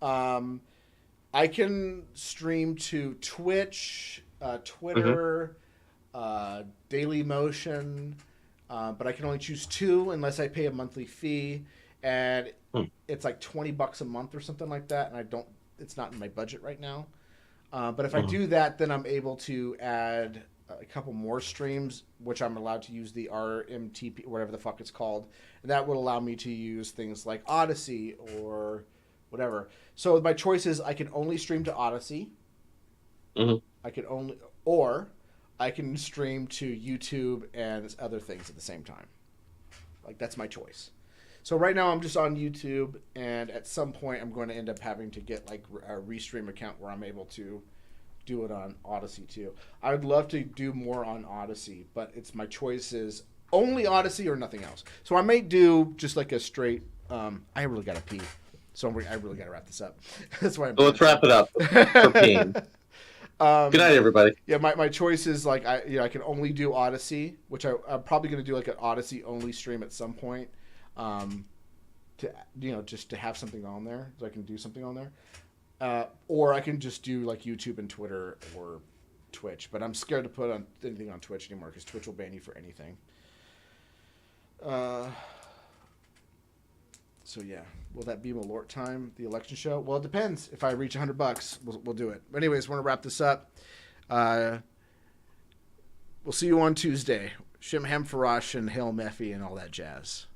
I can stream to Twitch, Twitter, Daily Motion, but I can only choose 2 unless I pay a monthly fee, and it's like $20 a month or something like that, and it's not in my budget right now. But if I do that, then I'm able to add a couple more streams, which I'm allowed to use the RMTP, whatever the fuck it's called, and that would allow me to use things like Odyssey or whatever. So my choice is I can only stream to Odyssey. I can stream to YouTube and other things at the same time. Like that's my choice. So right now I'm just on YouTube, and at some point I'm going to end up having to get like a Restream account where I'm able to do it on Odyssey too. I would love to do more on Odyssey, but it's my choice is only Odyssey or nothing else. So I may do just like a straight. I really gotta pee, so I really gotta wrap this up. That's why. So let's wrap it up for peeing. Good night, everybody. Yeah, my choice is like I can only do Odyssey, which I'm probably gonna do like an Odyssey only stream at some point. To just to have something on there, so I can do something on there, or I can just do like YouTube and Twitter or Twitch. But I'm scared to put on anything on Twitch anymore because Twitch will ban you for anything. So yeah, will that be Malort time? The election show? Well, it depends. If I reach $100, we'll do it. But anyways, we're gonna wrap this up. We'll see you on Tuesday. Shim Ham Farash and Hail Mephi and all that jazz.